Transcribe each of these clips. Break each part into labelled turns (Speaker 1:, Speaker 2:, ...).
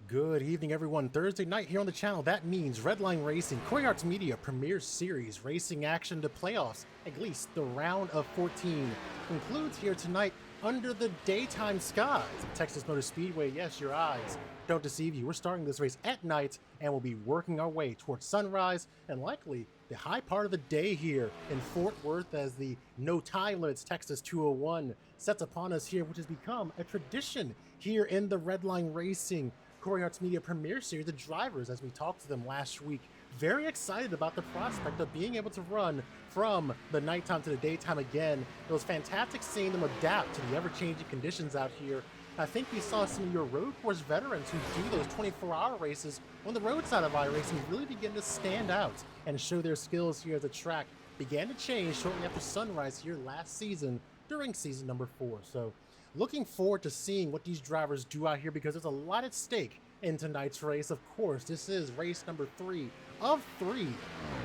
Speaker 1: Good evening, everyone. Thursday night here on the channel. That means Redline Racing, Corey Arts Media Premier Series racing action to playoffs. At least the round of 14 concludes here tonight under the daytime skies of Texas Motor Speedway. Yes, your eyes don't deceive you. We're starting this race at night and we'll be working our way towards sunrise and likely the high part of the day here in Fort Worth as the No Time Limits Texas 201 sets upon us here, which has become a tradition here in the Redline Racing Corey Arts Media Premier Series. The drivers, as we talked to them last week, very excited about the prospect of being able to run from the nighttime to the daytime again. It was fantastic seeing them adapt to the ever-changing conditions out here. I think we saw some of your road course veterans who do those 24-hour races on the roadside of iRacing really begin to stand out and show their skills here as the track began to change shortly after sunrise here last season during season number 4. So looking forward to seeing what these drivers do out here because there's a lot at stake in tonight's race. Of course, this is race number 3 of 3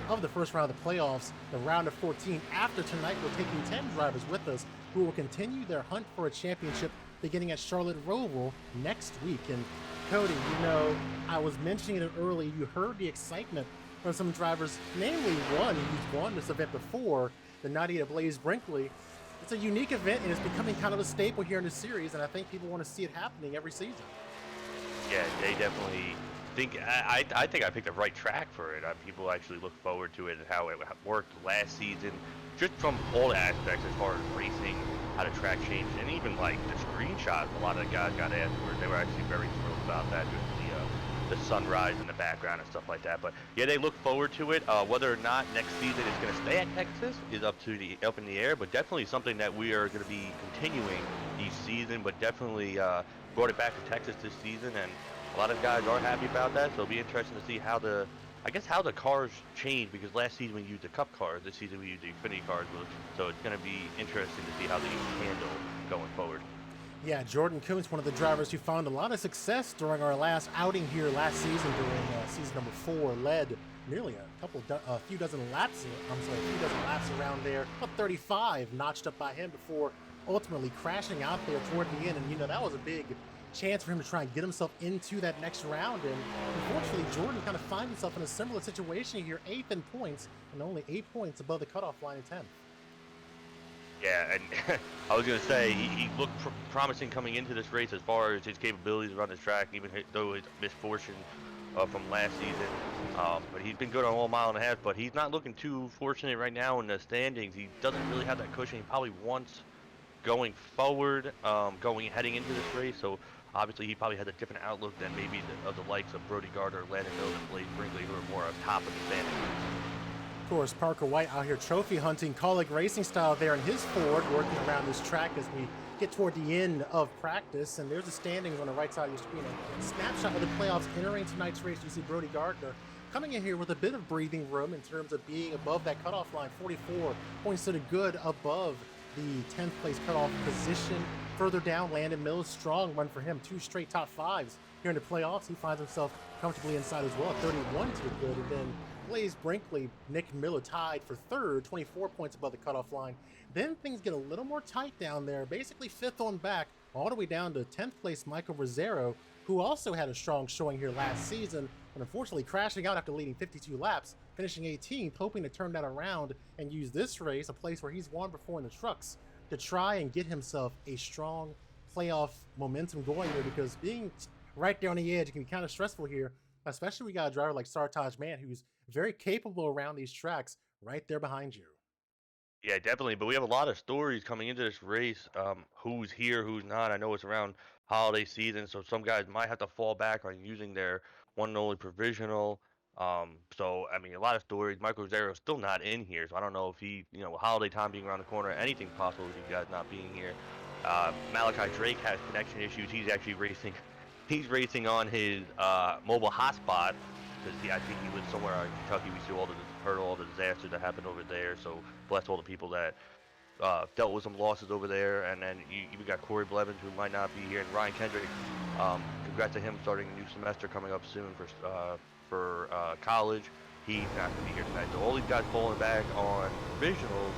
Speaker 1: of the first round of the playoffs, the round of 14. After tonight, we're taking 10 drivers with us who will continue their hunt for a championship beginning at Charlotte Roval next week. And Cody, you know, I was mentioning it early, you heard the excitement from some drivers, namely one who's won this event before, the 98 Blaze Brinkley. It's a unique event and it's becoming kind of a staple here in the series, and I think people want to see it happening every season.
Speaker 2: Yeah, they definitely think. I think I picked the right track for it. People actually look forward to it and how it worked last season, just from all aspects as far as racing, how the track changed, and even like the screenshots. A lot of the guys got afterwards. They were actually very thrilled about that, just the sunrise in the background and stuff like that. But yeah, they look forward to it. Whether or not next season is going to stay at Texas is up in the air, but definitely something that we are going to be continuing each season. But definitely brought it back to Texas this season, and a lot of guys are happy about that. So it'll be interesting to see how the cars change, because last season we used the Cup cars, this season we used the Xfinity cars. So it's going to be interesting to see how they handle going forward.
Speaker 1: Yeah, Jordan Kuntz, one of the drivers who found a lot of success during our last outing here last season during season number 4, led nearly a few dozen laps around there, about 35 notched up by him before ultimately crashing out there toward the end. And you know, that was a big chance for him to try and get himself into that next round, and unfortunately Jordan kind of finds himself in a similar situation here, 8th in points and only 8 points above the cutoff line in 10th.
Speaker 2: Yeah, and I was going to say, he looked promising coming into this race as far as his capabilities around this track, even though his misfortune from last season. But he's been good on 1.5 miles, but he's not looking too fortunate right now in the standings. He doesn't really have that cushion he probably wants going forward, heading into this race. So obviously he probably has a different outlook than maybe the likes of Brody Gardner, Landon Mills, and Blaze Brinkley, who are more on top of the standings.
Speaker 1: Of course, Parker White out here trophy hunting colleague racing style there in his Ford, working around this track as we get toward the end of practice. And there's the standings on the right side of your screen. A snapshot of the playoffs entering tonight's race. You see Brody Gardner coming in here with a bit of breathing room in terms of being above that cutoff line, 44 points to the good above the 10th place cutoff position. Further down, Landon Mills, strong run for him, 2 straight top 5s here in the playoffs. He finds himself comfortably inside as well, 31 to the good. And then Blaze Brinkley, Nick Miller tied for 3rd, 24 points above the cutoff line. Then things get a little more tight down there, basically 5th on back, all the way down to 10th place Michael Rosero, who also had a strong showing here last season, but unfortunately crashing out after leading 52 laps, finishing 18th, hoping to turn that around and use this race, a place where he's won before in the trucks, to try and get himself a strong playoff momentum going here, because being right there on the edge can be kind of stressful here, especially we got a driver like Sartaj Mann, who's very capable around these tracks right there behind you.
Speaker 2: Yeah, definitely. But we have a lot of stories coming into this race. Who's here, who's not. I know it's around holiday season, so some guys might have to fall back on using their one and only provisional. So I mean, a lot of stories. Michael Rosero's still not in here, so I don't know if he, holiday time being around the corner, anything possible with you guys not being here. Malachi Drake has connection issues. He's actually racing. He's racing on his mobile hotspot because I think he lives somewhere in Kentucky. We heard all the disasters that happened over there. So bless all the people that dealt with some losses over there. And then we got Corey Blevins, who might not be here, and Ryan Kendrick. Congrats to him starting a new semester coming up soon for college. He's not going to be here tonight. So all these guys falling back on provisionals.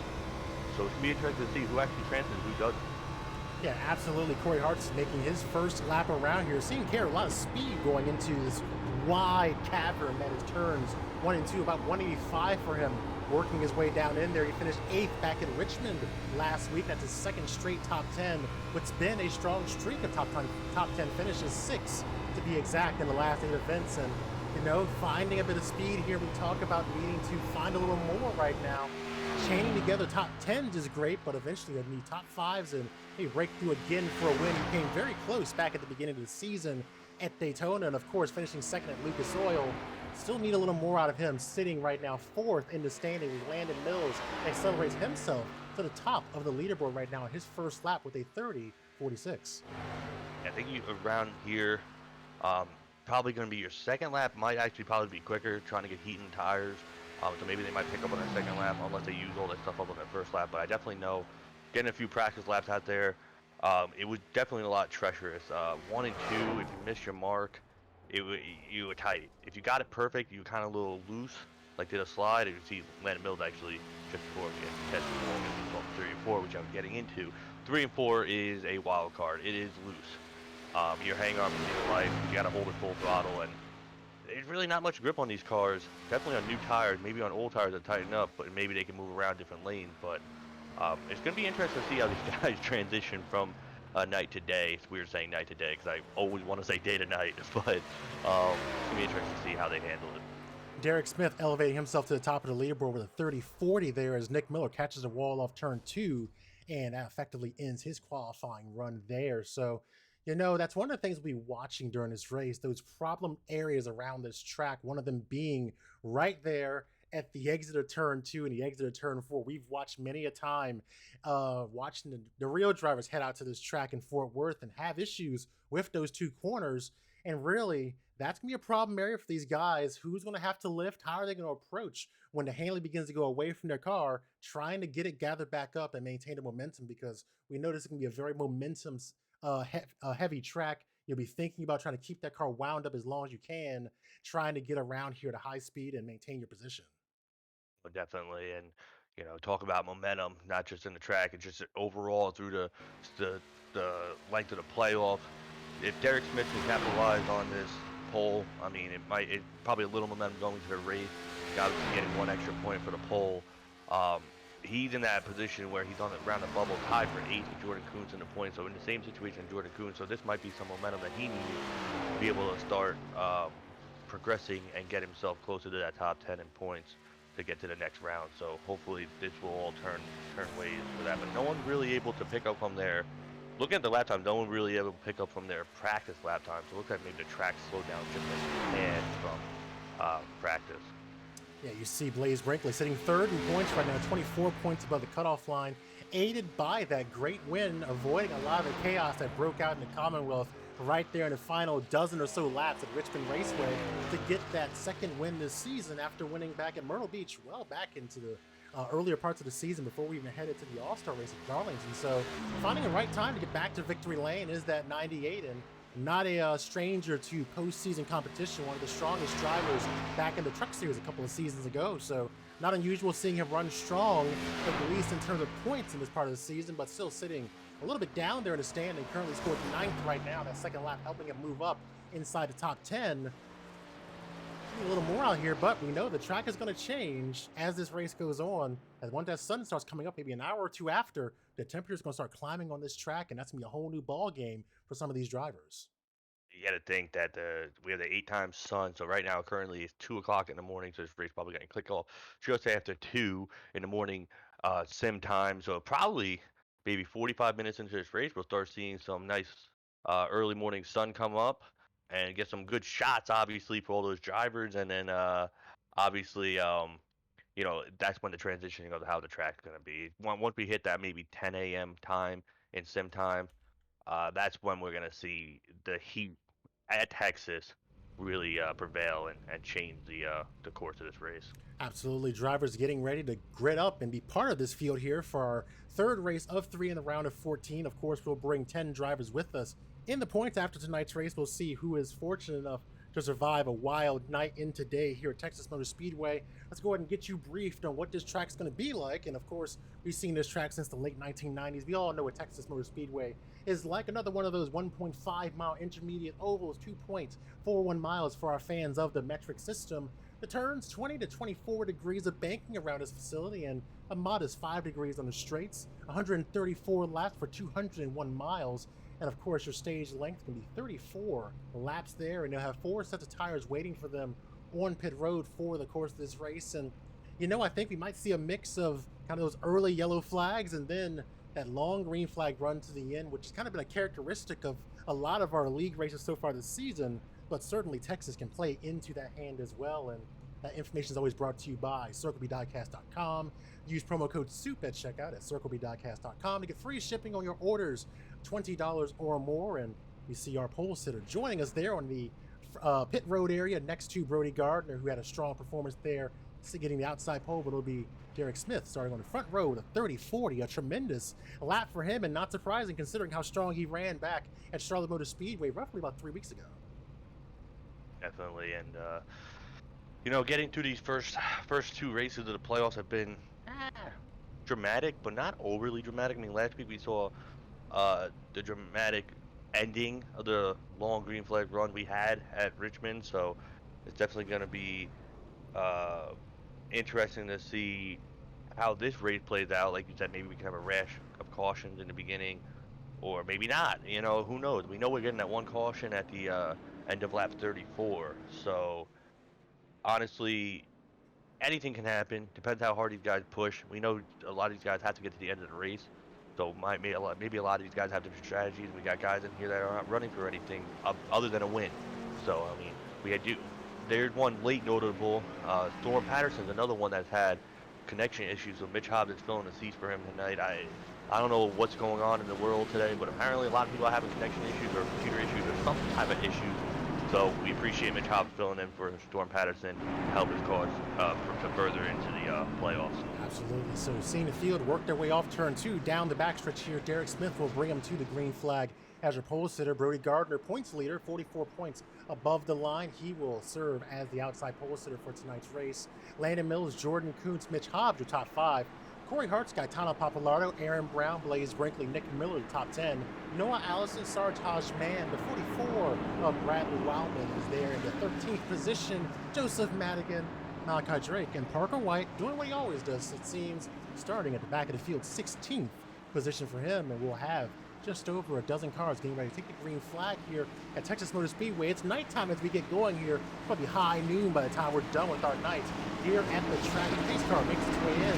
Speaker 2: So it's going to be interesting to see who actually transfers and who doesn't.
Speaker 1: Yeah, absolutely. Corey Hart's making his first lap around here. Seeing carry a lot of speed going into this wide cavern that is turns 1 and 2, about 185 for him. Working his way down in there. He finished 8th back in Richmond last week. That's his second straight top 10. What's been a strong streak of top 10 finishes, 6 to be exact in the last 8 events. And, you know, finding a bit of speed here. We talk about needing to find a little more right now. Chaining together top 10s is great, but eventually they need top 5s, and he break through again for a win. He came very close back at the beginning of the season at Daytona, and of course finishing second at Lucas Oil. Still need a little more out of him, sitting right now 4th in the standing with Landon Mills. Accelerates himself to the top of the leaderboard right now in his first lap with a 30.46.
Speaker 2: I think you around here, probably going to be your second lap. Might actually probably be quicker, trying to get heat in the tires. So maybe they might pick up on their second lap unless they use all that stuff up on their first lap. But I definitely know getting a few practice laps out there, it was definitely a lot treacherous. 1 and 2, if you miss your mark, you were tight. If you got it perfect, you were kind of a little loose, like did a slide. And you see Landon Mills actually just before we get tested 3 and 4, which I'm getting into. 3 and 4 is a wild card. It is loose. You're hanging on for dear life. You got to hold it full throttle, and there's really not much grip on these cars. Definitely on new tires, maybe on old tires that tighten up, but maybe they can move around different lanes. But it's going to be interesting to see how these guys transition from night to day. It's weird saying night to day because I always want to say day to night, but it's going to be interesting to see how they handle it.
Speaker 1: Derek Smith elevating himself to the top of the leaderboard with a 30.40 there as Nick Miller catches a wall off turn 2 and effectively ends his qualifying run there. So, you know, that's one of the things we'll be watching during this race, those problem areas around this track, one of them being right there at the exit of turn 2 and the exit of turn 4. We've watched many a time watching the real drivers head out to this track in Fort Worth and have issues with those 2 corners. And really, that's going to be a problem area for these guys. Who's going to have to lift? How are they going to approach when the handling begins to go away from their car, trying to get it gathered back up and maintain the momentum? Because we know this is going to be a very momentum heavy track. You'll be thinking about trying to keep that car wound up as long as you can, trying to get around here to high speed and maintain your position.
Speaker 2: But definitely, and talk about momentum, not just in the track, it's just overall through the the length of the playoff. If Derek Smith can capitalize on this pole, I mean, it probably a little momentum going to the race. Obviously, getting 1 extra point for the pole. He's in that position where he's on around the bubble, tied for 8th with Jordan Kuntz in the points. So in the same situation as Jordan Kuntz. So this might be some momentum that he needs to be able to start progressing and get himself closer to that top 10 in points to get to the next round. So hopefully this will all turn ways for that. But no one really able to pick up from their, looking at the lap time, no one really able to pick up from their practice lap time. So it looks like maybe the track slowed down just like it can from practice.
Speaker 1: Yeah, you see Blaze Brinkley sitting 3rd in points right now, 24 points above the cutoff line, aided by that great win, avoiding a lot of the chaos that broke out in the Commonwealth right there in the final dozen or so laps at Richmond Raceway to get that second win this season after winning back at Myrtle Beach, well back into the earlier parts of the season before we even headed to the All-Star race at Darlington. So finding the right time to get back to victory lane is that 98, and not a stranger to postseason competition, one of the strongest drivers back in the Truck Series a couple of seasons ago. So not unusual seeing him run strong, at least in terms of points in this part of the season, but still sitting a little bit down there in the standing, currently scored 9th right now. That second lap helping him move up inside the top 10. A little more out here, but we know the track is going to change as this race goes on. As once that sun starts coming up, maybe an hour or 2 after, the temperature is going to start climbing on this track, and that's going to be a whole new ball game for some of these drivers.
Speaker 2: You got to think that we have the 8 times sun. So right now, currently, it's 2 o'clock in the morning. So this race probably going to click off just after 2 in the morning sim time. So probably maybe 45 minutes into this race, we'll start seeing some nice early morning sun come up and get some good shots, obviously, for all those drivers. And then obviously, that's when the transitioning of how the track's going to be. Once we hit that maybe 10 a.m. time in sim time, that's when we're going to see the heat at Texas really prevail and change the course of this race.
Speaker 1: Absolutely. Drivers getting ready to grit up and be part of this field here for our 3rd race of 3 in the round of 14. Of course, we'll bring 10 drivers with us in the points after tonight's race. We'll see who is fortunate enough to survive a wild night in today here at Texas Motor Speedway. Let's go ahead and get you briefed on what this track's going to be like. And of course, we've seen this track since the late 1990s. We all know what Texas Motor Speedway is like another one of those 1.5-mile intermediate ovals, 2.41 miles for our fans of the metric system. The turns 20 to 24 degrees of banking around his facility and a modest 5 degrees on the straights, 134 laps for 201 miles. And of course, your stage length can be 34 laps there, and you'll have 4 sets of tires waiting for them on pit road for the course of this race. And I think we might see a mix of kind of those early yellow flags and then that long green flag run to the end, which has kind of been a characteristic of a lot of our league races so far this season. But certainly Texas can play into that hand as well. And that information is always brought to you by CircleBDiecast.com. Use promo code SOUP at checkout at CircleBDiecast.com to get free shipping on your orders, $20 or more. And we see our pole sitter joining us there on the pit road area next to Brody Gardner, who had a strong performance there, getting the outside pole, but it'll be Derek Smith starting on the front row with a 30-40, a tremendous lap for him, and not surprising considering how strong he ran back at Charlotte Motor Speedway roughly about 3 weeks ago.
Speaker 2: Definitely, and getting through these first 2 races of the playoffs have been dramatic, but not overly dramatic. I mean, last week we saw the dramatic ending of the long green flag run we had at Richmond, so it's definitely going to be interesting to see how this race plays out. Like you said, maybe we can have a rash of cautions in the beginning, or maybe not. Who knows? We know we're getting that one caution at the end of lap 34, so honestly, anything can happen. Depends how hard these guys push. We know a lot of these guys have to get to the end of the race, so maybe a lot of these guys have different strategies. We got guys in here that are not running for anything other than a win. So I mean, there's one late notable. Thorne Patterson's another one that's had connection issues, so Mitch Hobbs is filling the seats for him tonight. I don't know what's going on in the world today, but apparently a lot of people are having connection issues or computer issues or some type of issues. So we appreciate Mitch Hobbs filling in for Storm Patterson to help his cause to further into the playoffs.
Speaker 1: Absolutely. So seeing the field work their way off turn 2 down the backstretch here, Derek Smith will bring him to the green flag as your pole sitter. Brody Gardner, points leader, 44 points above the line. He will serve as the outside pole sitter for tonight's race. Landon Mills, Jordan Kuntz, Mitch Hobbs, your top 5. Corey Hart's Gaetano Papalardo, Aaron Brown, Blaze Brinkley, Nick Miller, the top 10. Noah Allison, Sartaj Mann, the 44 of Bradley Wildman is there in the 13th position. Joseph Madigan, Malachi Drake, and Parker White doing what he always does, it seems, starting at the back of the field, 16th position for him, and we'll have just over a dozen cars getting ready to take the green flag here at Texas Motor Speedway. It's nighttime as we get going here. It's probably high noon by the time we're done with our night here at the track. The pace car makes its way in.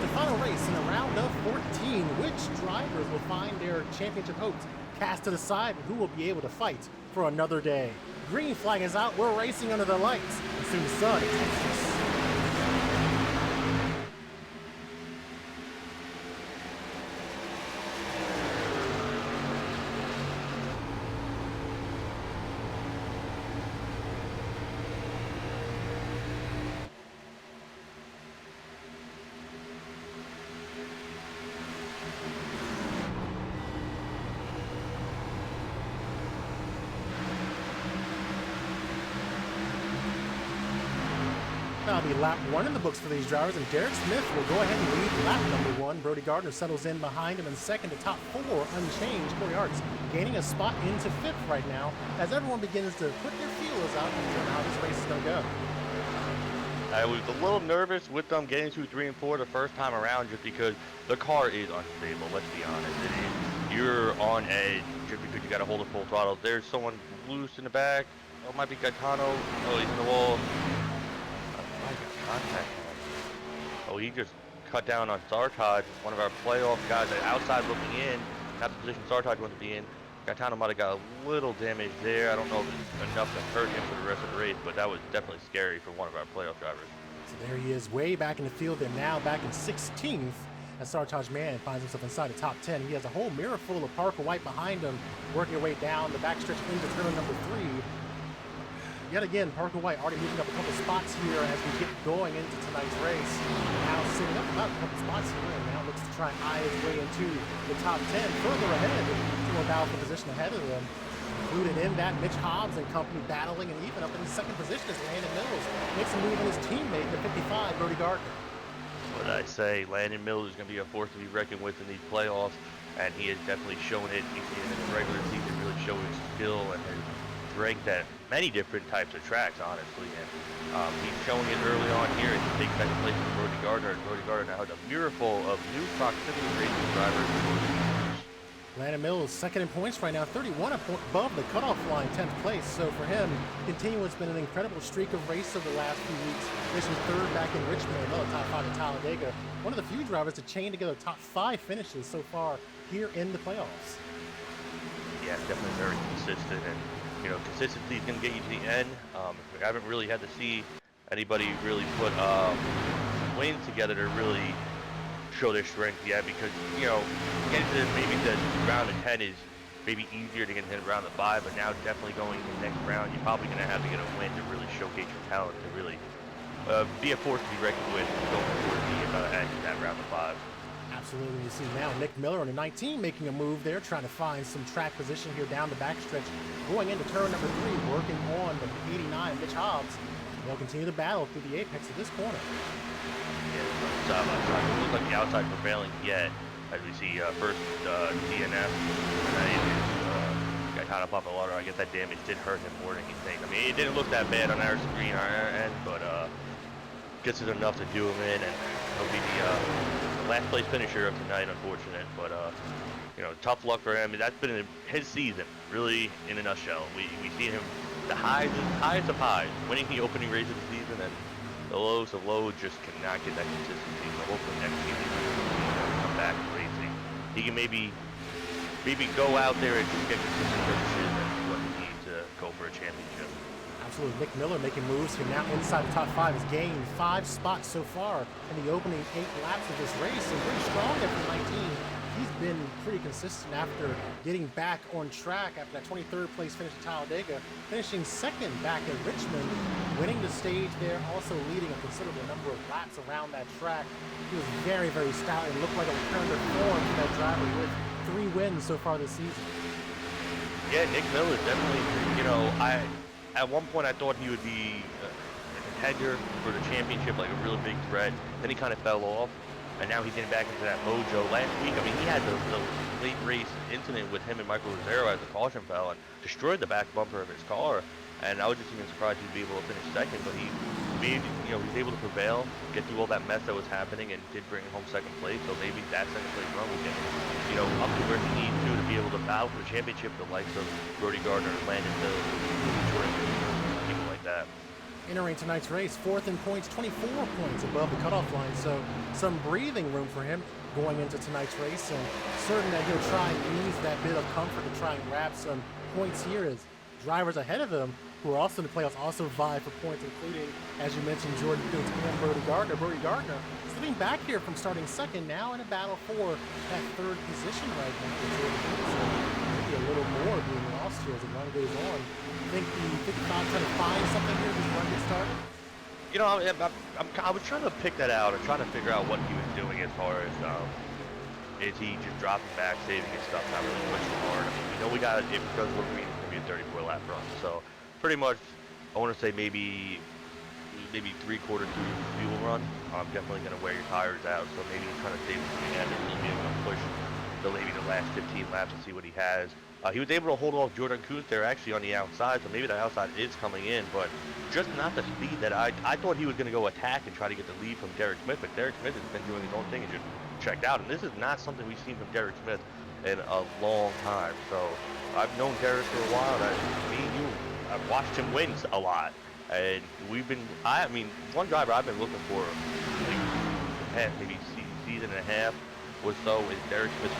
Speaker 1: The final race in a round of 14. Which drivers will find their championship hopes cast to the side, and who will be able to fight for another day? Green flag is out. We're racing under the lights. And soon the sun in Texas. That'll be lap 1 in the books for these drivers, and Derek Smith will go ahead and lead lap number 1. Brody Gardner settles in behind him in second to top 4, unchanged. Corey Hart's gaining a spot into 5th right now as everyone begins to put their feelers out on how this race is going to go.
Speaker 2: I was a little nervous with them getting to 3 and 4 the first time around just because the car is unstable, let's be honest. You're on edge just because you got to hold it full throttle. There's someone loose in the back. Oh, it might be Gaetano. Oh, he's in the wall. Contact. Oh, he just cut down on Sartaj, one of our playoff guys outside looking in. Not the position Sartaj wants to be in. Gaetano might have got a little damage there. I don't know if it's enough to hurt him for the rest of the race, but that was definitely scary for one of our playoff drivers.
Speaker 1: So there he is, way back in the field, and now back in 16th as Sartaj Mann finds himself inside the top 10. He has a whole mirror full of Parker White behind him, working their way down the backstretch into turn number 3. Yet again, Parker White already moving up a couple spots here as we get going into tonight's race. Now sitting up about a couple spots here, and now looks to try and eye his way into the top 10, further ahead to a powerful position ahead of them. Included in that, Mitch Hobbs and company battling, and even up in the second position is Landon Mills. Makes a move on his teammate, the 55, Brody Gardner.
Speaker 2: What I say, Landon Mills is going to be a force to be reckoned with in these playoffs. and he has definitely shown it. We've seen him in the regular season really show his skill and his strength at many different types of tracks, honestly. And he's showing it early on here. He takes second place with Brody Gardner, and Brody Gardner now has a miracle of new proximity racing drivers.
Speaker 1: Landon Mills, second in points right now, 31 above the cutoff line, 10th place. So for him, continuing, it's been an incredible streak of races over the last few weeks. Finishing third back in Richmond, another top 5 at Talladega. One of the few drivers to chain together top 5 finishes so far here in the playoffs.
Speaker 2: Yeah, definitely very consistent, and consistency is going to get you to the end. We haven't really had to see anybody really put wins together to really show their strength yet, because getting to maybe the round of 10 is maybe easier to get into round of 5, but now definitely going to the next round, you're probably going to have to get a win to really showcase your talent, to really be a force to be reckoned with going forward at that round of 5.
Speaker 1: Absolutely. You see now Nick Miller on the 19 making a move there, trying to find some track position here down the backstretch. Going into turn number 3, working on the 89, Mitch Hobbs. They'll continue to battle through the apex of this corner.
Speaker 2: Yeah, it looks like the outside prevailing yet, as we see first DNF. Got caught up on the water. I guess that damage did hurt him more than you think. I mean, it didn't look that bad on our screen, on our end, but gets it enough to do him in, and he'll be the last place finisher of tonight, unfortunate. But tough luck for him. That's been his season, really, in a nutshell. We see him the highest of highs, winning the opening race of the season, and the lows of lows just cannot get that consistency. So hopefully next season he can come back racing. He can maybe go out there and just get consistent finishes, and what he needs to go for a championship.
Speaker 1: Absolutely. Nick Miller making moves here now inside the top 5. Has gained 5 spots so far in the opening 8 laps of this race, and pretty strong there from 19. He's been pretty consistent after getting back on track after that 23rd place finish at Talladega, finishing second back at Richmond, winning the stage there, also leading a considerable number of laps around that track. He was very, very stout and looked like a return to form for that driver with 3 wins so far this season.
Speaker 2: Yeah, Nick Miller definitely, at one point I thought he would be a contender for the championship, like a really big threat. Then he kind of fell off, and now he's getting back into that mojo. Last week, I mean, he had the late race incident with him and Michael Rosero as the caution fell and destroyed the back bumper of his car. And I was just even surprised he'd be able to finish second, but he was able to prevail, get through all that mess that was happening, and did bring home second place. So maybe that second place run will get him, up to where he needs to be able to battle for the championship, the likes of Brody Gardner, Landon Mills, people like that.
Speaker 1: Entering tonight's race, 4th in points, 24 points above the cutoff line, so some breathing room for him going into tonight's race, and certain that he'll try and use that bit of comfort to try and grab some points here as drivers ahead of him who are also in the playoffs also vie for points, including, as you mentioned, Jordan Fields and Brody Gardner. Brody Gardner sitting back here from starting second, now in a battle for that 3rd position right now with Jordan Fields. So maybe a little more being lost here as the run goes on. I think the 55 trying to find something here as this run gets started.
Speaker 2: I was trying to pick that out and trying to figure out what he was doing as far as is he just dropping back, saving his stuff, not really pushing hard. I mean, it does look green, it's going to be a 34 lap run. So pretty much, I want to say maybe 3/4 through fuel run. I'm definitely going to wear your tires out, so maybe he's trying to save the end and he'll be able to push maybe the last 15 laps and see what he has. He was able to hold off Jordan Kuntz there actually on the outside, so maybe the outside is coming in, but just not the speed that I thought he was going to go attack and try to get the lead from Derek Smith, but Derek Smith has been doing his own thing and just checked out, and this is not something we've seen from Derek Smith in a long time. So I've known Derek for a while. I've watched him win a lot, and one driver I've been looking for maybe season and a half or so is Derek Smith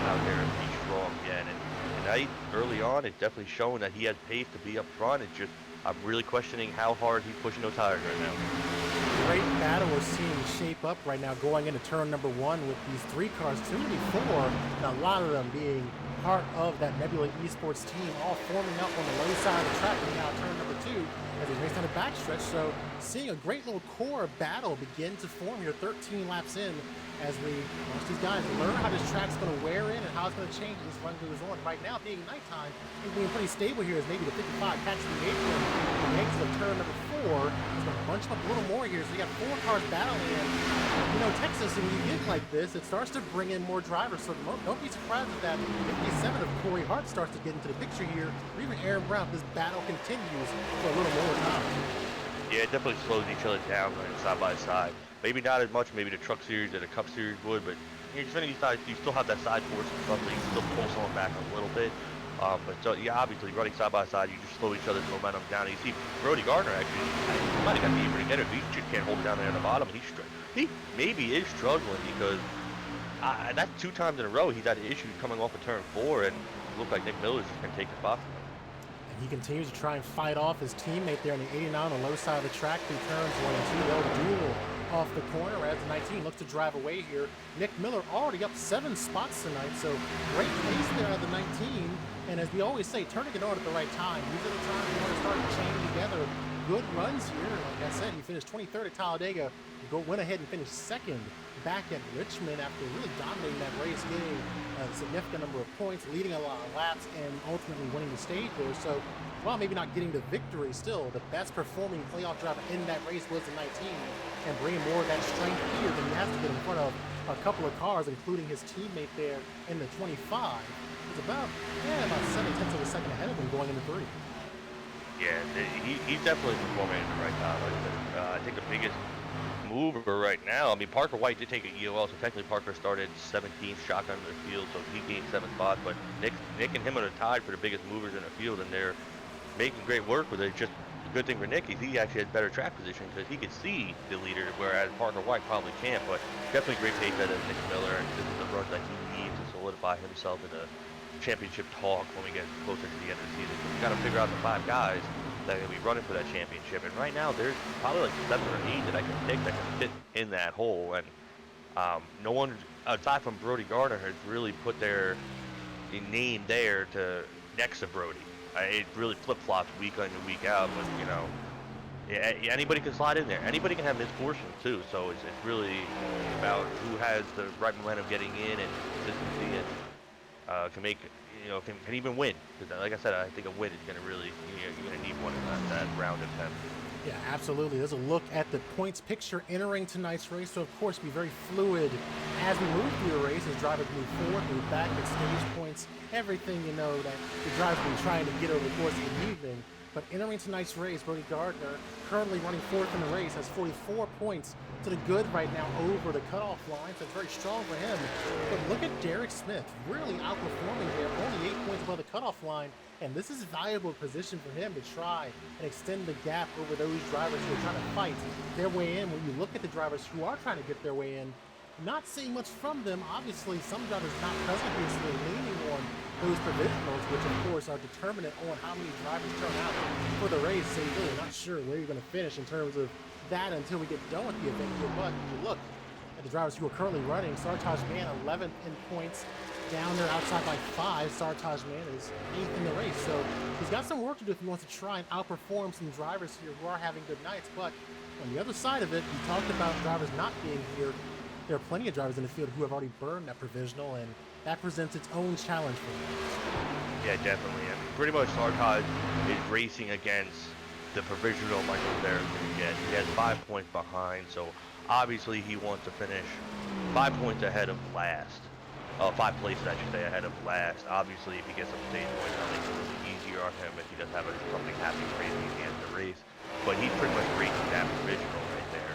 Speaker 2: out there and be strong again. And tonight, early on, it's definitely showing that he has pace to be up front. It's just, I'm really questioning how hard he's pushing those tires right now.
Speaker 1: Great battle we're seeing shape up right now going into turn number 1 with these 3 cars, soon to be 4, and a lot of them being part of that Nebula Esports team, all forming up on the low side of the track and now turn number 2 as they race down the backstretch. So seeing a great little core battle begin to form here 13 laps in as we watch these guys learn how this track's going to wear in and how it's going to change as this run goes on. Right now, being nighttime, being pretty stable here as maybe the 55 catches the apron and the exit of turn number 4. 4. It's going to bunch up a little more here. So you got 4 cars battling. And, you know, Texas, when you get like this, it starts to bring in more drivers. So don't be surprised if that 57 of Corey Hart starts to get into the picture here. Or even Aaron Brown. This battle continues for a little more time.
Speaker 2: Yeah, it definitely slows each other down like, side by side. Maybe not as much, maybe the Truck Series or the Cup Series would, but you know, Xfinity side, you still have that side force in front, so you can still pull someone back a little bit. But so, yeah, obviously running side by side, you just slow each other's momentum down. You see Brody Gardner actually, he might have got the even to get it, but he just can't hold it down there at the bottom. He maybe is struggling because that's 2 times in a row he's had issues coming off of turn 4, and it looked like Nick Miller's just gonna take the spot from him.
Speaker 1: And he continues to try and fight off his teammate there in the 89 on the low side of the track through turns 1 and 2. They'll duel off the corner as the 19 looks to drive away here. Nick Miller already up 7 spots tonight, so great pace there at the 19. And as we always say, turning it on at the right time. These are the times you want to start chaining together good runs here. Like I said, he finished 23rd at Talladega. He went ahead and finished 2nd back at Richmond after really dominating that race, getting a significant number of points, leading a lot of laps, and ultimately winning the stage there. So while maybe not getting the victory, still the best performing playoff driver in that race was the 19, and bringing more of that strength here than he has to get in front of a couple of cars, including his teammate there in the 25. It's about 7/10 of a second ahead of him going into 3.
Speaker 2: Yeah, he's definitely performing in the right time. Like I said, I think the biggest mover right now, I mean, Parker White did take an EOL, so technically Parker started 17th shotgun in the field, so he gained 7 spots, but Nick and him are tied for the biggest movers in the field, and they're making great work with it. Just the good thing for Nick is he actually has better track position because he can see the leader, whereas Parker White probably can't, but definitely great pace out of Nick Miller, and this is the run that he needs to solidify himself in the championship talk when we get closer to the end of the season. We got to figure out the 5 guys that are going to be running for that championship, and right now there's probably like 7 or 8 that I can pick that can fit in that hole, and no one aside from Brody Gardner has really put their name there to next to Brody. It really flip-flops week in and week out, but you know, anybody can slide in there. Anybody can have misfortune too, so it's really about who has the right momentum getting in and consistency, and can make, you know, can even win. Because like I said, I think a win is going to really, you're going to need one in that round of 10.
Speaker 1: Yeah, absolutely. There's a look at the points picture entering tonight's race. So, of course, be very fluid as we move through the race, as drivers move forward, move back, get stage points, everything, you know, that the drivers will be trying to get over the course of the evening. But entering tonight's race, Brody Gardner, currently running 4th in the race, has 44 points to the good right now over the cutoff line. So it's very strong for him. But look at Derek Smith, really outperforming here, only 8 points above the cutoff line. And this is a valuable position for him to try and extend the gap over those drivers who are trying to fight their way in. When you look at the drivers who are trying to get their way in, not seeing much from them. Obviously, some drivers not present here, so they're leaning on those provisionals, which of course are determinant on how many drivers turn out for the race. So you're really not sure where you're going to finish in terms of that until we get done with the event here. But if you look at the drivers who are currently running, Sartaj Mann 11th in points, down there outside by 5. Sartaj Mann is 8th in the race, so he's got some work to do if he wants to try and outperform some drivers here who are having good nights. But on the other side of it, we talked about drivers not being here. There are plenty of drivers in the field who have already burned that provisional, and that presents its own challenge for him.
Speaker 2: Yeah, definitely. And pretty much Sartaj is racing against the provisional Michael Barrett's going to get. He has 5 points behind, so obviously he wants to finish 5 points ahead of last. 5 places, I should say, ahead of last. Obviously, if he gets some stage points, that'll make it a little easier on him if he does have something happen crazy at the end of the race. But he's pretty much racing that provisional right there.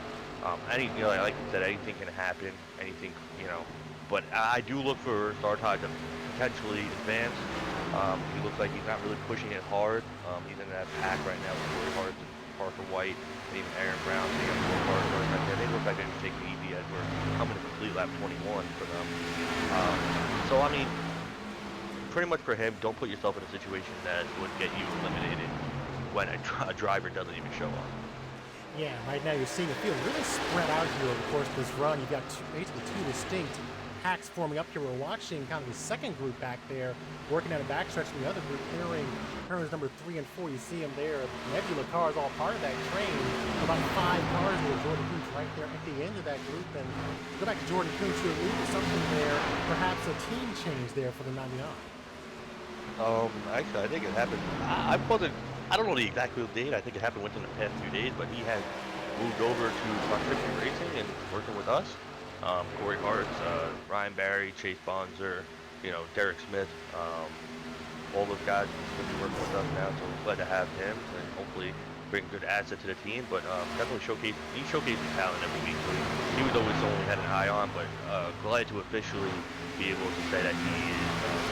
Speaker 2: You know, like you said, anything can happen, anything, you know. But I do look for Sartaj to potentially advance. He looks like he's not really pushing it hard. He's in that pack right now with Corey Hart and Parker White, and even Aaron Brown. They got 4 cars right there. They look like they're just taking it easy as we're coming to complete lap 21 for them. So, I mean, pretty much for him, don't put yourself in a situation that would get you eliminated when a driver doesn't even show up.
Speaker 1: Yeah, right now you're seeing the field really spread out here over the course of this run. You've got basically 2 distinct packs forming up here. We're watching kind of the second group back there, working at a backstretch from the other group, entering turns number 3 and 4. You see them there. Nebula cars all part of that train. About 5 cars there. Jordan Coontz right there at the end of that group. And go back to Jordan Coontz, you allude to something there, perhaps a team change there for the 99.
Speaker 2: Actually, I think it happened. I wasn't I don't know the exact date. I think it happened within the past few days, but he has moved over to Proximity Racing and working with us. Corey Hartz, Ryan Barry, Chase Bonzer, Derek Smith, all those guys will be working with us now. So we're glad to have him and hopefully bring a good asset to the team. But definitely he showcases talent every week. So he was always someone we had an eye on, but glad to officially be able to say that he is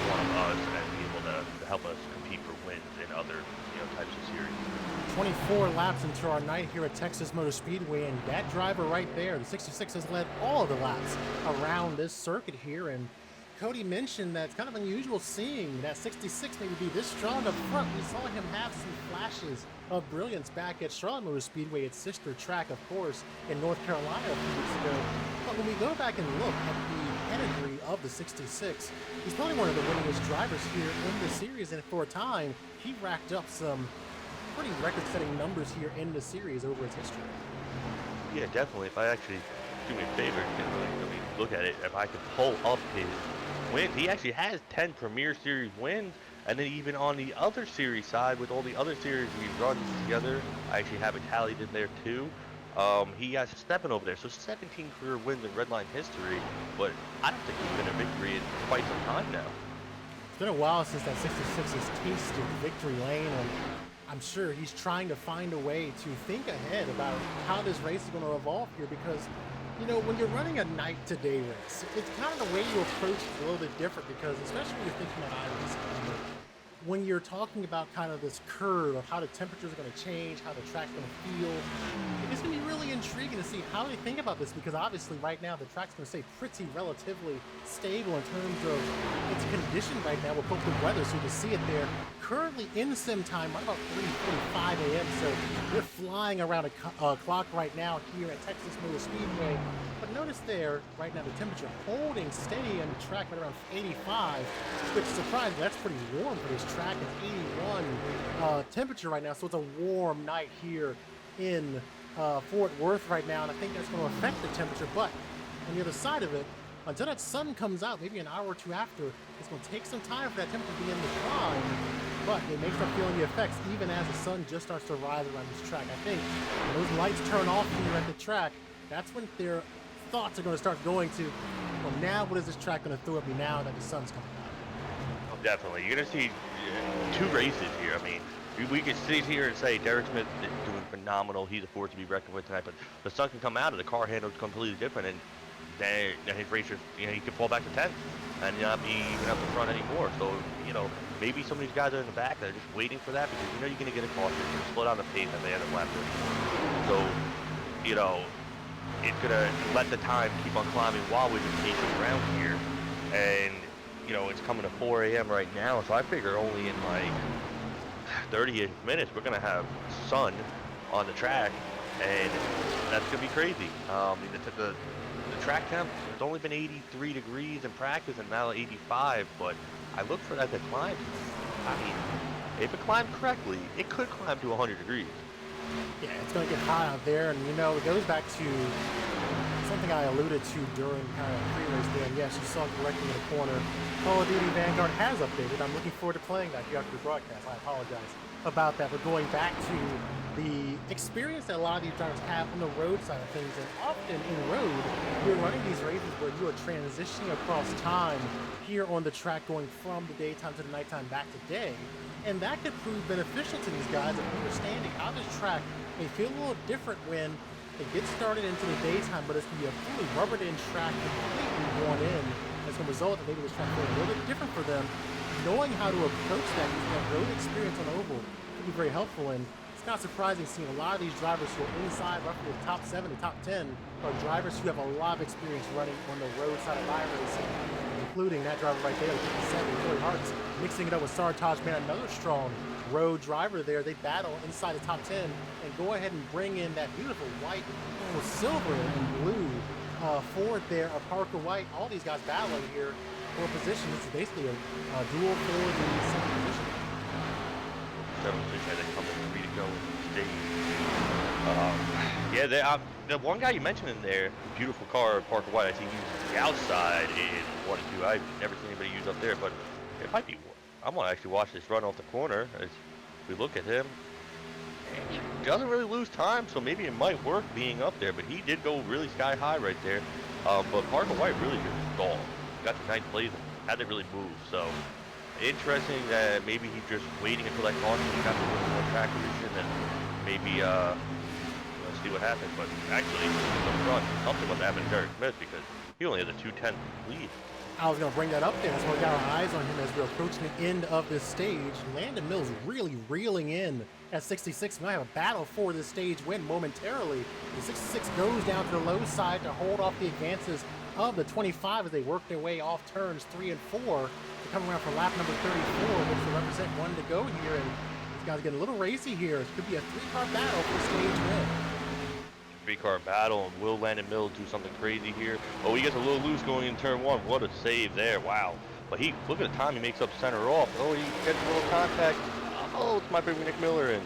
Speaker 2: one of us and be able to help us compete for wins in other types of series.
Speaker 1: 24 laps into our night here at Texas Motor Speedway, and that driver right there, the 66, has led all of the laps around this circuit here. And Cody mentioned that it's kind of unusual seeing that 66 maybe be this strong up front. We saw him have some flashes of brilliance back at Charlotte Motor Speedway, its sister track, of course, in North Carolina a few weeks ago. But when we go back and look at the pedigree of the 66, he's probably one of the winningest drivers here in the series, and for a time, he racked up some pretty record-setting numbers here in the series over its history.
Speaker 2: Yeah, definitely. If I actually do me a favor, look at it. If I could pull up his wins, he actually has 10 Premier Series wins, and then even on the other series side, with all the other series we've run together, I actually have it tallied in there too. He has stepping over there, so 17 career wins in Redline history, but I don't think he's been a victory in quite some time now.
Speaker 1: It's been a while since that 66 has tasted victory lane, and I'm sure he's trying to find a way to think ahead about how this race is going to evolve here, because when you're running a night-to-day race, it's kind of the way you approach it a little bit different, because especially when you're thinking about iRacing, when you're talking about kind of this curve of how the temperatures are going to change, how the track's going to feel, it's going to be really intriguing to see how they think about this, because obviously right now the track's going to stay pretty relatively stable in terms of its condition right now with both the weather, so you can see it there. Currently in sim time, right about 3:45 a.m., so we're flying around a clock right now here at Texas Motor Speedway. But notice there, right now, the temperature holding steady on the track right around 85, which is surprising. That's pretty warm for this track. It's 81 temperature right now, so it's a warm night here in Fort Worth right now, and I think that's going to affect the temperature. But on the other side of it, until that sun comes out, maybe an hour or two after, it's going to take some time for that temperature to begin to climb, but it may start feeling the effects even as the sun just starts to rise around this track. I think when those lights turn off here at the track, that's when their thoughts are going to start going to, well, now what is this track going to throw at me now that the sun's coming out?
Speaker 2: Oh, definitely. You're going to see two races here. I mean, we could sit here and say Derek Smith is doing phenomenal. He's a force to be reckoned with tonight, but the sun can come out and the car handles completely different, and then his racer, he could fall back to 10th and not be even up in front anymore. So, maybe some of these guys are in the back that are just waiting for that, because you're going to get a caution. You're going to slow down the pace at the end of lap 34. So, it's going to let the time keep on climbing while we're just pacing around here. And, it's coming to 4 a.m. right now, so I figure only in like 30 minutes we're going to have sun on the track, and that's going to be crazy. The track temp, it's only been 83 degrees in practice and now 85, but I look for that to climb. I mean, if it climbed correctly, it could climb to 100 degrees.
Speaker 1: Yeah, it's going to get hot out there, and it goes back to something I alluded to during kind of pre-race there. And yes, you saw correctly in the corner. Call of Duty Vanguard has updated. I'm looking forward to playing that here after the broadcast. I apologize about that. But going back to the experience that a lot of these drivers have on the road side of things, and often in road, you're running these races where you are transitioning across time here on the track, going from the daytime to the nighttime back to day. And that could prove beneficial to these guys of understanding how this track may feel a little different when it gets started into the daytime, but it's going to be a fully rubbered-in track completely worn in. That's going to result in maybe this track feeling a little bit different for them. Knowing how to approach that, using that road experience on the oval, could be very helpful. And it's not surprising seeing a lot of these drivers who are inside roughly the top 7 and top 10 are drivers who have a lot of experience running on the road side of iRacing, including that driver right there, 57, Corey Hartz, mixing it up with Sartaj, man, another strong road driver there. They battle inside the top 10 and go ahead and bring in that beautiful white, silver and blue Ford there of Parker White. All these guys battling here for position. This is basically a duel for the second position.
Speaker 2: Seven position, they come in 3 to go stage. The one guy you mentioned in there, beautiful car, Parker White, I think he used the outside in 1 and 2. I've never seen anybody use up there, but it might be. I'm gonna actually watch this run off the corner. we look at him, he doesn't really lose time, so maybe it might work being up there, but he did go really sky high right there. But Parker White really just stalled. Got to ninth place and had to really move. So interesting that maybe he's just waiting until that caution he got a little more track position and maybe let's see what happens. But actually, in the front, something must happen to Derek Smith because he only has a 2:10 lead.
Speaker 1: I was going to bring that up there. That's why we got our eyes on him as we're approaching the end of this stage. Landon Mills really reeling in at 66. We might have a battle for this stage win momentarily. The 66 goes down to the low side to hold off the advances of the 25 as they work their way off turns 3 and 4 to come around for lap number 34, which will represent 1 to go here. And these guys getting a little racy here. It could be a 3-car battle for stage win.
Speaker 2: 3-car battle, and will Landon Mills do something crazy here? Oh, he gets a little loose going in turn 1. What a save there. Wow. But he, look at the time he makes up center off. Oh, he gets a little contact. Oh, it's my bring Nick Miller in.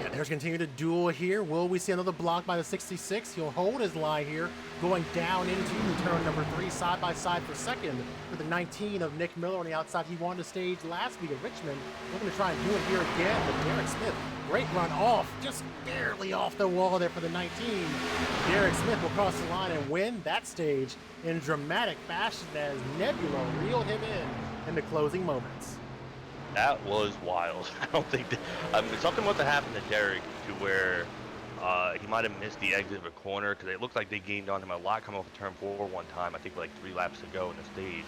Speaker 1: Yeah, there's continued a duel here. Will we see another block by the 66? He'll hold his line here, going down into turn number 3, side by side for second with the 19 of Nick Miller on the outside. He won the stage last week at Richmond. We're going to try and do it here again, but Derek Smith, great run off, just barely off the wall there for the 19. Derek Smith will cross the line and win that stage in dramatic fashion as Nebula reeled him in the closing moments.
Speaker 2: That was wild. I don't think something must have happened to Derek to where he might have missed the exit of a corner because it looked like they gained on him a lot coming off of turn 4 one time. I think like 3 laps to go in the stage,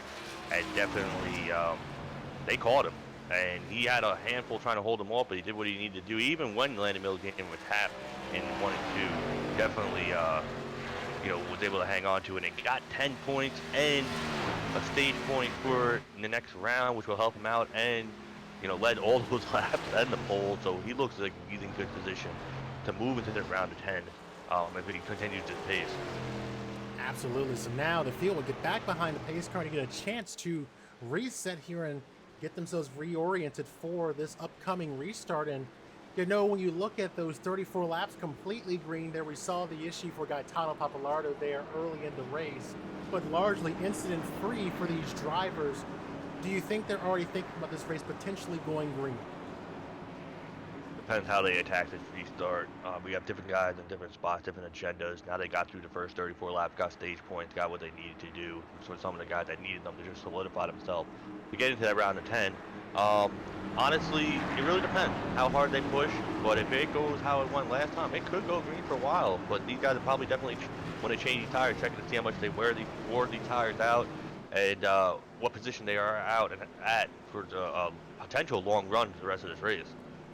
Speaker 2: and definitely they caught him, and he had a handful trying to hold him off, but he did what he needed to do. Even when Landon Mills game was tapped in 1 and 2, definitely was able to hang on to it and got 10 points and a stage point for the next round, which will help him out, and led all those laps and the pole, so he looks like he's in good position to move into the round of 10 if he continues this pace.
Speaker 1: Absolutely. So now the field will get back behind the pace car to get a chance to reset here and get themselves reoriented for this upcoming restart. And when you look at those 34 laps completely green there, we saw the issue for Gaetano Papalardo there early in the race, but largely incident free for these drivers. Do you think they're already thinking about this race potentially going green?
Speaker 2: Depends how they attack this restart. We have different guys in different spots, different agendas. Now they got through the first 34 laps, got stage points, got what they needed to do. So some of the guys that needed them to just solidify themselves to get into that round of 10. Honestly, it really depends how hard they push. But if it goes how it went last time, it could go green for a while. But these guys are probably definitely, when they change these tires, checking to see how much they wore these tires out, and what position they are out and at for the potential long run for the rest of this race.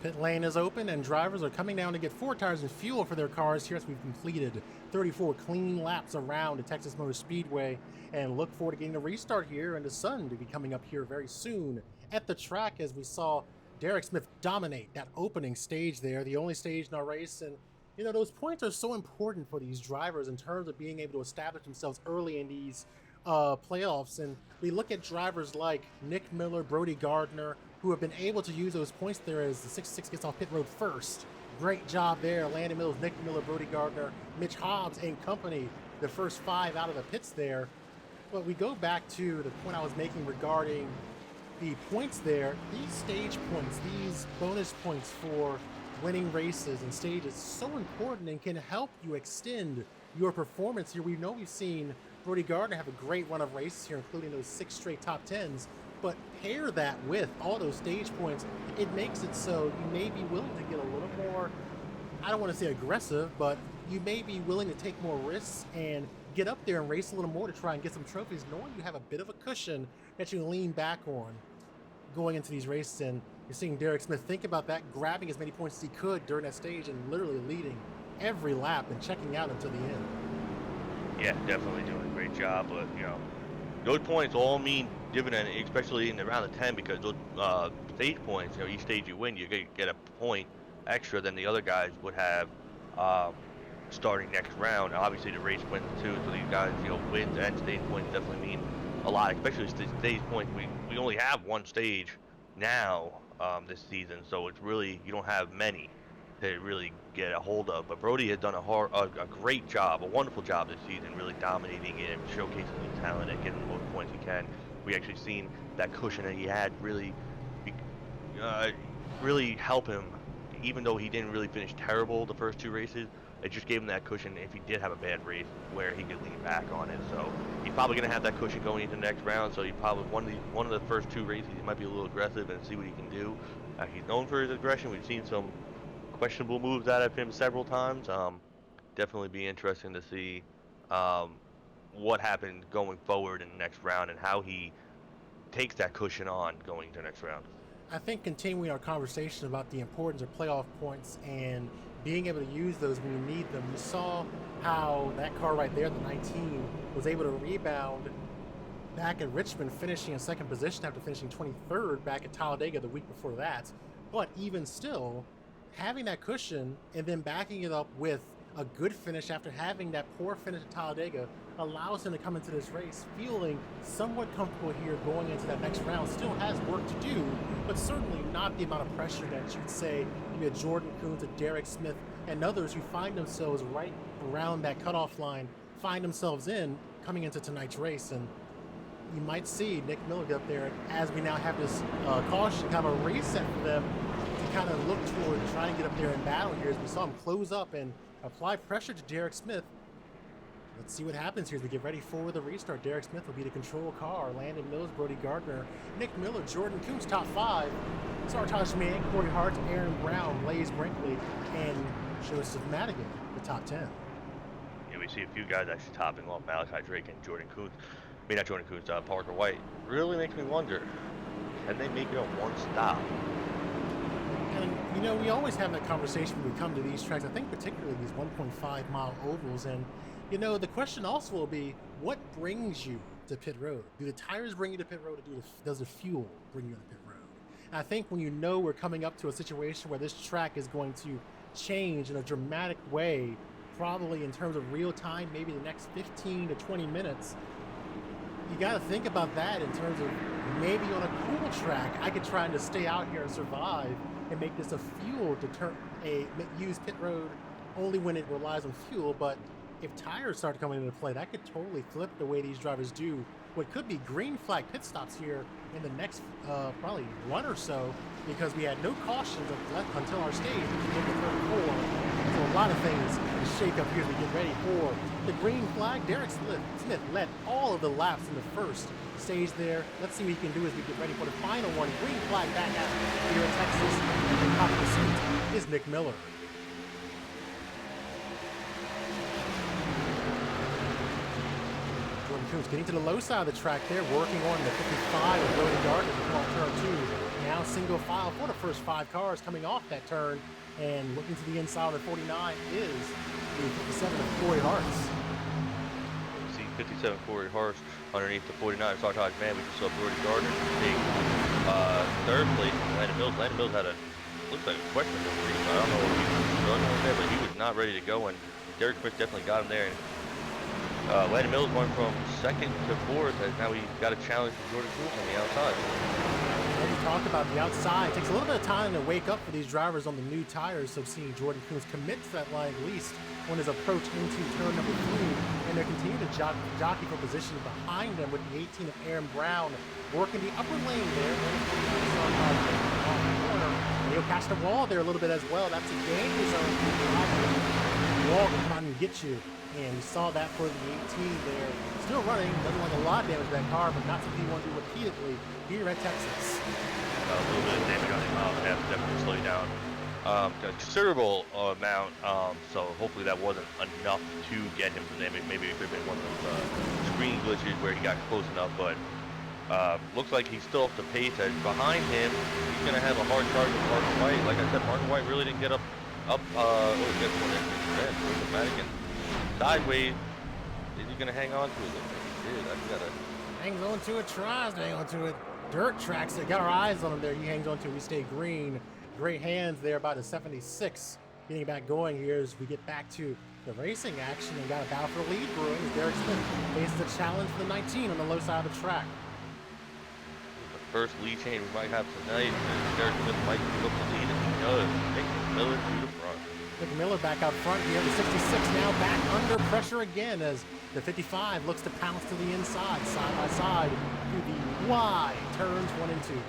Speaker 1: Pit lane is open and drivers are coming down to get 4 tires and fuel for their cars here as we've completed 34 clean laps around the Texas Motor Speedway, and look forward to getting a restart here and the sun to be coming up here very soon at the track as we saw Derek Smith dominate that opening stage there, the only stage in our race. And those points are so important for these drivers in terms of being able to establish themselves early in these playoffs. And we look at drivers like Nick Miller, Brody Gardner, who have been able to use those points there as the 66 gets off pit road first. Great job there. Landon Mills, Nick Miller, Brody Gardner, Mitch Hobbs and company, the first 5 out of the pits there. But we go back to the point I was making regarding the points there. These stage points, these bonus points for winning races and stages, so important and can help you extend your performance here. We've seen Brody Gardner have a great run of races here, including those 6 straight top 10s, but pair that with all those stage points, it makes it so you may be willing to get a little more, I don't want to say aggressive, but you may be willing to take more risks and get up there and race a little more to try and get some trophies, knowing you have a bit of a cushion that you lean back on going into these races. And you're seeing Derek Smith think about that, grabbing as many points as he could during that stage and literally leading every lap and checking out until the end.
Speaker 2: Yeah, definitely doing a great job, but those points all mean dividend, especially in the round of 10, because those stage points, each stage you win, you get a point extra than the other guys would have starting next round. Obviously, the race wins too, so these guys, wins and stage points definitely mean a lot, especially stage points. We only have 1 stage now this season, so it's really, you don't have many to really get a hold of. But Brody has done a great job, a wonderful job this season, really dominating it and showcasing his talent and getting the most points he can. We actually seen that cushion that he had really really help him, even though he didn't really finish terrible the first two races. It just gave him that cushion if he did have a bad race where he could lean back on it. So he's probably gonna have that cushion going into the next round. So he probably one of the first two races he might be a little aggressive and see what he can do. He's known for his aggression. We've seen some questionable moves out of him several times. Definitely be interesting to see um, what happened going forward in the next round and how he takes that cushion on going to the next round.
Speaker 1: I think continuing our conversation about the importance of playoff points and being able to use those when you need them, you saw how that car right there, the 19, was able to rebound back at Richmond, finishing in second position after finishing 23rd back at Talladega the week before that. But even still, having that cushion and then backing it up with a good finish after having that poor finish at Talladega allows him to come into this race feeling somewhat comfortable here going into that next round. Still has work to do, but certainly not the amount of pressure that you'd say maybe a Jordan Coons, a Derek Smith, and others who find themselves right around that cutoff line, find themselves in coming into tonight's race. And you might see Nick Miller get up there as we now have this caution, kind of a reset for them to kind of look toward trying to get up there in battle here, as we saw him close up and apply pressure to Derek Smith. Let's see what happens here as we get ready for the restart. Derek Smith will be the control car. Landon Mills, Brody Gardner, Nick Miller, Jordan Coons, top five. Sartaj Mann, Corey Hart, Aaron Brown, Blaze Brinkley, and Joseph Madigan, the top 10.
Speaker 2: Yeah, we see a few guys actually topping off Malachi Drake and Jordan Coons. I mean, not Jordan Coons, Parker White. Really makes me wonder, can they make it on one stop?
Speaker 1: And, you know, we always have that conversation when we come to these tracks, I think particularly these 1.5 mile ovals. And, you know, the question also will be, what brings you to pit road? Do the tires bring you to pit road, or does the fuel bring you to pit road? And I think when you know we're coming up to a situation where this track is going to change in a dramatic way, probably in terms of real time, maybe the next 15 to 20 minutes, you got to think about that in terms of maybe on a cool track, I could try to stay out here and survive and make this a fuel use pit road only when it relies on fuel. But if tires start coming into play, that could totally flip the way these drivers do what could be green flag pit stops here in the next probably one or so, because we had no cautions until our stage, which is in the 34. So a lot of things to shake up here as we get ready for the green flag. Derek Smith led all of the laps in the first stage there. Let's see what he can do as we get ready for the final one. Green flag back out here in Texas. And top of the seat is Nick Miller. Jordan Coons getting to the low side of the track there, working on the 55 of Brody Gardner to come off turn 2. Now single file for the first 5 cars coming off that turn, and looking to the inside of the 49 is the 57 of Corey Hartz.
Speaker 2: See 57 Corey Hartz underneath the 49 Sartaj Mann. We just saw Brody Gardner take third place. Landon Mills had looks like a questionable race. I don't know if he was struggling with that, but he was not ready to go, and Derek Smith definitely got him there. And Landon Mills went from second to fourth, as now he's got a challenge for Jordan Coons on the outside.
Speaker 1: We talked about the outside. It takes a little bit of time to wake up for these drivers on the new tires, so seeing Jordan Coons commit to that line at least on his approach into turn number 3, and they're continuing to jockey for position behind them with the 18 of Aaron Brown working the upper lane there. And he'll catch the wall there a little bit as well. That's a danger zone. The wall can come out and get you. And we saw that for the 18 there. Still running, doesn't want a lot of damage to that car, but not something you want to do repeatedly here at Texas.
Speaker 2: A little bit of damage on the miles and a half, definitely slow you down. A considerable amount, so hopefully that wasn't enough to get him some damage. Maybe it could have been one of those screen glitches where he got close enough, but looks like he's still up to pace. As behind him, he's going to have a hard charge with Parker White. Like I said, Parker White really didn't get up, gets one in with Madigan. Sideways, is he gonna hang on to it? He did. I gotta.
Speaker 1: Hangs on to it, tries to hang on to it. Dirt tracks it. Got our eyes on him there. He hangs on to it. We stay green. Great hands there by the 76. Getting back going here as we get back to the racing action, and got a battle for the lead brewing as Derek Smith faces a challenge for the 19 on the low side of the track.
Speaker 2: The first lead change we might have tonight, and Derek Smith might look to lead if he does. Nick Miller to the front.
Speaker 1: Nick Miller back out front here. The 66 now back under pressure again as the 55 looks to pounce to the inside, side by side, to the wide turns 1 and 2.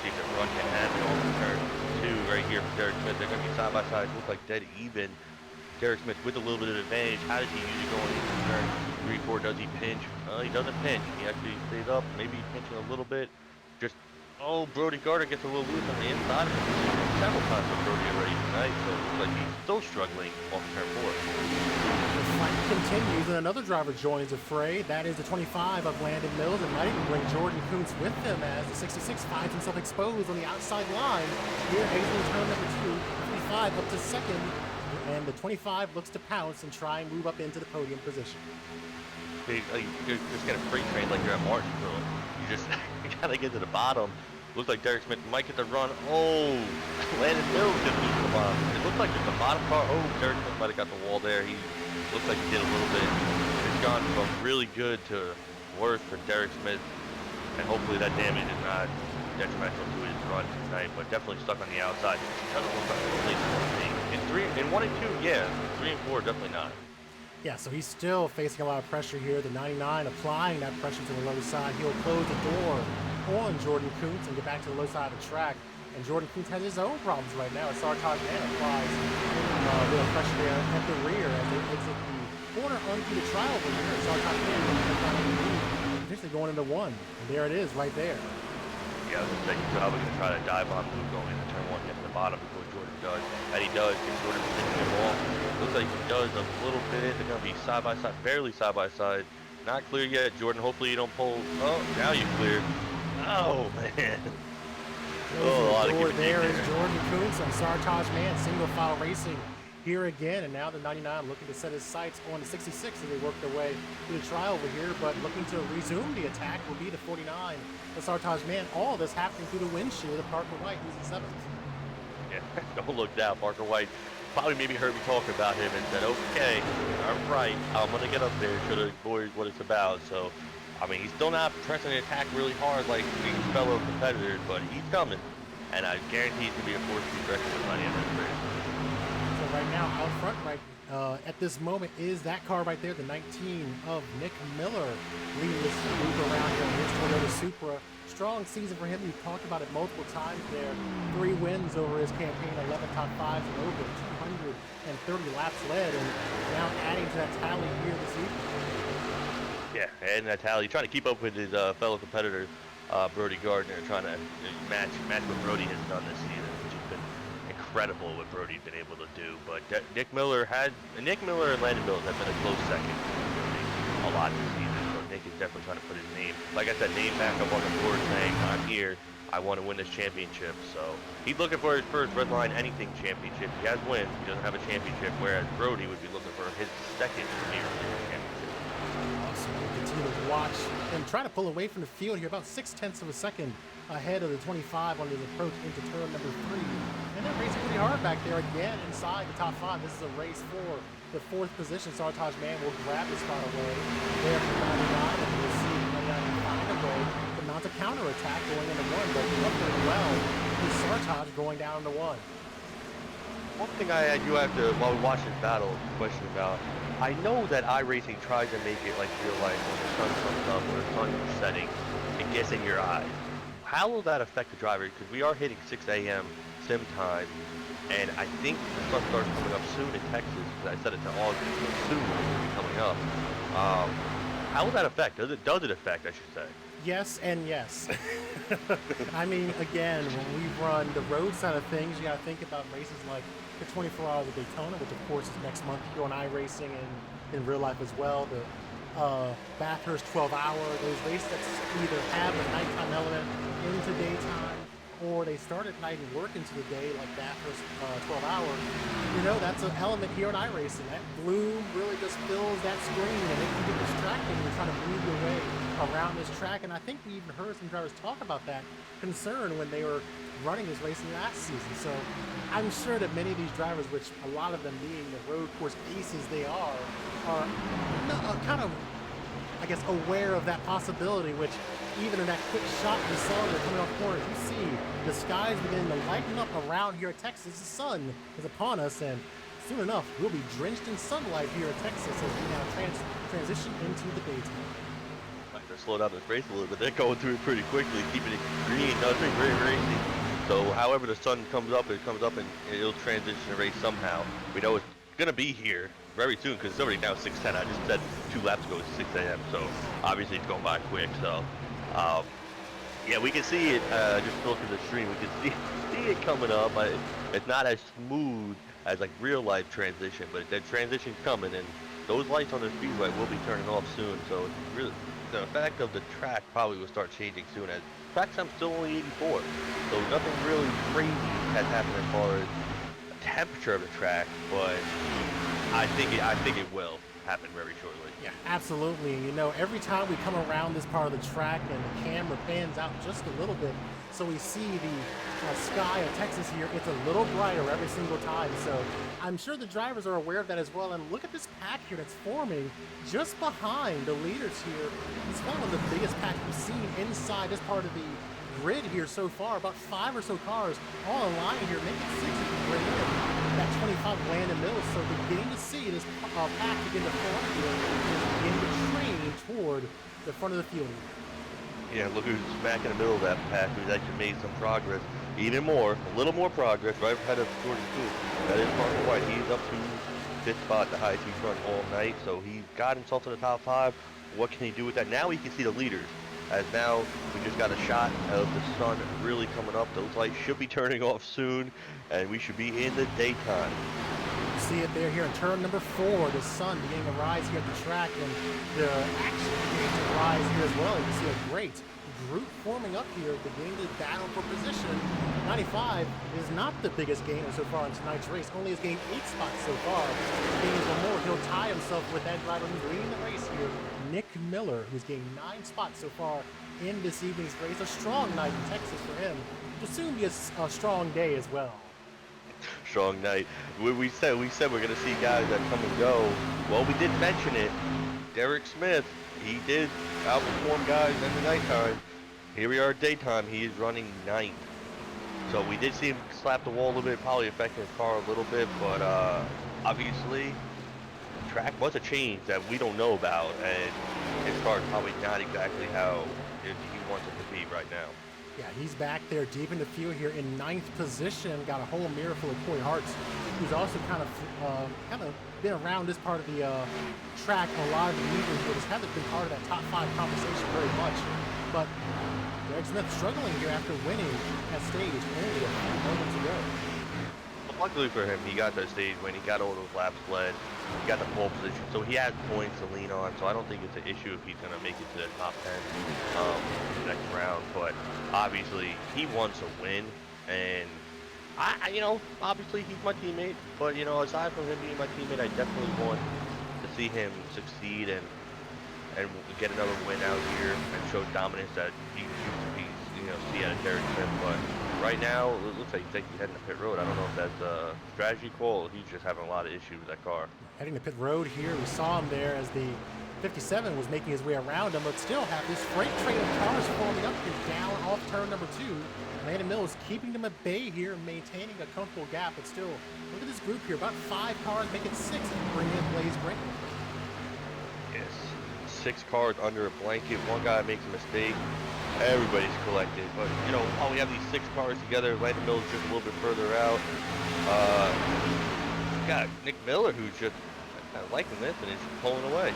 Speaker 2: see if the run can happen on turn 2 right here for Derek Smith. They're going to be side by side, look like dead even. Derek Smith with a little bit of advantage. How does he use it going into turn 3, 4? Does he pinch? He doesn't pinch. He actually stays up. Maybe he's pinching a little bit. Just, Brody Gardner gets a little loose on the inside of him. Several times with Brody already tonight, so it looks like he's still struggling off turn 4.
Speaker 1: The fight continues, and another driver joins the fray. That is the 25 of Landon Mills, and might even bring Jordan Kuntz with him as the 66 finds himself exposed on the outside line. Here, exiting turn number 2, 25 up to second, and the 25 looks to pounce and try and move up into the podium position.
Speaker 2: You just get a freight train like you're at Martinsville. You just you gotta get to the bottom. Looks like Derek Smith might get the run. Landon Mills just lose the bottom. It looks like just the bottom car. Derek Smith might have got the wall there. He looks like he did a little bit. It's gone from really good to worse for Derek Smith, and hopefully that damage is not detrimental to his run tonight, but definitely stuck on the outside. It doesn't look like a place for me. In 1 and 2, yeah. 3 and 4, definitely not.
Speaker 1: Yeah, so he's still facing a lot of pressure here. The 99 applying that pressure to the low side. He'll close the door on Jordan Kuntz and get back to the low side of the track. And Jordan Kuntz has his own problems right now. Sartaj Man applies a little pressure there at the rear as they exit the corner onto the trial over here. Sartaj Man potentially going into 1. And there it is right there.
Speaker 2: Yeah, I was going to say, he's probably going to try to dive on move going into turn 1, get to the bottom before Jordan does. And he does, gets Jordan position him off. Looks like he does a little bit. They're going to be side by side, barely side by side. Not clear yet, Jordan. Hopefully you don't pull. Now you cleared. Oh, man.
Speaker 1: There is Jordan Kuntz on Sartaj Man, single file racing here again. And now the 99 looking to set his sights on the 66 as they work their way through the trial over here. But looking to resume the attack will be the 49, the Sartaj Man. All this happening through the windshield of Parker White, who's in 7th.
Speaker 2: Yeah, don't look down. Parker White probably maybe heard me talk about him and said, okay, all right, I'm going to get up there, show the boys what it's about. So, I mean, he's still not pressing the attack really hard like his fellow competitors, but he's coming. And I guarantee he's going to be a force to be reckoned with by the end of this race.
Speaker 1: So right now, out front, at this moment, is that car right there, the 19 of Nick Miller, leading this group around here in his Toyota Supra. Strong season for him. We've talked about it multiple times there. 3 wins over his campaign, 11 top 5s, and over 230 laps led, and now adding to that tally here this evening.
Speaker 2: Yeah, adding that tally, trying to keep up with his fellow competitor, Brody Gardner, trying to match what Brody has done this season, which has been incredible what Brody's been able to do. But Nick Miller and Landon Mills have been a close second to Brody a lot this season. Nick is definitely trying to put his name, like I said, name back up on the board saying, I'm here, I want to win this championship. So he's looking for his first Redline anything championship. He has wins, he doesn't have a championship, whereas Brody would be looking for his second premier championship.
Speaker 1: Awesome. We'll continue to watch him try to pull away from the field here, about 0.6 of a second ahead of the 25 on his approach into turn number 3. And they're racing pretty hard back there again inside the top 5. This is a race for the 4th position. Sartaj Man will grab the spot away there from 99, and we'll see 99 find a way to mount a counterattack going into 1, but up very well with Sartaj going down to 1.
Speaker 2: One thing I do have to, while we watch this battle, question about, I know that iRacing tries to make it like real life when the sun comes up, when the sun is setting, it gets in your eyes. How will that affect the driver? Because we are hitting 6 a.m. sim time, and I think the sun starts coming up soon in Texas. I said it to August, so soon will be coming up. How will that affect? Does it affect, I should say?
Speaker 1: Yes and yes. I mean, again, when we run the road side of things, you got to think about races like the 24 Hours of Daytona, which of course is next month. You go on iRacing and in real life as well. The Bathurst 12-hour, those races that either have a nighttime element into daytime, or they start at night and work into the day, like Bathurst 12-hour. You know, that's an element here in iRacing. That bloom really just fills that screen, and it can get distracting when you're trying to move your way around this track. And I think we even heard some drivers talk about that concern when they were running this race in last season. So I'm sure that many of these drivers, which a lot of them being the road course aces they are kind of, I guess, aware of that possibility, which even in that quick shot we saw they're coming off corners, you see the skies beginning to lighten up around here at Texas. The sun is upon us, and soon enough we'll be drenched in sunlight here at Texas as we now transition into the daytime.
Speaker 2: Like the slow down this race a little bit. They're going through it pretty quickly, keeping it green. No, it's been great racing. So however the sun comes up, it comes up and it'll transition the race somehow. We know it's gonna be here very soon because it's already now 6:10. I just said 2 laps ago it's 6 a.m. So obviously it's going by quick. So yeah, we can see it. Just look at the stream. We can see it coming up. It's not as smooth as like real life transition, but that transition's coming, and those lights on the speedway will be turning off soon. So it's really, the effect of the track probably will start changing soon. As track time's still only 84, so nothing really crazy has happened as far as the temperature of the track. But I think it will happen very shortly.
Speaker 1: Yeah, absolutely. And you know, every time we come around this part of the track and the camera pans out just a little bit, so we see the sky of Texas here, it's a little brighter every single time. So I'm sure the drivers are aware of that as well. And look at this pack here that's forming just behind the leaders here. It's one of the biggest packs we've seen inside this part of the grid here so far. About 5 or so cars all in line here, making 6 if you bring in that 25 Landon Mills. So beginning to see this pack begin to form here, is beginning to train toward the front of the field.
Speaker 2: Yeah, look who's smack in the middle of that pack, who's actually made some progress. Even more, a little more progress, right ahead of Jordan Coop. That is Parker White. He's up to 5th spot, the highest he's run all night. So he got himself to the top 5. What can he do with that? Now he can see the leaders. As now we just got a shot of the sun really coming up. Those lights should be turning off soon, and we should be in the daytime.
Speaker 1: You see it there here in turn number 4, the sun beginning to rise here at the track, and the action beginning to rise here as well. You can see a great group forming up here, beginning to battle for position. 95 is not the biggest gainer so far in tonight's race, only has gained 8 spots so far. Gaining one more, he'll tie himself with that driver who's leading the race here, Nick Miller, who's gained 9 spots so far in this evening's race. A strong night in Texas for him. It'll soon be a strong day as well.
Speaker 2: Strong night. We said we're gonna see guys that come and go. Well, we did mention it. Derek Smith, he did outperform guys in the nighttime. Here we are at daytime. He is running 9th. So we did see him slap the wall a little bit, probably affecting his car a little bit, but obviously the track was a change that we don't know about, and his car's probably not exactly how he wants it to be right now.
Speaker 1: Yeah, he's back there deep in the field here in 9th position. Got a whole mirror full of Corey Hartz, who's also kind of been around this part of the track a lot of the evenings, but just hasn't been part of that top 5 conversation very much. But Derek Smith struggling here after winning that stage only a few moments ago.
Speaker 2: Luckily for him, he got that stage when he got all those laps led. He got the pole position, so he has points to lean on. So I don't think it's an issue if he's going to make it to the top 10 next round. But obviously, he wants a win, and obviously he's my teammate. But aside from him being my teammate, I definitely want to see him succeed and get another win out here and show dominance that he used to be, see out of Derek Smith. But right now, it looks like he's heading to pit road. I don't know if that's a strategy call or he's just having a lot of issues with that car.
Speaker 1: Heading to pit road here, we saw him there as the 57 was making his way around him, but still have this freight train of cars forming up here down off turn number 2. Landon Mills keeping them at bay here, maintaining a comfortable gap, but still, look at this group here, about 5 cars making 6 to bring in Blaze Brinkley.
Speaker 2: Yes, 6 cars under a blanket, one guy makes a mistake, everybody's collected. But while we have these 6 cars together, Landon Mills just a little bit further out. Got Nick Miller, who's just liking this and is pulling away.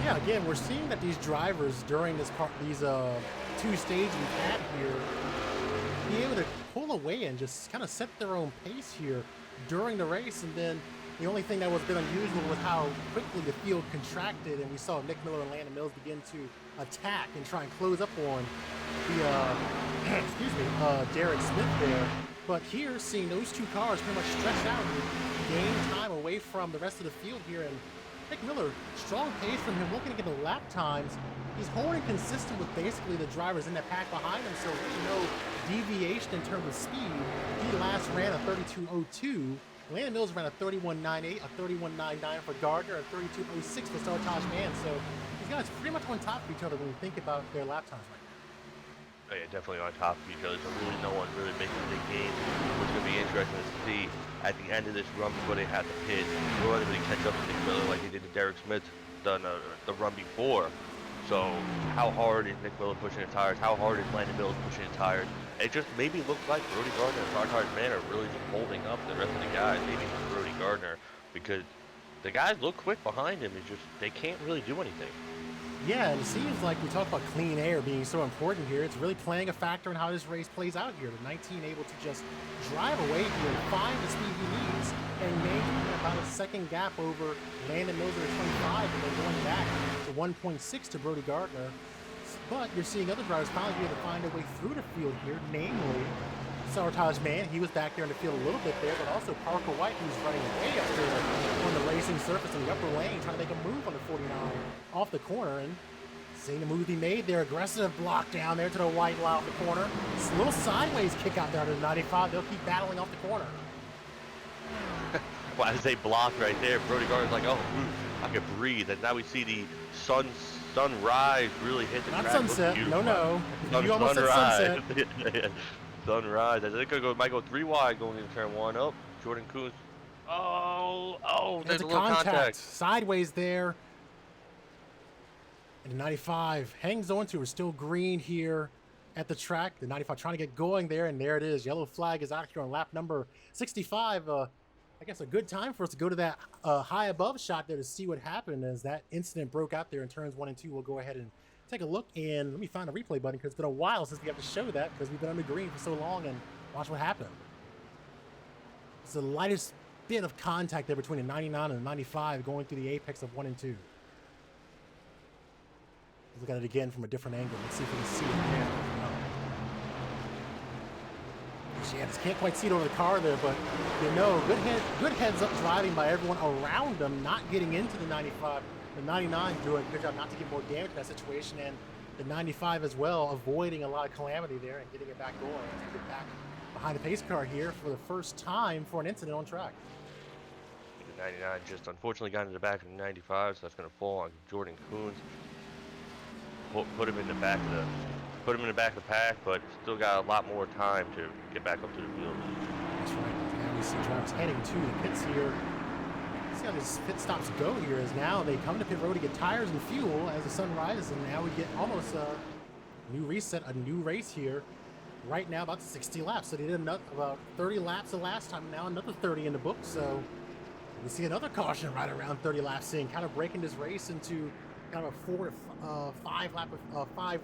Speaker 1: Yeah, again, we're seeing that these drivers during these 2 stages we've had here, be able to pull away and just kind of set their own pace here during the race. And then the only thing that was a bit unusual was how quickly the field contracted, and we saw Nick Miller and Landon Mills begin to attack and try and close up on the Derek Smith there. But here, seeing those 2 cars pretty much stretched out and gain time away from the rest of the field here, and Nick Miller, strong pace from him, looking to get the lap times. He's holding consistent with basically the drivers in that pack behind him, so really no deviation in terms of speed. He last ran a 32.02. Landon Mills ran a 31.98, a 31.99 for Gardner, a 32.06 for Sartaj Mann. So these guys pretty much on top of each other when we think about their lap times right now.
Speaker 2: Oh, yeah, definitely on top of each other. So really no one really making a big game. What's going to be interesting to see at the end of this run before they have to pit, will anybody catch up to Nick Miller like they did to Derek Smith done the run before. So how hard is Nick Miller pushing his tires? How hard is Landon Mills pushing his tires? It just maybe looks like Brody Gardner and Sarkar Man are really just holding up the rest of the guys. Maybe just Brody Gardner, because the guys look quick behind him. It's just they can't really do anything.
Speaker 1: Yeah, and it seems like we talk about clean air being so important here. It's really playing a factor in how this race plays out here. The 19 able to just drive away here and find the speed he needs and maintain about a second gap over Landon Mills at 25, and then going back to 1.6 to Brody Gardner. But you're seeing other drivers finally be able to find a way through the field here, namely Sartaj Man. He was back there in the field a little bit there, but also Parker White, who's running way up there on the racing surface in the upper lane, trying to make a move on the 49 off the corner. And seeing the move he made there, aggressive block down there to the white line off the corner. It's a little sideways kick out there to the 95. They'll keep battling off the corner.
Speaker 2: Well, as they block right there, Brody Gardner's like, oh, I could breathe. And now we see the sunrise really hit the
Speaker 1: Not
Speaker 2: track.
Speaker 1: sunset. No. You almost said
Speaker 2: sunrise.
Speaker 1: sunset.
Speaker 2: Sunrise. I think it might go 3 wide going into turn 1. Oh, Jordan Coons. Oh, there's a little contact.
Speaker 1: Sideways there. And the 95 hangs on to her, still green here at the track. The 95 trying to get going there, and there it is. Yellow flag is out here on lap number 65. I guess a good time for us to go to that high above shot there to see what happened as that incident broke out there in turns 1 and 2. We'll go ahead and take a look, and let me find a replay button because it's been a while since we have to show that because we've been on the green for so long, and watch what happened. It's the lightest bit of contact there between the 99 and the 95 going through the apex of 1 and 2. Let's look at it again from a different angle. Let's see if we can see it again. Yeah, just can't quite see it over the car there, but you know, good heads up driving by everyone around them, not getting into the 95. The 99 doing a good job not to get more damage in that situation, and the 95 as well, avoiding a lot of calamity there and getting it back going to get back behind the pace car here for the first time for an incident on track.
Speaker 2: The 99 just unfortunately got into the back of the 95, so that's going to fall on Jordan Coons. Put him in the back of the pack, but still got a lot more time to get back up to the field.
Speaker 1: That's right. Now we see drivers heading to the pits here. See how these pit stops go here is now they come to pit road to get tires and fuel as the sun rises, and now we get almost a new reset, a new race here. Right now about 60 laps. So they did about 30 laps the last time, now another 30 in the book. So we see another caution right around 30 laps, seeing kind of breaking this race into kind of a 5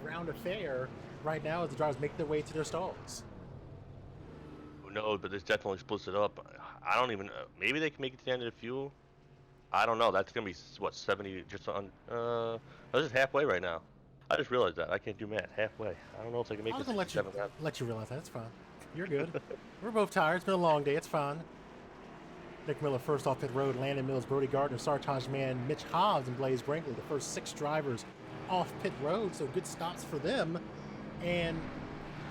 Speaker 1: round affair right now as the drivers make their way to their stalls.
Speaker 2: Who knows, but this definitely splits it up. I don't even know. Maybe they can make it to the end of the fuel. I don't know. That's gonna be what, 70 just on this is halfway right now. I just realized that. I can't do math. Halfway. I don't know if I can make it. I was
Speaker 1: gonna let you realize that. It's fine. You're good. We're both tired. It's been a long day. It's fine. Nick Miller first off pit road, Landon Mills, Brody Gardner, Sartaj Man, Mitch Hobbs, and Blaze Brinkley, the first 6 drivers off pit road, so good stops for them. And,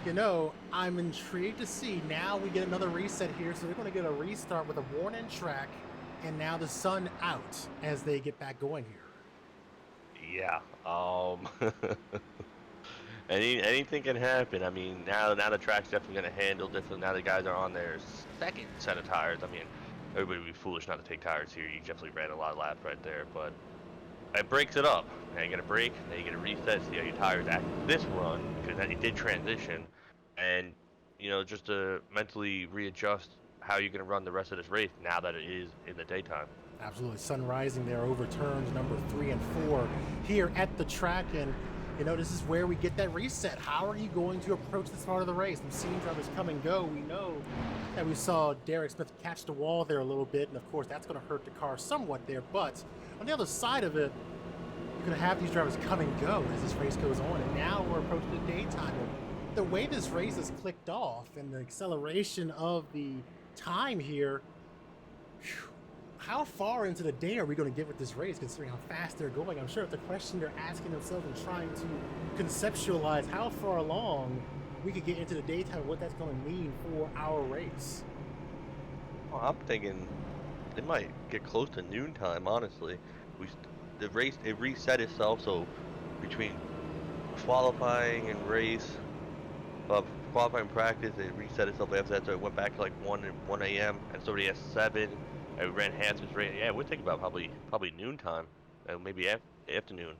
Speaker 1: you know, I'm intrigued to see, now we get another reset here, so they're going to get a restart with a worn-in track, and now the sun out as they get back going here.
Speaker 2: Yeah, anything can happen. I mean, now the track's definitely going to handle different. Now the guys are on their second set of tires. I mean, everybody would be foolish not to take tires here. You definitely ran a lot of laps right there, but it breaks it up. Now you get a break, now you get a reset, see how your tires act this run, because then you did transition, and, you know, just to mentally readjust how you're going to run the rest of this race now that it is in the daytime.
Speaker 1: Absolutely. Sun rising there over turns number 3 and 4 here at the track, and you know, this is where we get that reset. How are you going to approach this part of the race? We've seen drivers come and go. We know that we saw Derek Smith catch the wall there a little bit, and of course that's going to hurt the car somewhat there, but on the other side of it, you're going to have these drivers come and go as this race goes on, and now we're approaching the daytime. The way this race is clicked off and the acceleration of the time here, how far into the day are we going to get with this race, considering how fast they're going? I'm sure it's a question they're asking themselves and trying to conceptualize how far along we could get into the daytime and what that's going to mean for our race.
Speaker 2: Well, I'm thinking it might get close to noontime, honestly. The race, it reset itself, so between qualifying and race, qualifying practice, it reset itself after that, so it went back to like 1 a.m. and somebody at 7. I ran Hanson's race. Yeah, we're thinking about probably noontime, and maybe afternoon.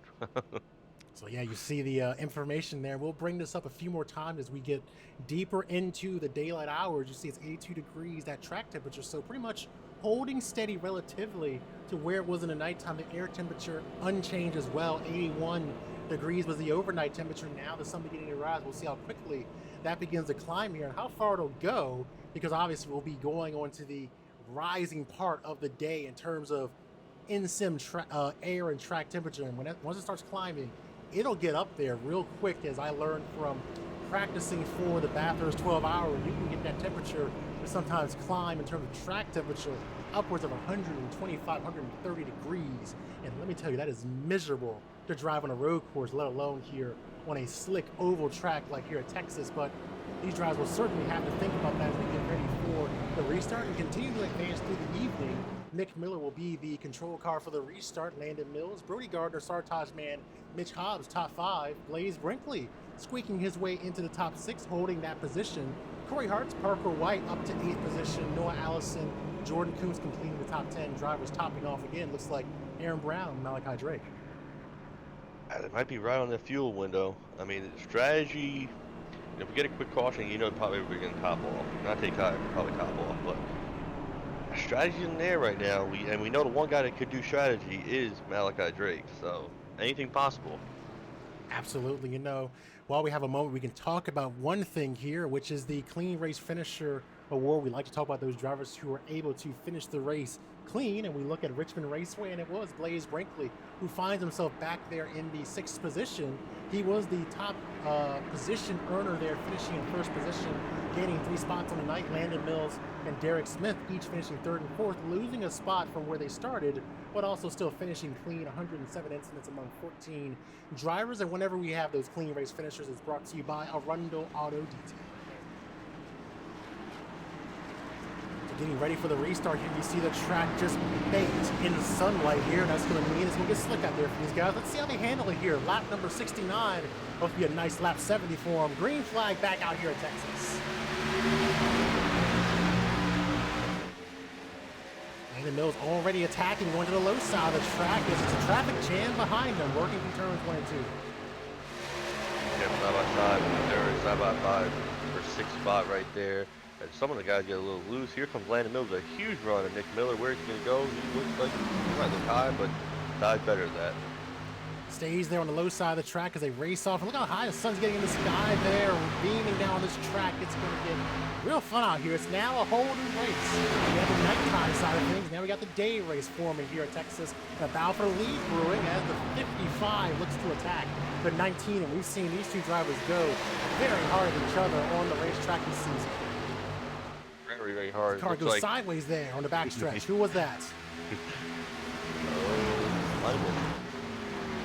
Speaker 1: So yeah, you see the information there. We'll bring this up a few more times as we get deeper into the daylight hours. You see it's 82 degrees, that track temperature. So pretty much holding steady relatively to where it was in the nighttime. The air temperature unchanged as well. 81 degrees was the overnight temperature. Now the sun beginning to rise. We'll see how quickly that begins to climb here and how far it'll go, because obviously we'll be going on to the rising part of the day in terms of in-sim air and track temperature. And once it starts climbing, it'll get up there real quick. As I learned from practicing for the Bathurst 12 hour, you can get that temperature to sometimes climb in terms of track temperature upwards of 125, 130 degrees. And let me tell you, that is miserable to drive on a road course, let alone here on a slick oval track like here at Texas. But these drivers will certainly have to think about that as we get ready for the restart and continue to advance through the evening. Nick Miller will be the control car for the restart. Landon Mills, Brody Gardner, Sartaj Man, Mitch Hobbs, top 5. Blaze Brinkley squeaking his way into the top 6, holding that position. Corey Hartz, Parker White up to 8th position. Noah Allison, Jordan Kuntz completing the top 10. Drivers topping off again. Looks like Aaron Brown, Malachi Drake.
Speaker 2: It might be right on the fuel window. I mean, strategy. If we get a quick caution, probably we're going to top off. Not take probably top off, but strategy in there right now. We know the one guy that could do strategy is Malachi Drake. So anything possible.
Speaker 1: Absolutely. While we have a moment, we can talk about one thing here, which is the Clean Race Finisher Award. We like to talk about those drivers who were able to finish the race clean, and we look at Richmond Raceway, and it was Blaze Brinkley who finds himself back there in the 6th position. He was the top position earner there, finishing in 1st position, gaining 3 spots on the night. Landon Mills and Derek Smith each finishing 3rd and 4th, losing a spot from where they started, but also still finishing clean. 107 incidents among 14 drivers. And whenever we have those clean race finishers, it's brought to you by Arundel Auto Detail. Getting ready for the restart here. You see the track just baked in the sunlight here. That's going to mean it's going to get slick out there for these guys. Let's see how they handle it here. Lap number 69. Supposed to be a nice lap 70 for them. Green flag back out here at Texas. Landon Mills already attacking, going to the low side of the track. There's a traffic jam behind them, working through turns 1 and 2.
Speaker 2: Yeah, side by side, they're side by 5 for 6th spot right there. And some of the guys get a little loose. Here comes Landon Mills, a huge run of Nick Miller. Where's he going to go? He looks like he might look high, but died better than that.
Speaker 1: Stays there on the low side of the track as they race off. And look how high the sun's getting in the sky there, beaming down this track. It's going to get real fun out here. It's now a whole new race. We have the nighttime side of things. Now we got the day race forming here at Texas. And a battle for the lead brewing as the 55 looks to attack the 19. And we've seen these two drivers go very hard at each other on the racetrack this season.
Speaker 2: Very, very hard.
Speaker 1: The car goes sideways there on the backstretch. Who was that?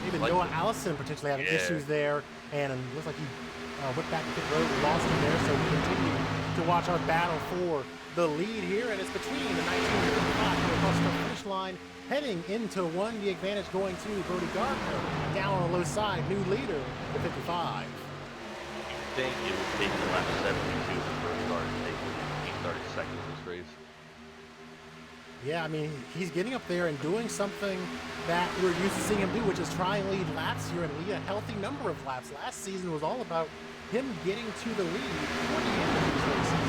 Speaker 1: Even Noah Allison potentially having issues there, and it looks like he went back to pit road and lost him there. So we continue to watch our battle for the lead here, and it's between the 19 and 55 across the finish line, heading into 1. The advantage going to Brody Gardner down on the low side, new leader, the 55.
Speaker 2: I think it would take the lap 72 for Brody Gardner to take it. He started second in this race.
Speaker 1: Yeah, I mean, he's getting up there and doing something that we're used to seeing him do, which is try and lead laps here and lead a healthy number of laps. Last season was all about him getting to the lead toward the end of these races.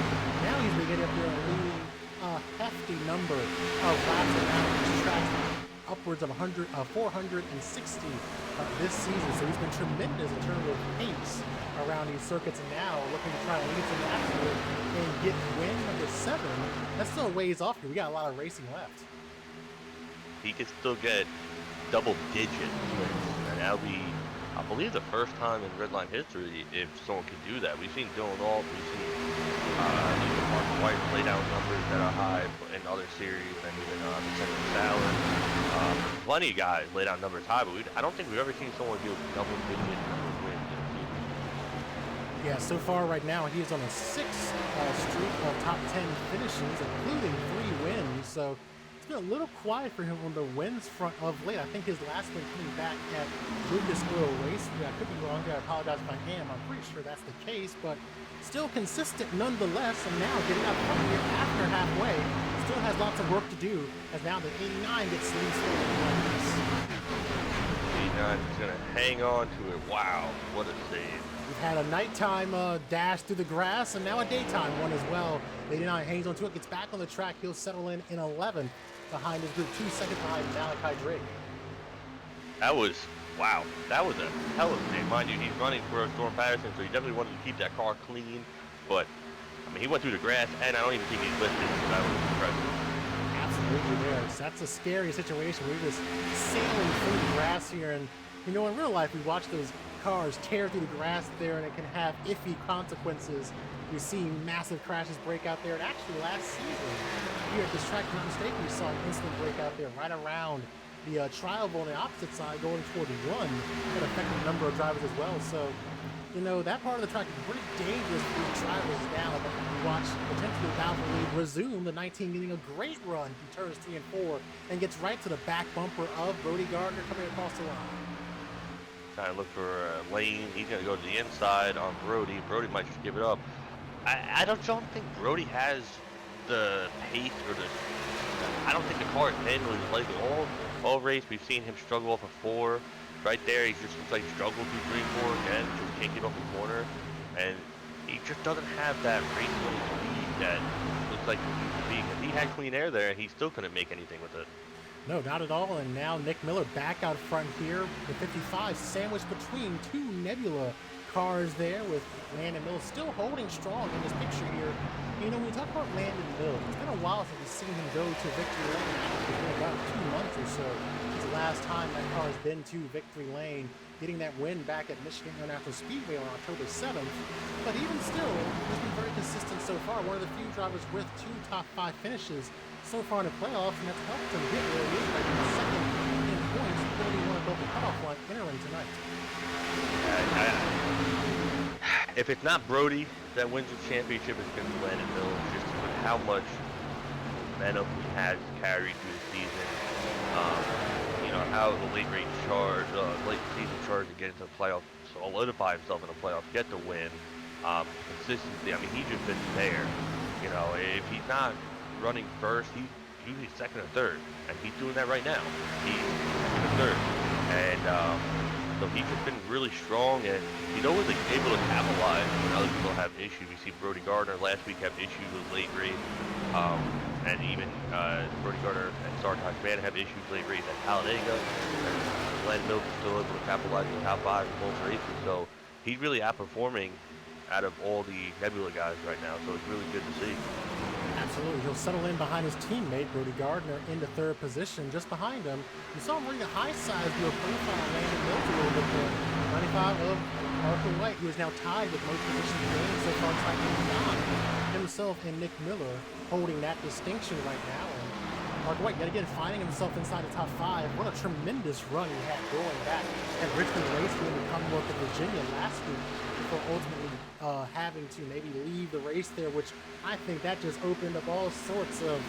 Speaker 1: Now he's been getting up there and leading a hefty number of laps around this track, upwards of 460 this season. So he's been tremendous in terms of pace around these circuits, and now looking to try and lead some laps here and get win number 7. That's still a ways off here. We got a lot of racing left.
Speaker 2: He could still get double-digit wins, and that'll be, I believe, the first time in Redline history if someone could do that. We've seen Dylan Ault, we've seen even Mark White lay down numbers that are high in other series, and even Senator Sauer. Plenty of guys lay down numbers high, but I don't think we've ever seen someone do double-digit wins in a season.
Speaker 1: Yeah, so far right now he is on a 6 streak of top 10 finishes, including 3 wins. So it's been a little quiet for him on the wins front of late. I think his last win coming back at Lucas Oil Raceway. I could be wrong here. I apologize if I am. I'm pretty sure that's the case, but still consistent nonetheless. And now getting up front here after halfway, still has lots of work to do as now the 89 gets released over the race.
Speaker 2: 59. He's going to hang on to it. Wow, what a save.
Speaker 1: We've had a nighttime dash through the grass and now a daytime one as well. 89 hangs onto it, gets back on the track. He'll settle in 11th behind his group, 2 seconds behind Malachi Drake.
Speaker 2: That was, wow, that was a hell of a save. Mind you, he's running for Storm Patterson, so he definitely wanted to keep that car clean. But, I mean, he went through the grass, and I don't even think he lifted, so that was impressive.
Speaker 1: Absolutely there. So that's a scary situation. We're just sailing through the grass here, and you know, in real life, we watch those cars tear through the grass there, and it can have iffy consequences. We see massive crashes break out there, and actually last season here at this track, if I'm not mistaken, we saw an incident break out there right around the trial on the opposite side going toward one that affected a number of drivers as well. So, you know, that part of the track is pretty dangerous for these drivers now. But we watch potentially Valvoline resume the 19 getting a great run through turns 3 and 4 and gets right to the back bumper of Brody Gardner coming across the line.
Speaker 2: Trying to look for a lane. He's going to go to the inside on Brody. Brody might just give it up. I don't think Brody has the pace or the... I don't think the car is handling his legs all race. We've seen him struggle off of 4. Right there, he just looks like struggled through 3 and 4 again. Just can't get off the corner. And he just doesn't have that race-winning speed that looks like he needs to be. Because he had clean air there, and he still couldn't make anything with it.
Speaker 1: No, not at all. And now Nick Miller back out front here. The 55 sandwiched between 2 Nebula cars there with Landon Mills still holding strong in this picture here. You know, when we talk about Landon Mills, it's been a while since we've seen him go to victory lane. It's been about 2 months or so. It's the last time that car has been to victory lane, getting that win back at Michigan International Speedway on October 7th. But even still, he's been very consistent so far. One of the few drivers with 2 top 5 finishes so far in the playoffs, and that's helped him get where he is right now, second in points, 31 above the cutoff line entering tonight.
Speaker 2: If it's not Brody that wins the championship, it's going to be Landon Mills, just with how much momentum he has carried through the season. You know, how the late season charge to get into the playoffs, solidify himself in the playoffs, get the win. Consistency, I mean, he's just been there. You know, if he's not running first, he's usually second or third, and he's doing that right now. He's second or third, and so he's just been really strong, and he's always able to capitalize when other people have issues. We see Brody Gardner last week have issues with late race, and even Brody Gardner and Sartai Command have issues late race at Talladega. And Landon Mills is still able to capitalize in the top 5 in both races, so he's really outperforming out of all the Nebula guys right now, so it's really good to see.
Speaker 1: Absolutely. He'll settle in behind his teammate, Brody Gardner, into 3rd position. Just behind him, you saw him bring a high side to a profile on Landon Mills a little bit there. 95 of Arthur White, who is now tied with most positions gained so far, trying to himself and Nick Miller holding that distinction right now. And Arthur White, yet again, finding himself inside the top 5. What a tremendous run he had going back at Richmond Raceway in the Commonwealth of Virginia last week, before ultimately having to maybe leave the race there, which I think that just opened up all sorts of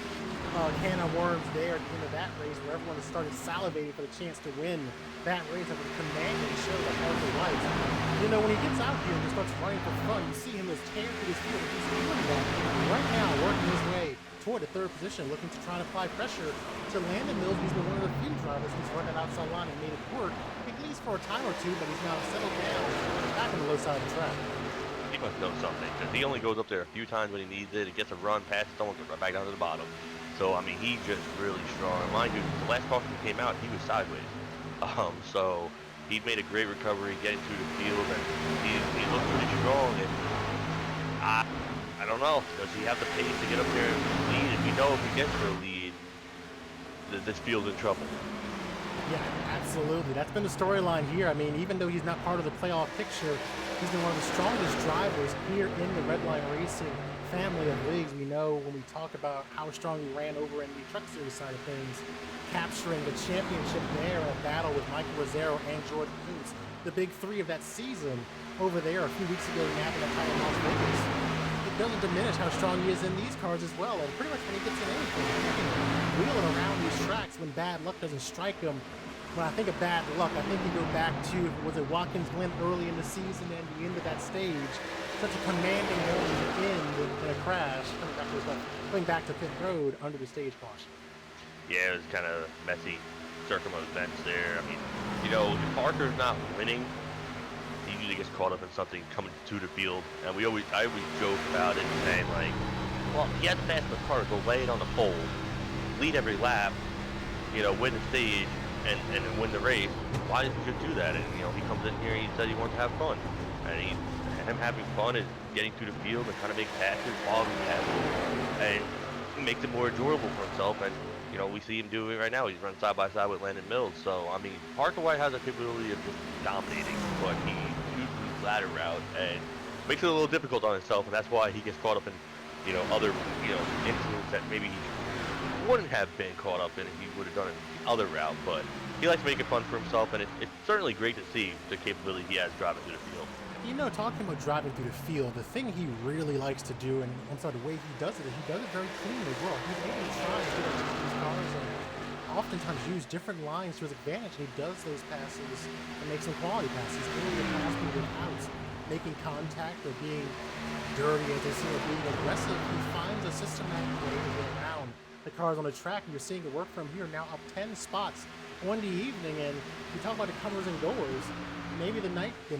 Speaker 1: can of worms there at the end of that race, where everyone has started salivating for the chance to win that race of a commanding show like Arthur White. You know, when he gets out here and just starts running for fun, you see him just tear through this field. He's doing that right now, working his way toward the 3rd position, looking to try to apply pressure to Landon Mills. He's been one of the few drivers who's run that outside line and made it work, at least for a time or 2, but he's now settled down back on the low side of the track.
Speaker 2: He must know something, because he only goes up there a few times when he needs it. He gets a run, passes someone, goes right back down to the bottom. So, I mean, he's just really strong. And mind you, the last caution he came out, he was sideways. So he made a great recovery getting through the field, and he looked pretty strong. And I don't know, does he have the pace to get up there and lead? And we know if he gets to the lead, this field's in trouble.
Speaker 1: Yeah, absolutely. That's been the storyline here. I mean, even though he's not part of the playoff picture, he's been one of the strongest drivers here in the Redline Racing family of leagues. We know when we talk about how strong he ran over in the Truck Series side of things, capturing the championship there in a battle with Michael Rosero and George Kuntz, the big 3 of that season over there a few weeks ago, nabbing a title in Las Vegas. It doesn't diminish how strong he is in these cars as well, and pretty much when he gets in anything, he can wheel it around these tracks when bad luck doesn't strike him. When I think of bad luck, I think you go back to, was it Watkins Glen early in the season and the end of that stage? Such a commanding going to end in a crash, coming back to pit road under the stage caution.
Speaker 2: Yeah, it was kind of messy circum events there. I mean, if Parker's not winning, he usually gets caught up in something coming to the field, and I always joke about it, saying like, well, he had to pass the car, go lay it on the pole, lead every lap, win the stage, and win the race. Why does he just do that? And he comes in here and he said he wants to have fun, and him having fun is getting through the field and kind of make passes, quality passes, and he makes it more enjoyable for himself. And we see him do it right now. He's running side by side with Landon Mills. So I mean, Parker White has the capability of just dominating, but he shoots the ladder route and makes it a little difficult on himself, and that's why he gets caught up in other incidents that maybe he wouldn't have been caught up in if he would have done it the other route. But he likes to make it fun for himself, and it's certainly great to see the capability he has driving through the field.
Speaker 1: Talking about driving through the field, the thing he really likes to do, and I'm sorry, the way he does it very clean as well. He's able to try and get into these cars and oftentimes use different lines to his advantage, and he does those passes and makes some quality passes. Early passing without making contact or being dirty, as they say, or being aggressive. He finds a systematic way to get around the cars on the track, and you're seeing it work from here now up 10 spots on the evening. And you talk about the comers and goers. Maybe the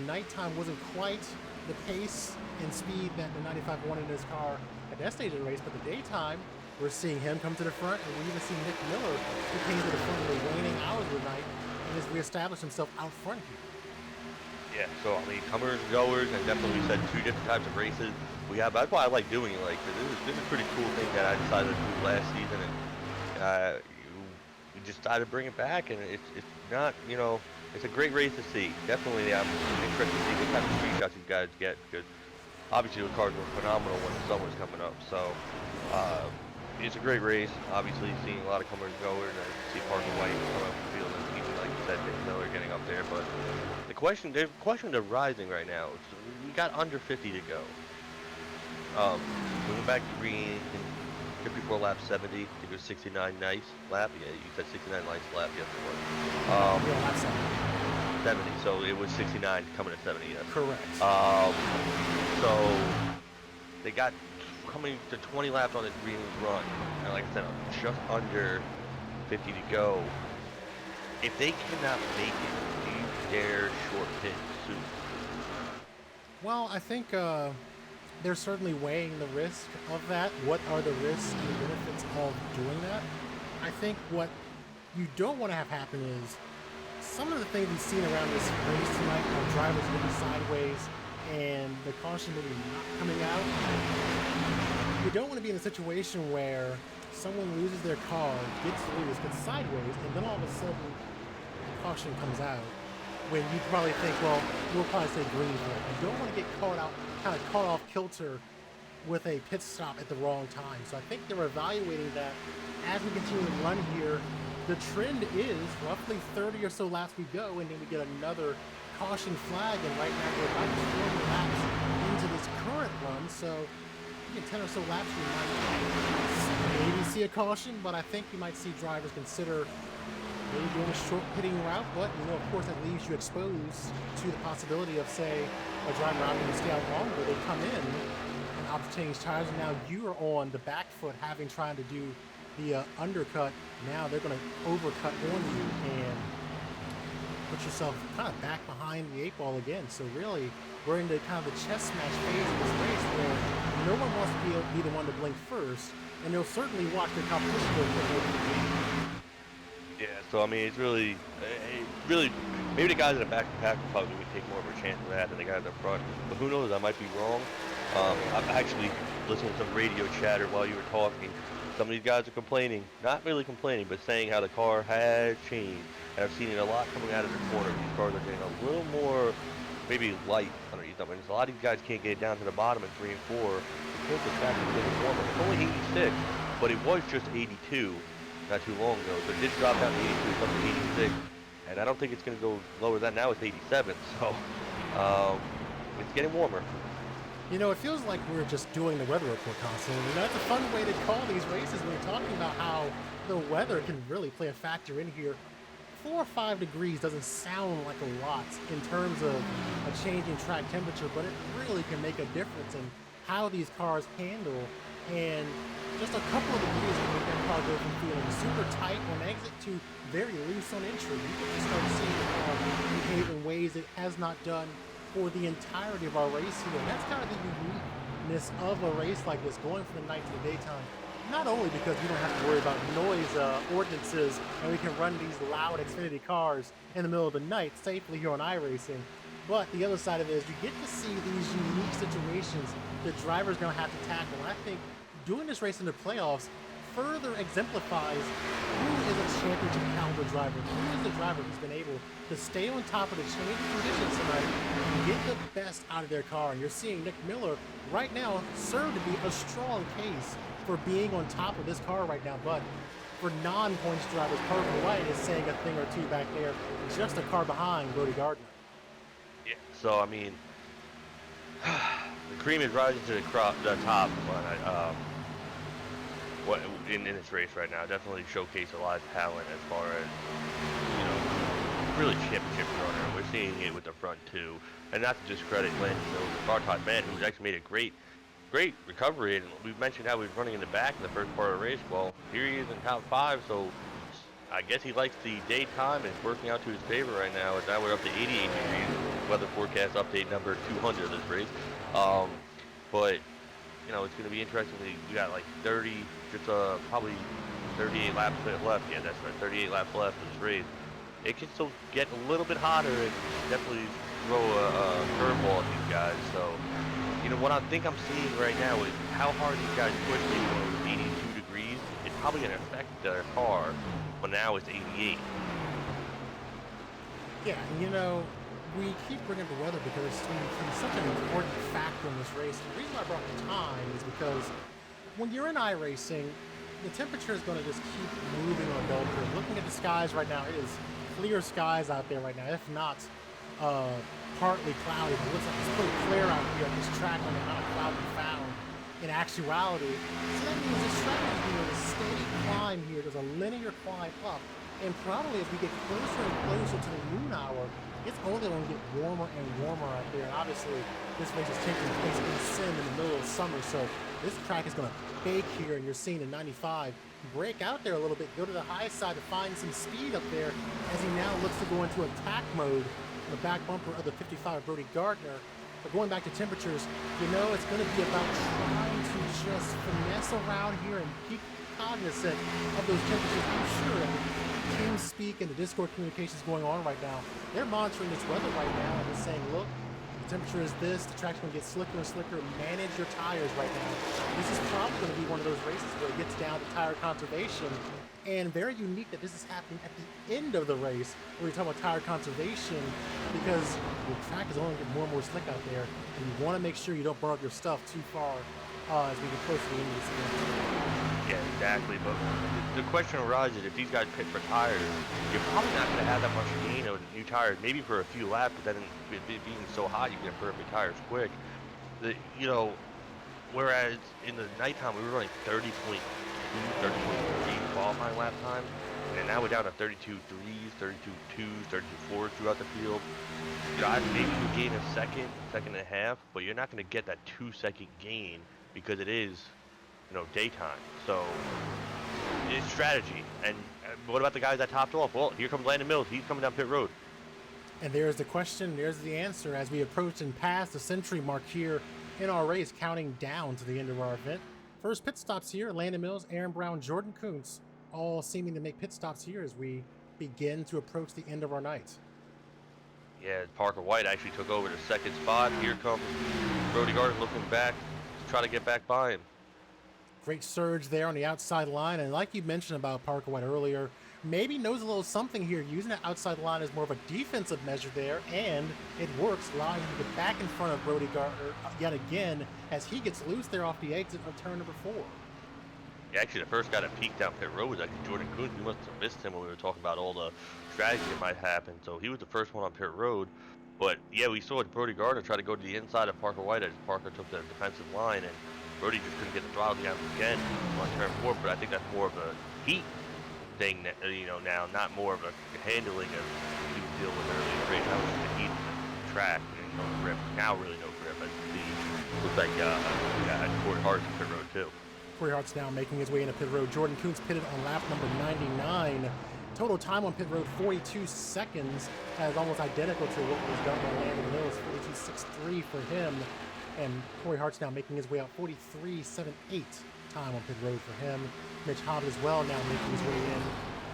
Speaker 1: nighttime wasn't quite the pace and speed that the 95 wanted in his car at that stage of the race, but the daytime, we're seeing him come to the front, and we even see Nick Miller, who came to the front in the waning hours of the night and has reestablished himself out front here.
Speaker 2: Yeah, so I mean, comers and goers, and definitely we said 2 different types of races. That's why I like doing it. Like, this is a pretty cool thing that I decided to do last season, and we just decided to bring it back, and it's not, it's a great race to see. Definitely, I'm interested to see what type of screenshots you guys get, because obviously the cars were phenomenal when the sun was coming up. So it's a great race. Obviously, seeing a lot of comers and goers, and I see Parker White come up the field, and even like you said, Nick Miller getting up there. But the question are rising right now. We got under 50 to go. Moving back to green, 54 lap 70, I think it was 69 nice lap. Yeah, you said 69 nice lap, yes it was.
Speaker 1: Yeah, lap
Speaker 2: 70, so it was 69 coming to 70, yes.
Speaker 1: Correct.
Speaker 2: So they got coming to 20 laps on this green run, and like I said, just under 50 to go. If they cannot make it, do you dare short pit soon?
Speaker 1: Well, I think they're certainly weighing the risk of that. What are the risks and benefits of doing that? I think what you don't want to have happen is some of the things we've seen around this race tonight, drivers moving sideways and the caution maybe not coming out. You don't want to be in a situation where someone loses their car, gets loose, gets sideways, and then all of a sudden caution comes out when you probably think, well, we'll probably say green for it. You don't want to get caught off kilter with a pit stop at the wrong time. So I think they're evaluating that as we continue to run here. The trend is roughly 30 or so laps we go, and then we get another caution flag, and right now we're about 40 laps into this current run. So in 10 or so laps we might maybe see a caution, but I think you might see drivers consider maybe doing a short pitting route. But of course that leaves you exposed to the possibility of, say, a driver opting to stay out longer. They come in and opt to change tires, and now you are on the back foot having trying to do the undercut. Now they're going to overcut on you and put yourself kind of back behind the 8 ball again. So really, we're into kind of the chess match phase of this race where no one wants to be the one to blink first, and they'll certainly watch their competition go quickly.
Speaker 2: Yeah, so I mean, it's really, maybe the guys in the back of the pack will probably take more of a chance of that than the guys in the front. But who knows? I might be wrong. I've actually listened to some radio chatter while you were talking. Some of these guys are complaining, not really complaining, but saying how the car has changed. And I've seen it a lot coming out of the corner. These cars are getting a little more, maybe light underneath them. And a lot of these guys can't get it down to the bottom at 3 and 4 because the track is getting warmer. It's only 86, but it was just 82 not too long ago. So it did drop down to 82, it's up to 86. And I don't think it's going to go lower than that. Now it's 87, so it's getting warmer.
Speaker 1: It feels like we're just doing the weather report constantly. That's a fun way to call these races when we're talking about how the weather can really play a factor in here. 4 or 5 degrees doesn't sound like a lot in terms of a change in track temperature, but it really can make a difference in how these cars handle And just a couple of degrees will make that car go from feeling super tight on exit to very loose on entry. You can just start seeing the car behave in ways it has not done for the entirety of our race here. And that's kind of the uniqueness of a race like this, going from the night to the daytime. Not only because we don't have to worry about noise ordinances and we can run these loud Xfinity cars in the middle of the night safely here on iRacing, but the other side of it is you get to see these unique situations the driver's going to have to tackle. And I think doing this race in the playoffs further exemplifies who is a championship caliber driver, who is the driver who's been able to stay on top of the changing conditions tonight and get the best out of their car. And you're seeing Nick Miller right now serve to be a strong case for being on top of this car right now. But for non-points drivers, Parker White is saying a thing or two back there, just a car behind Brody Gardner.
Speaker 2: Yeah, so I mean, the cream is rising to the top, but what in this race right now definitely showcase a lot of talent as far as, you know, really championship runner. We're seeing it with the front two, and not to discredit Landon Mills, the Bartot man, who's actually made a great recovery. And we've mentioned how he was running in the back in the first part of the race. Well, here he is in top 5, so I guess he likes the daytime and it's working out to his favor right now. As now we're up to 88 degrees. Weather forecast update number 200 of this race. But you know, it's going to be interesting. We got like 30, just probably 38 laps left. Yeah, that's right, 38 laps left in this race. It can still get a little bit hotter and definitely throw a curveball at these guys. So, you know, what I think I'm seeing right now is how hard these guys push these 82 degrees. It's probably going to affect their car, but now it's 88.
Speaker 1: Yeah, you know, we keep bringing up the weather because it's such an important factor in this race. The reason I brought the time is because when you're in iRacing, the temperature is going to just keep moving on a bell curve. Looking at the skies right now, it is clear skies out there right now, if not partly cloudy. It looks like it's pretty clear out here at this track on the amount of cloud we found in actuality. So that means this track is doing a steady climb here. There's a linear climb up. And probably as we get closer and closer to the noon hour, it's only going to get warmer and warmer out there. And obviously, this race is taking place in Sim in the middle of summer, so this track is going to bake here, and you're seeing the 95 break out there a little bit, go to the high side to find some speed up there as he now looks to go into attack mode on the back bumper of the 55 Brody Gardner. But going back to temperatures, you know, it's going to be about trying to just finesse around here and keep cognizant of those temperatures. I'm sure that team speak and the Discord communications going on right now, they're monitoring this weather right now and they're saying, look, the temperature is this, the track's going to get slicker and slicker, manage your tires right now. This is probably going to be one of those races where it gets down to tire conservation, and very unique that this is happening at the end of the race where you're talking about tire conservation, because the track is only getting more and more slick out there, and you want to make sure you don't burn up your stuff too far as we get close to the end of this event.
Speaker 2: Yeah, exactly. But the question arises, if these guys pit for tires, you're probably not going to have that much gain of new tires, maybe for a few laps, but then it being so hot, you can burn up your tires quick. You know, whereas in the nighttime, we were running 30.2, 30.3 qualifying lap time, and now we're down to 32.3s, 32.2s, 32.4s throughout the field. You know, maybe you gain a second and a half, but you're not going to get that 2-second gain because it is, you know, daytime. So it's strategy. And what about the guys that topped off? Well, here comes Landon Mills. He's coming down pit road.
Speaker 1: And there's the question, there's the answer as we approach and pass the century mark here in our race, counting down to the end of our event. First pit stops here, Landon Mills, Aaron Brown, Jordan Kuntz, all seeming to make pit stops here as we begin to approach the end of our night.
Speaker 2: Yeah, Parker White actually took over the second spot. Here comes Brody Gardner looking back to try to get back by him.
Speaker 1: Great surge there on the outside line, and like you mentioned about Parker White earlier, maybe knows a little something here, using that outside line as more of a defensive measure there, and it works, allowing him to get back in front of Brody Gardner yet again as he gets loose there off the exit of turn number 4.
Speaker 2: Yeah, actually, the first guy to peek down pit road was actually Jordan Kuntz. We must have missed him when we were talking about all the strategy that might happen. So he was the first one on pit road. But yeah, we saw Brody Gardner try to go to the inside of Parker White as Parker took the defensive line, and Brody just couldn't get the throttle down again on turn 4. But I think that's more of a heat thing, that, you know, now, not more of a handling of he was dealing with earlier in the race. That was just the heat of the track and no grip. Now really no grip. As the looks like Corey Hart's pit road too.
Speaker 1: Corey Hart's now making his way into pit road. Jordan Kuntz pitted on lap number 99. Total time on pit road, 42 seconds. That is almost identical to what was done by Landon Mills, 42.63 for him. And Corey Hart's now making his way out, 43.78 time on pit road for him. Mitch Hobbs as well now making his way in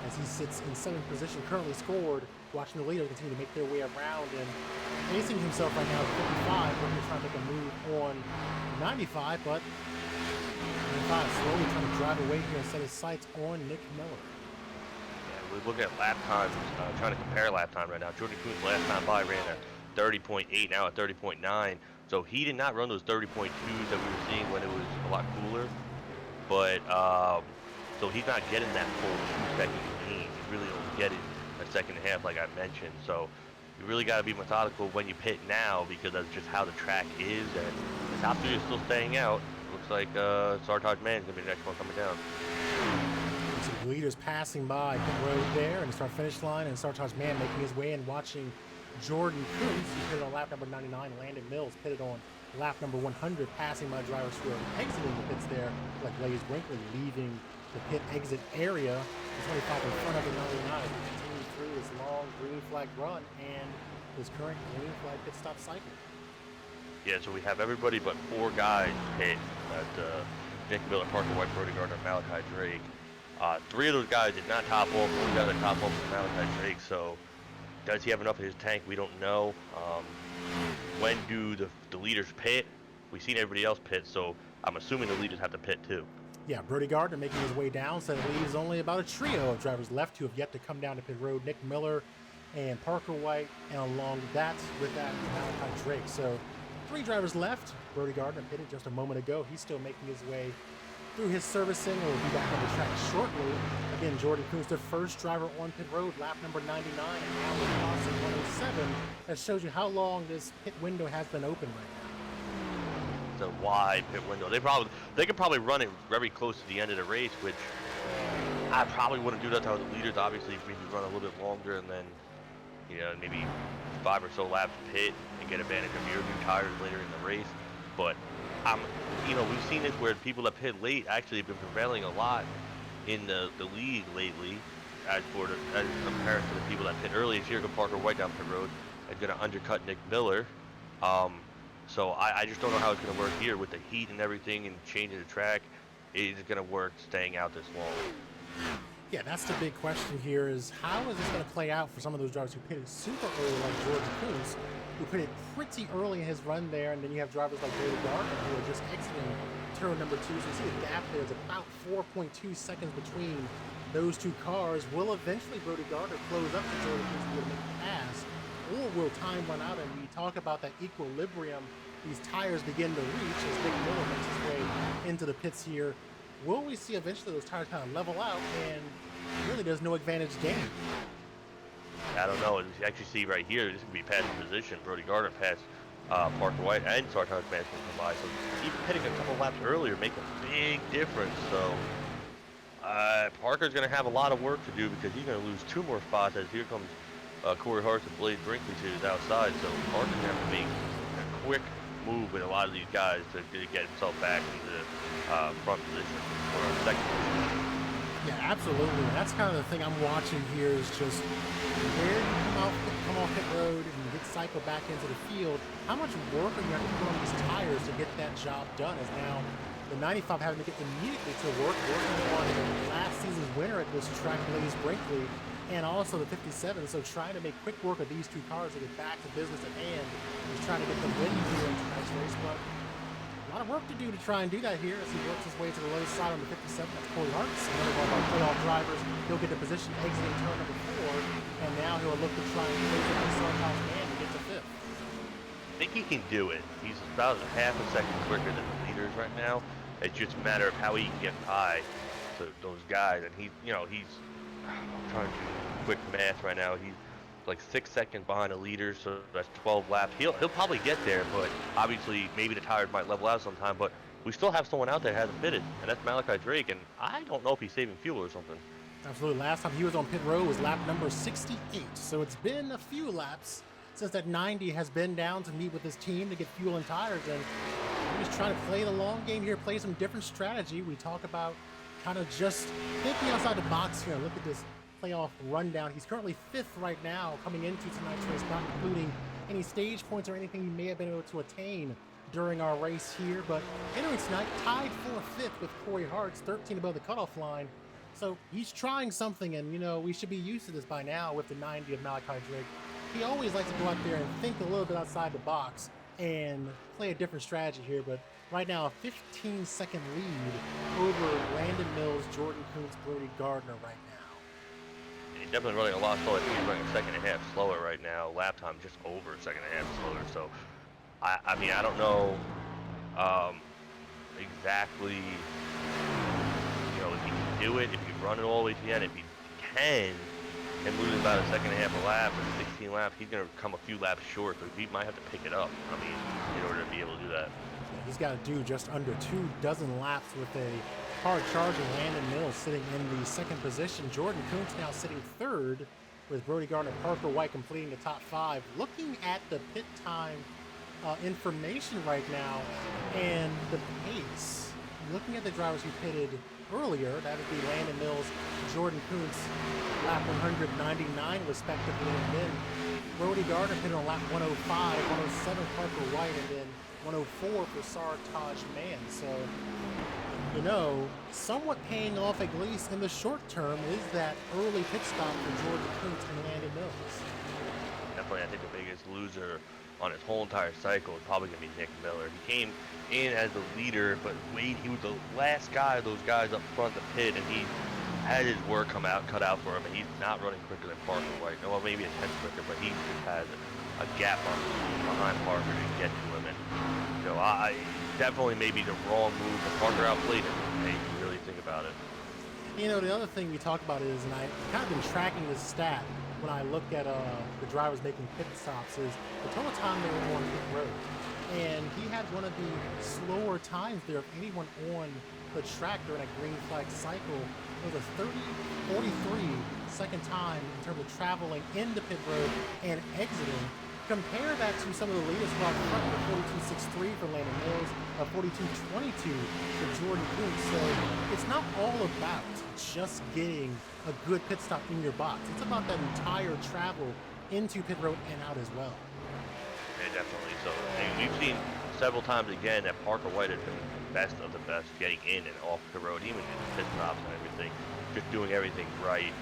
Speaker 1: as he sits in 7th position, currently scored. Watching the leader continue to make their way around and pacing himself right now at 55, looking to try to make a move on 95, but 95 slowly trying to drive away here and set his sights on Nick Miller.
Speaker 2: We're looking at lap times, trying to compare lap time right now. Jordan Kuntz last time by ran at 30.8, now at 30.9. So he did not run those 30.2s that we were seeing when it was a lot cooler. But, so he's not getting that full 2-second gain. He's really only getting a second and a half, like I mentioned. So you really got to be methodical when you pit now, because that's just how the track is. And the top three is still staying out. Looks like Sartaj Mann is going to be the next one coming down.
Speaker 1: So the leaders passing by pit road there and start finish line, and Sartaj Mann making his way and watching Jordan Kuntz. He pitted on lap number 99. Landon Mills pitted on lap number 100, passing by drivers who are exiting the pits there, like Blaze Brinkley leaving the pit exit area. The 25 in front of the 99 continuing through his long green flag run and his current green flag pit stop cycle.
Speaker 2: Yeah, so we have everybody but 4 guys pit at Nick Miller, Parker White, Brody Gardner, Malachi Drake. 3 of those guys did not top off. One guy that top off was Malachi Drake. So does he have enough in his tank? We don't know. When do the leaders pit? We've seen everybody else pit, so I'm assuming the leaders have to pit too.
Speaker 1: Yeah, Brody Gardner making his way down, so it leaves only about a trio of drivers left who have yet to come down to pit road. Nick Miller and Parker White, and along with that Malachi Drake. So 3 drivers left. Brody Gardner pitted just a moment ago. He's still making his way through his servicing, and will be back on the track shortly. Again, Jordan Kuntz, the first driver on pit road, lap number 99, and now with crossing 107. That shows you how long this pit window has been open right now.
Speaker 2: It's a wide pit window. They could probably run it very close to the end of the race, which I probably wouldn't do that to the leaders. Obviously, if we could run a little bit longer and then, maybe 5 or so laps pit and get advantage of your new tires later in the race. But we've seen this where people that pit late actually have been prevailing a lot in the league lately, as compared to the people that pit early. Here go Parker White down pit road and going to undercut Nick Miller. So I just don't know how it's going to work here with the heat and everything and changing the track. Is it going to work staying out this long?
Speaker 1: Yeah, that's the big question here, is how is this going to play out for some of those drivers who pitted super early, like Jordan Kuntz, who pitted pretty early in his run there, and then you have drivers like Brody Gardner who are just exiting turn number 2. So you see the gap there is about 4.2 seconds between those 2 cars. Will eventually Brody Gardner close up to Jordan Kuntz to be able to make a pass, or will time run out and we talk about that equilibrium these tires begin to reach as Nick Miller makes his way into the pits here? Will we see eventually those tires kind of level out and really there's no advantage gained?
Speaker 2: I don't know. As you actually see right here, this could be passing position. Brody Gardner passed Parker White and Sartaj Mann come by. So even pitting a couple laps earlier make a big difference. So Parker's going to have a lot of work to do, because he's going to lose 2 more spots as here comes Corey Hart and Blaze Brinkley to his outside. So Parker's going to have to make a quick move with a lot of these guys to get himself back into the front position or second position.
Speaker 1: Yeah, absolutely. And that's kind of the thing I'm watching here, is just where you come off pit road and you get cycled back into the field, how much work are you have to put on these tires to get that job done? As now the 95 having to get immediately to working on last season's winner at this track, Blaze Brinkley, and also the 57. So trying to make quick work of these 2 cars to get back to business at hand. He's trying to get the win here in tonight's race, but a lot of work to do to try and do that here as he works his way to the low side on the 57. That's Corey Hart, another one of our playoff drivers. He'll get the position exiting turn number 4, and now he'll look to try and close up the Sartaj Mann to get to 5th.
Speaker 2: I think he can do it. He's about a half a second quicker than the leaders right now. It's just a matter of how he can get by to those guys. And he's I'm trying to do quick math right now. He's like 6 seconds behind the leaders, so that's 12 laps. He'll probably get there, but obviously maybe the tires might level out sometime. But we still have someone out there that hasn't pitted, and that's Malachi Drake. And I don't know if he's saving fuel or something.
Speaker 1: Absolutely. Last time he was on pit road was lap number 68. So it's been a few laps since that 90 has been down to meet with his team to get fuel and tires. And he was just trying to play the long game here, play some different strategy. We talk about kind of just thinking outside the box here. Look at this playoff rundown. He's currently 5th right now coming into tonight's race, not including any stage points or anything he may have been able to attain during our race here. But entering tonight, tied for 5th with Corey Hart's 13 above the cutoff line. So he's trying something, and you know, we should be used to this by now with the 90 of Malachi Drake. He always likes to go out there and think a little bit outside the box and play a different strategy here. But right now, a 15-second lead over Landon Mills, Jordan Kuntz, Brody Gardner right now.
Speaker 2: He's definitely running a lot slower. I think he's running a second and a half slower right now. Lap time just over a second and a half slower. So, I mean, I don't know exactly, you know, if he can do it, if he can run it all the way to the end. If he can, and lose about a second and a half a lap or 16 laps, he's going to come a few laps short, so he might have to pick it up, I mean, in order to be able to do that.
Speaker 1: Yeah, he's got to do just under 24 laps with a hard-charging Landon Mills sitting in the 2nd position. Jordan Kuntz now sitting 3rd with Brody Gardner, Parker White completing the top 5. Looking at the pit time information right now and the pace, looking at the drivers who pitted earlier, that would be Landon Mills, Jordan Kuntz, lap 199 respectively, and then Brody Gardner pitted on lap 105, 107 Parker White, and then 104 for Sartaj Mann. So, you know, somewhat paying off, at least in the short term, is that early pit stop for Jordan Kuntz and Landon Mills.
Speaker 2: Definitely, I think the biggest loser on his whole entire cycle is probably going to be Nick Miller. He came in as the leader, but he was the last guy of those guys up front to pit, and he had his work cut out for him, and he's not running quicker than Parker White. Well, maybe a tenth quicker, but he just has a gap behind Parker to get to him. And you know, I definitely maybe the wrong move, but Parker outplayed him. Hey, you really think about it.
Speaker 1: You know, the other thing we talk about is, and I've kind of been tracking this stat when I look at the drivers making pit stops, is the total time they were on pit road. And he had one of the slower times there of anyone on the track during a green flag cycle. It was a 43 second time in terms of traveling into pit road and exiting. Compare that to some of the latest rock front, the 42.63 for Landon Mills, a 42.22 for Jordan Kuntz. So it's not all about just getting a good pit stop in your box. It's about that entire travel into pit road and out as well.
Speaker 2: Yeah, definitely. So we've seen several times again that Parker White has been the best of the best getting in and off the road, even in pit stops and everything, just doing everything right.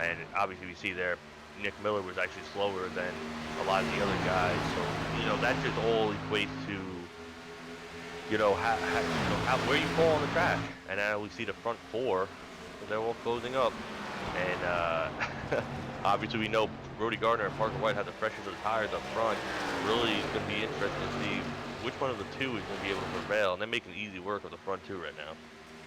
Speaker 2: And obviously we see there Nick Miller was actually slower than a lot of the other guys. So, you know, that just all equates to, you know, where you fall on the track. And now we see the front 4, they're all closing up. And obviously we know Brody Gardner and Parker White have the freshest of the tires up front. Really going to be interesting to see which one of the two is going to be able to prevail. And they're making easy work of the front 2 right now.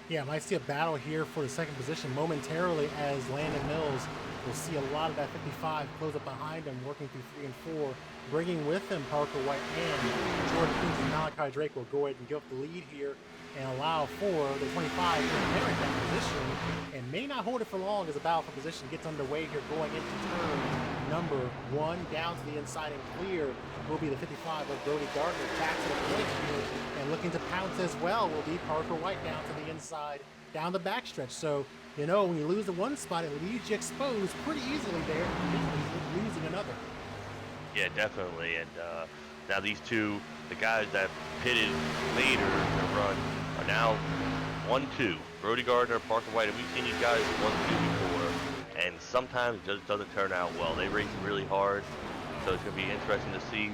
Speaker 1: Yeah, might see a battle here for the 2nd position momentarily as Landon Mills will see a lot of that 55 close up behind him, working through 3 and 4, bringing with him Parker White and Jordan Kuntz, and Malachi Drake will go ahead and give up the lead here and allow for the 25 to inherit that position and may not hold it for long as the battle for position gets underway here going into turn number 1. Down to the inside and clear will be the 55 of Brody Gardner, back to the point here, and looking to pounce as well will be Parker White down to the inside, down the backstretch. So, you know, when you lose the one spot, it leaves you exposed pretty easily there, losing another.
Speaker 2: Yeah, definitely. And now these two, the guys that pitted later to run, are now 1-2. Brody Gardner, Parker White, and we've seen these guys 1-2 before, and sometimes it just doesn't turn out well. They race really hard, so it's going to be interesting to see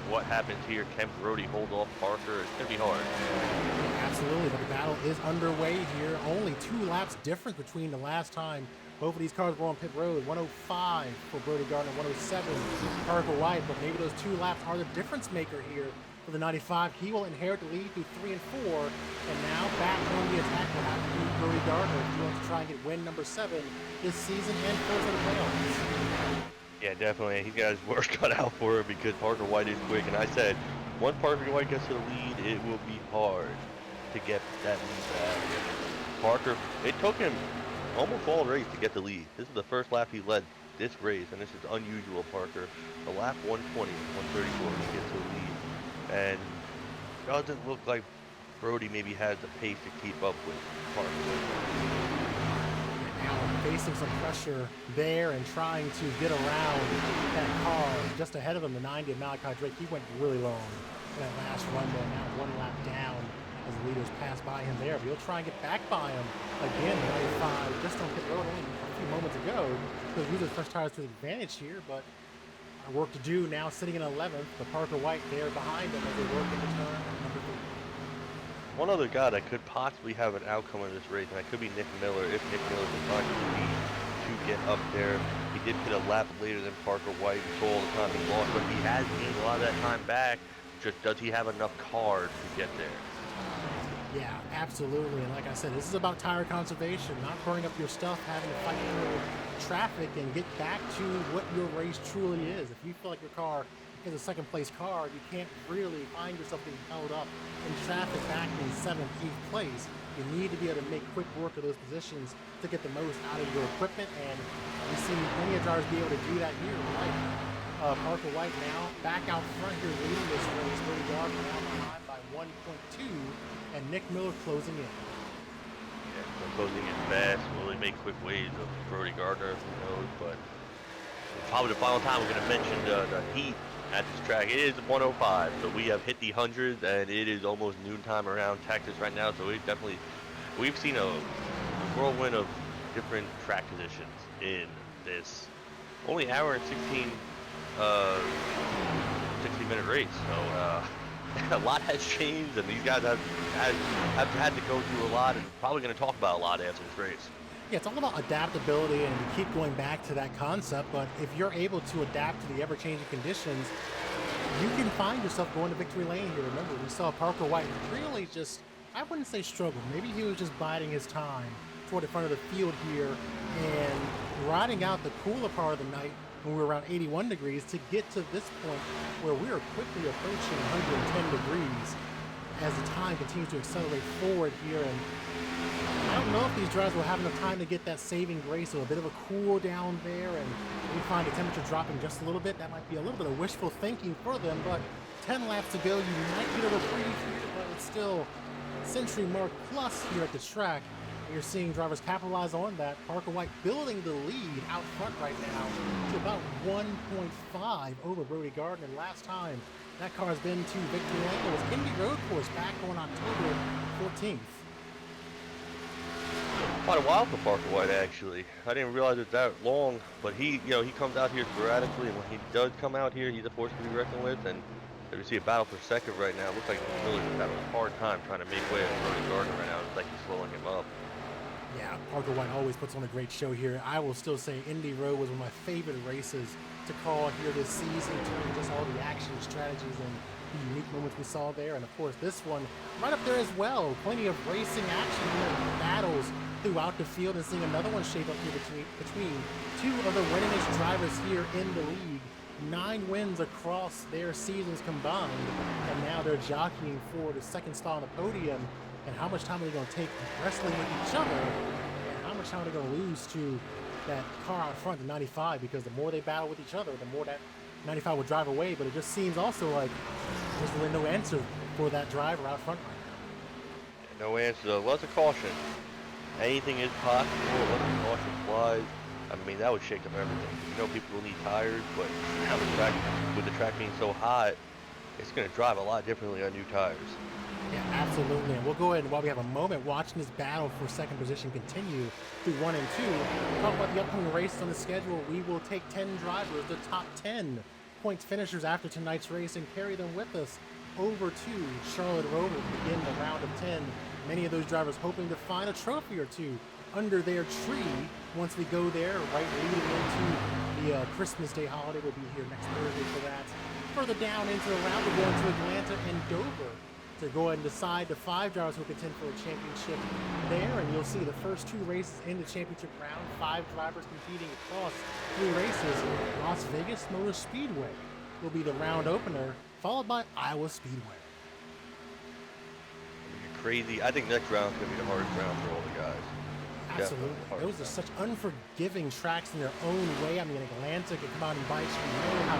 Speaker 2: what happens here. Can Brody hold off Parker? It's going to be hard.
Speaker 1: Absolutely, but the battle is underway here. Only 2 laps difference between the last time both of these cars were on pit road. 105 for Brody Gardner, 107 Parker White, but maybe those 2 laps are the difference maker here for the 95. He will inherit the lead through 3 and 4, and now back on the attack will have to be Brody Gardner if he wants to try and get win number 7 this season and for the playoffs.
Speaker 2: Yeah, definitely. He's got his work cut out for him because Parker White is quick, and I said, once Parker White gets to the lead, it will be hard to get that lead back. Parker, it took him almost all race to get the lead. This is the first lap he led this race, and this is unusual, Parker. The lap 120, 134, he gets to the lead. And doesn't look like Brody maybe has the pace to keep up with Parker.
Speaker 1: Now facing some pressure there and trying to get around that car just ahead of him, the 90 of Malachi Drake. He went really long in that last run there. Now one lap down as the leaders pass by him there. But he'll try and get back by him again. The 95 just on pit road only a few moments ago. He'll use his fresh tires to his advantage here, but work to do now, sitting in 11th. But Parker White there behind him as they work into turn number 3.
Speaker 2: One other guy that could possibly have an outcome in this race, and that could be Nick Miller, if Nick Miller can find the speed to get up there. He did hit a lap later than Parker White. We saw all the time he lost, but he has gained a lot of that time back. Just does he have enough cars to get there?
Speaker 1: Yeah, absolutely. And like I said, this is about tire conservation, not burning up your stuff, having to fight through traffic and get back to what your race truly is. If you feel like your car is a second place car, you can't really find yourself getting held up in traffic back in 7th, 8th place. You need to be able to make quick work of those positions to get the most out of your equipment, and we've seen many drivers be able to do that here. Like Parker White now back out front here leading this race. Brody Gardner now behind by 1.2, and Nick Miller closing in.
Speaker 2: Yeah, so closing in fast. Will he make quick waves of Brody Gardner? Who knows? But probably the final time we're going to mention the heat at this track. It is 105, so we have hit the hundreds, and it is almost noontime around Texas right now. So we've seen a whirlwind of different track conditions in this only hour and 60-minute race. So a lot has changed, and these guys have had to go through a lot, and probably going to talk about a lot after this race.
Speaker 1: Yeah, it's all about adaptability, and you keep going back to that concept, but if you're able to adapt to the ever-changing conditions, you can find yourself going to victory lane here. Remember, we saw Parker White really just, I wouldn't say struggle, maybe he was just biding his time toward the front of the field here and riding out the cooler part of the night when we were around 81 degrees to get to this point where we are quickly approaching 110 degrees as the time continues to accelerate forward here. And I don't know if these drivers will have enough time to get that saving grace, so a bit of a cool down there, and we find the temperature dropping just a little bit. That might be a little bit of wishful thinking for them, but 10 laps to go, you might get a reprieve here, but it's still century mark plus here at the track. You're seeing drivers capitalize on that. Parker White building the lead out front right now to about 1.5 over Brody Gardner. And last time that car has been to victory lane was Indy Road Course back on October 14th.
Speaker 2: Quite a while for Parker White, actually. I didn't realize it that long, but he comes out here sporadically, and when he does come out here, he's a force to be reckoned with. And if you see a battle for second right now, it looks like Miller's having a hard time trying to make way with Brody Gardner right now. It's like he's slowing him up.
Speaker 1: Yeah, Parker White always puts on a great show here. I will still say Indy Road was one of my favorite races to call here this season, between just all the action, strategies, and the unique moments we saw there. And of course, this one right up there as well. Plenty of racing action here, battles throughout the field, and seeing another one shape up here between two of the winningest drivers here in the league. 9 wins across their seasons combined, and now they're jockeying for the second spot on the podium. And how much time are they going to take wrestling with each other, and how much time are they going to lose to that car out front, the 95, because the more they battle with each other, the more that 95 will drive away. But it just seems also like there's really no answer for that driver out front right now.
Speaker 2: No answer. Lots of caution. Anything is possible. Lots of caution flies. I mean, that would shake up everything. You know, people will need tires, but now with the track being so hot, it's going to drive a lot differently on new tires.
Speaker 1: Yeah, absolutely. And we'll go ahead and, while we have a moment, watching this battle for second position continue through 1 and 2. We'll talk about the upcoming races on the schedule. We will take 10 drivers, the top 10 points finishers after tonight's race, and carry them with us over to Charlotte Rover to begin the round of 10. Many of those drivers hoping to find a trophy or two under their tree once we go there, right leading into the Christmas Day holiday. We'll be here next Thursday for that. Further down into the round, we're going to Atlanta and Dover to go ahead and decide the 5 drivers who will contend for a championship there. And you'll see the first 2 races in the championship round, 5 drivers competing across 3 races. Las Vegas Motor Speedway will be the round opener, followed by Iowa Speedway.
Speaker 2: Crazy. I think next round is going to be the hardest round for all the guys.
Speaker 1: Absolutely. Those are such unforgiving tracks in their own way. I mean, Atlanta can come out and bite you. You know how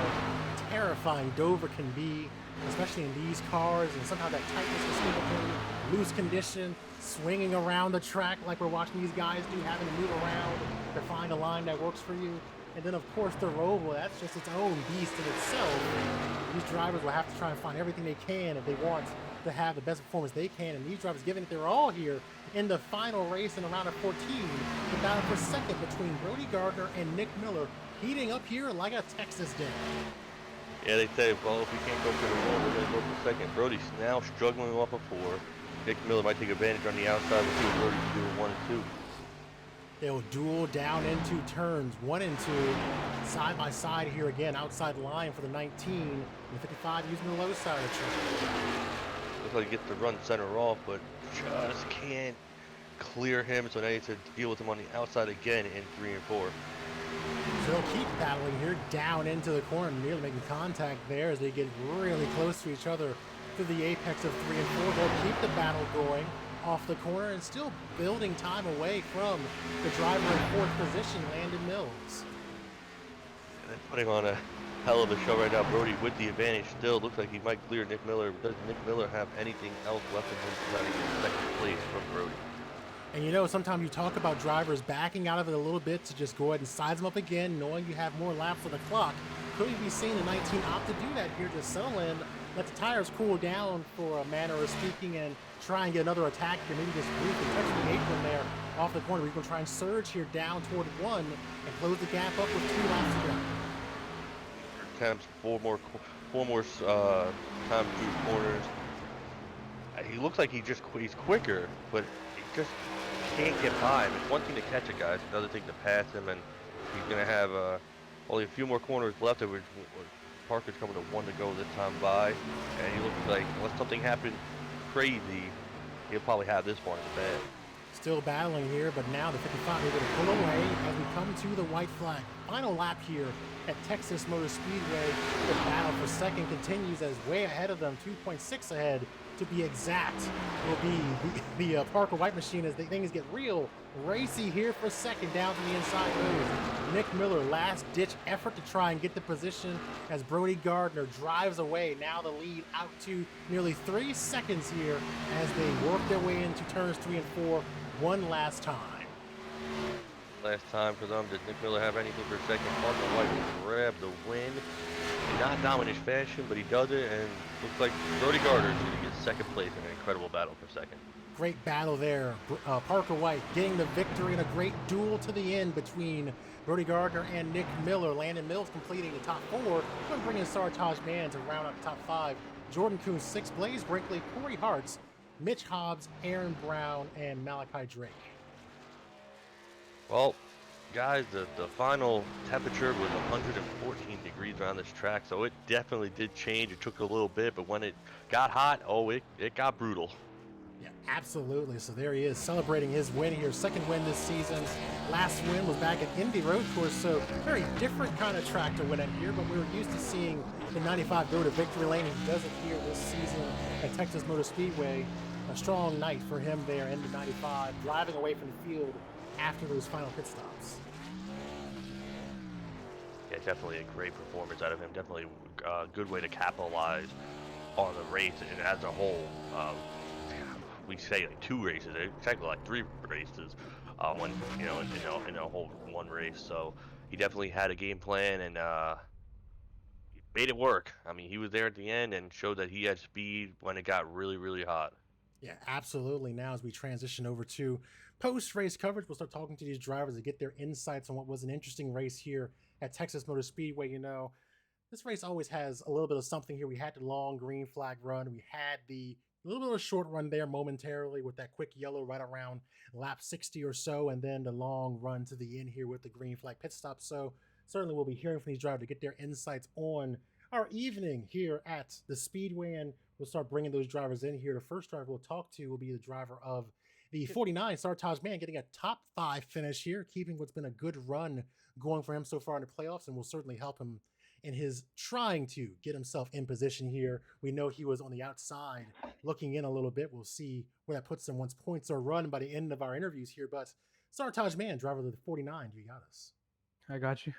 Speaker 1: terrifying Dover can be, especially in these cars, and somehow that tightness is still loose condition, swinging around the track like we're watching these guys do, having to move around to find a line that works for you. And then, of course, the Roval, that's just its own beast in itself. These drivers will have to try and find everything they can if they want to have the best performance they can. And these drivers, given that they're all here in the final race in the round of 14, the battle for second between Brody Gardner and Nick Miller heating up here like a Texas day.
Speaker 2: Yeah, they say, well, if we can't go for the wall, we're going to go for second. Brody's now struggling off of 4. Nick Miller might take advantage on the outside. We'll see what Brody's doing 1 and 2.
Speaker 1: They'll duel down into turns 1 and 2, side by side here again, outside line for the 19, and the 55 using the low side of the track.
Speaker 2: Looks like he gets the run center off, but just can't clear him, so now you have to deal with him on the outside again in 3 and 4.
Speaker 1: So they'll keep battling here down into the corner, nearly making contact there as they get really close to each other to the apex of 3 and 4. They'll keep the battle going off the corner and still building time away from the driver in 4th position, Landon Mills.
Speaker 2: And then putting on a hell of a show right now. Brody with the advantage still. Looks like he might clear Nick Miller. Does Nick Miller have anything else left in him to try to get 2nd place from Brody?
Speaker 1: And you know, sometimes you talk about drivers backing out of it a little bit to just go ahead and size them up again, knowing you have more laps on the clock. Could we be seeing the 19 opt to do that here, just settle in, let the tires cool down for a manner of speaking, and try and get another attack here, maybe just briefly touch the apron there off the corner. We're going to try and surge here down toward 1 and close the gap up with 2 laps to go.
Speaker 2: Attempts 4 more time through corners. He looks like he's quicker, but he just can't get by him. It's one thing to catch a guy, it's another thing to pass him, and he's going to have only a few more corners left. Parker's coming to 1 to go this time by, and he looks like unless something happens crazy, he'll probably have this one in the bag.
Speaker 1: Still battling here, but now the 55 are going to pull away as we come to the white flag. Final lap here at Texas Motor Speedway. The battle for second continues as way ahead of them, 2.6 ahead to be exact, will be the Parker White machine as things get real racy here for second down to the inside nose. Nick Miller, last ditch effort to try and get the position as Brody Gardner drives away. Now the lead out to nearly 3 seconds here as they work their way into turns 3 and 4 one last time.
Speaker 2: Last time for them. Did Nick Miller have anything for second? Parker White will grab the win. Not dominant fashion, but he does it, and looks like Brody Gardner is going to get 2nd place in an incredible battle for second.
Speaker 1: Great battle there. Parker White getting the victory in a great duel to the end between Brody Gardner and Nick Miller. Landon Mills completing the top 4. Going to bring in Sartaj Mann to round out the top 5. Jordan Kuhn 6, Blaze Brinkley, Corey Hartz, Mitch Hobbs, Aaron Brown, and Malachi Drake.
Speaker 2: Well, guys, the final temperature was 114 degrees around this track, so it definitely did change. It took a little bit, but when it got hot, it got brutal.
Speaker 1: Yeah, absolutely. So there he is celebrating his win here. 2nd win this season. Last win was back at Indy Road Course, so very different kind of track to win at here, but we were used to seeing the 95 go to victory lane. He does it here this season at Texas Motor Speedway. A strong night for him there in the 95, driving away from the field after those final pit stops.
Speaker 2: Yeah, definitely a great performance out of him. Definitely a good way to capitalize on the race and as a whole. We say like 2 races, technically like 3 races, when in a whole one race. So he definitely had a game plan and he made it work. I mean, he was there at the end and showed that he had speed when it got really, really hot.
Speaker 1: Yeah, absolutely. Now as we transition over to post-race coverage, we'll start talking to these drivers to get their insights on what was an interesting race here at Texas Motor Speedway. You know, this race always has a little bit of something here. We had the long green flag run. We had the little bit of a short run there momentarily with that quick yellow right around lap 60 or so, and then the long run to the end here with the green flag pit stop. So certainly we'll be hearing from these drivers to get their insights on our evening here at the Speedway, and we'll start bringing those drivers in here. The first driver we'll talk to will be the driver of the 49, Sartaj Mann, getting a top 5 finish here, keeping what's been a good run going for him so far in the playoffs, and will certainly help him in his trying to get himself in position here. We know he was on the outside looking in a little bit. We'll see where that puts him once points are run by the end of our interviews here. But Sartaj Mann, driver of the 49, you got us.
Speaker 3: I got you.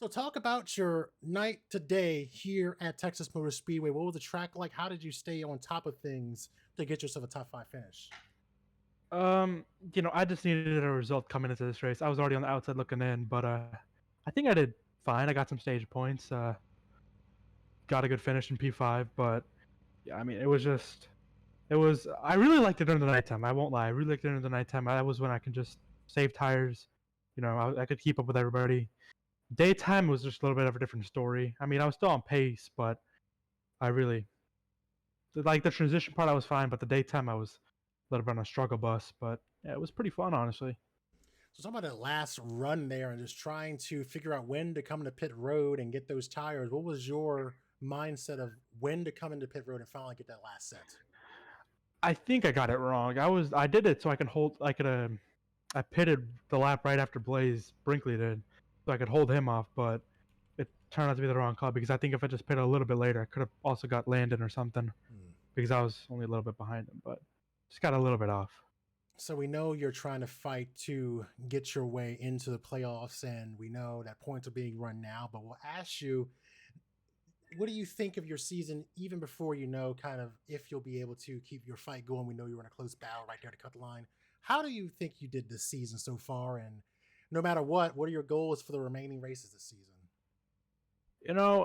Speaker 1: So talk about your night today here at Texas Motor Speedway. What was the track like? How did you stay on top of things to get yourself a top five finish?
Speaker 3: I just needed a result coming into this race. I was already on the outside looking in, but I think I did fine. I got some stage points. Got a good finish in P5, but yeah, I mean, it was. I really liked it during the nighttime. I won't lie. I really liked it during the nighttime. That was when I can just save tires. I could keep up with everybody. Daytime was just a little bit of a different story. I mean, I was still on pace, but I really like the transition part. I was fine, but the daytime I was a little bit on a struggle bus. But yeah, it was pretty fun, honestly.
Speaker 1: So talk about that last run there and just trying to figure out when to come into pit road and get those tires. What was your mindset of when to come into pit road and finally get that last set?
Speaker 3: I think I got it wrong. I did it so I can hold. I pitted the lap right after Blaze Brinkley did, so I could hold him off. But it turned out to be the wrong call because I think if I just pitted a little bit later, I could have also got Landon or something
Speaker 1: Hmm.
Speaker 3: because I was only a little bit behind him. But just got a little bit off.
Speaker 1: So we know you're trying to fight to get your way into the playoffs, and we know that points are being run now. But we'll ask you, what do you think of your season, even before you know kind of if you'll be able to keep your fight going? We know you're in a close battle right there to cut the line. How do you think you did this season so far? And no matter what are your goals for the remaining races this season?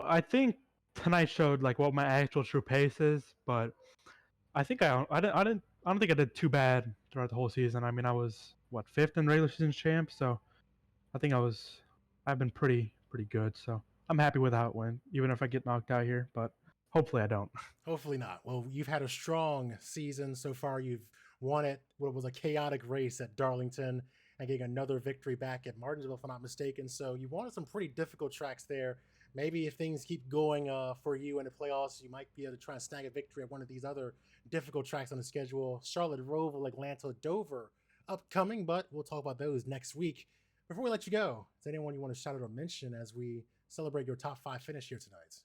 Speaker 3: I think tonight showed like what my actual true pace is, but I think I don't think I did too bad throughout the whole season. I mean, I was what fifth in regular season champ, so I think I've been pretty good. So I'm happy with how it went, even if I get knocked out here. But hopefully I don't.
Speaker 1: Hopefully not. Well, you've had a strong season so far. You've won it. What was a chaotic race at Darlington and getting another victory back at Martinsville, if I'm not mistaken. So you wanted some pretty difficult tracks there. Maybe if things keep going for you in the playoffs, you might be able to try and snag a victory at one of these other difficult tracks on the schedule. Charlotte, Roval, Atlanta, Dover, upcoming, but we'll talk about those next week. Before we let you go, is there anyone you want to shout out or mention as we celebrate your top five finish here tonight?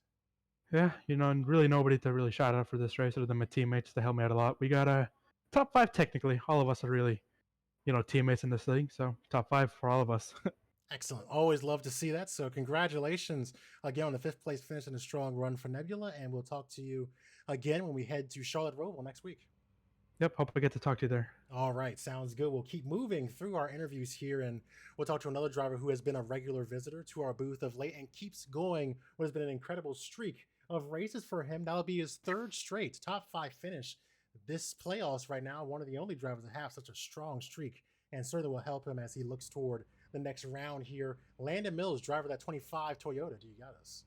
Speaker 3: Yeah, and really nobody to really shout out for this race other than my teammates to help me out a lot. We got a top five technically. All of us are really teammates in this league, so top five for all of us.
Speaker 1: Excellent. Always love to see that. So, congratulations again on the fifth place finish and a strong run for Nebula. And we'll talk to you again when we head to Charlotte Roval next week.
Speaker 3: Yep, hope I get to talk to you there.
Speaker 1: All right. Sounds good. We'll keep moving through our interviews here and we'll talk to another driver who has been a regular visitor to our booth of late and keeps going what has been an incredible streak of races for him. That'll be his third straight top five finish. This playoffs right now, one of the only drivers that have such a strong streak and certainly will help him as he looks toward the next round here. Landon Mills, driver of that 25 Toyota. Do you got us?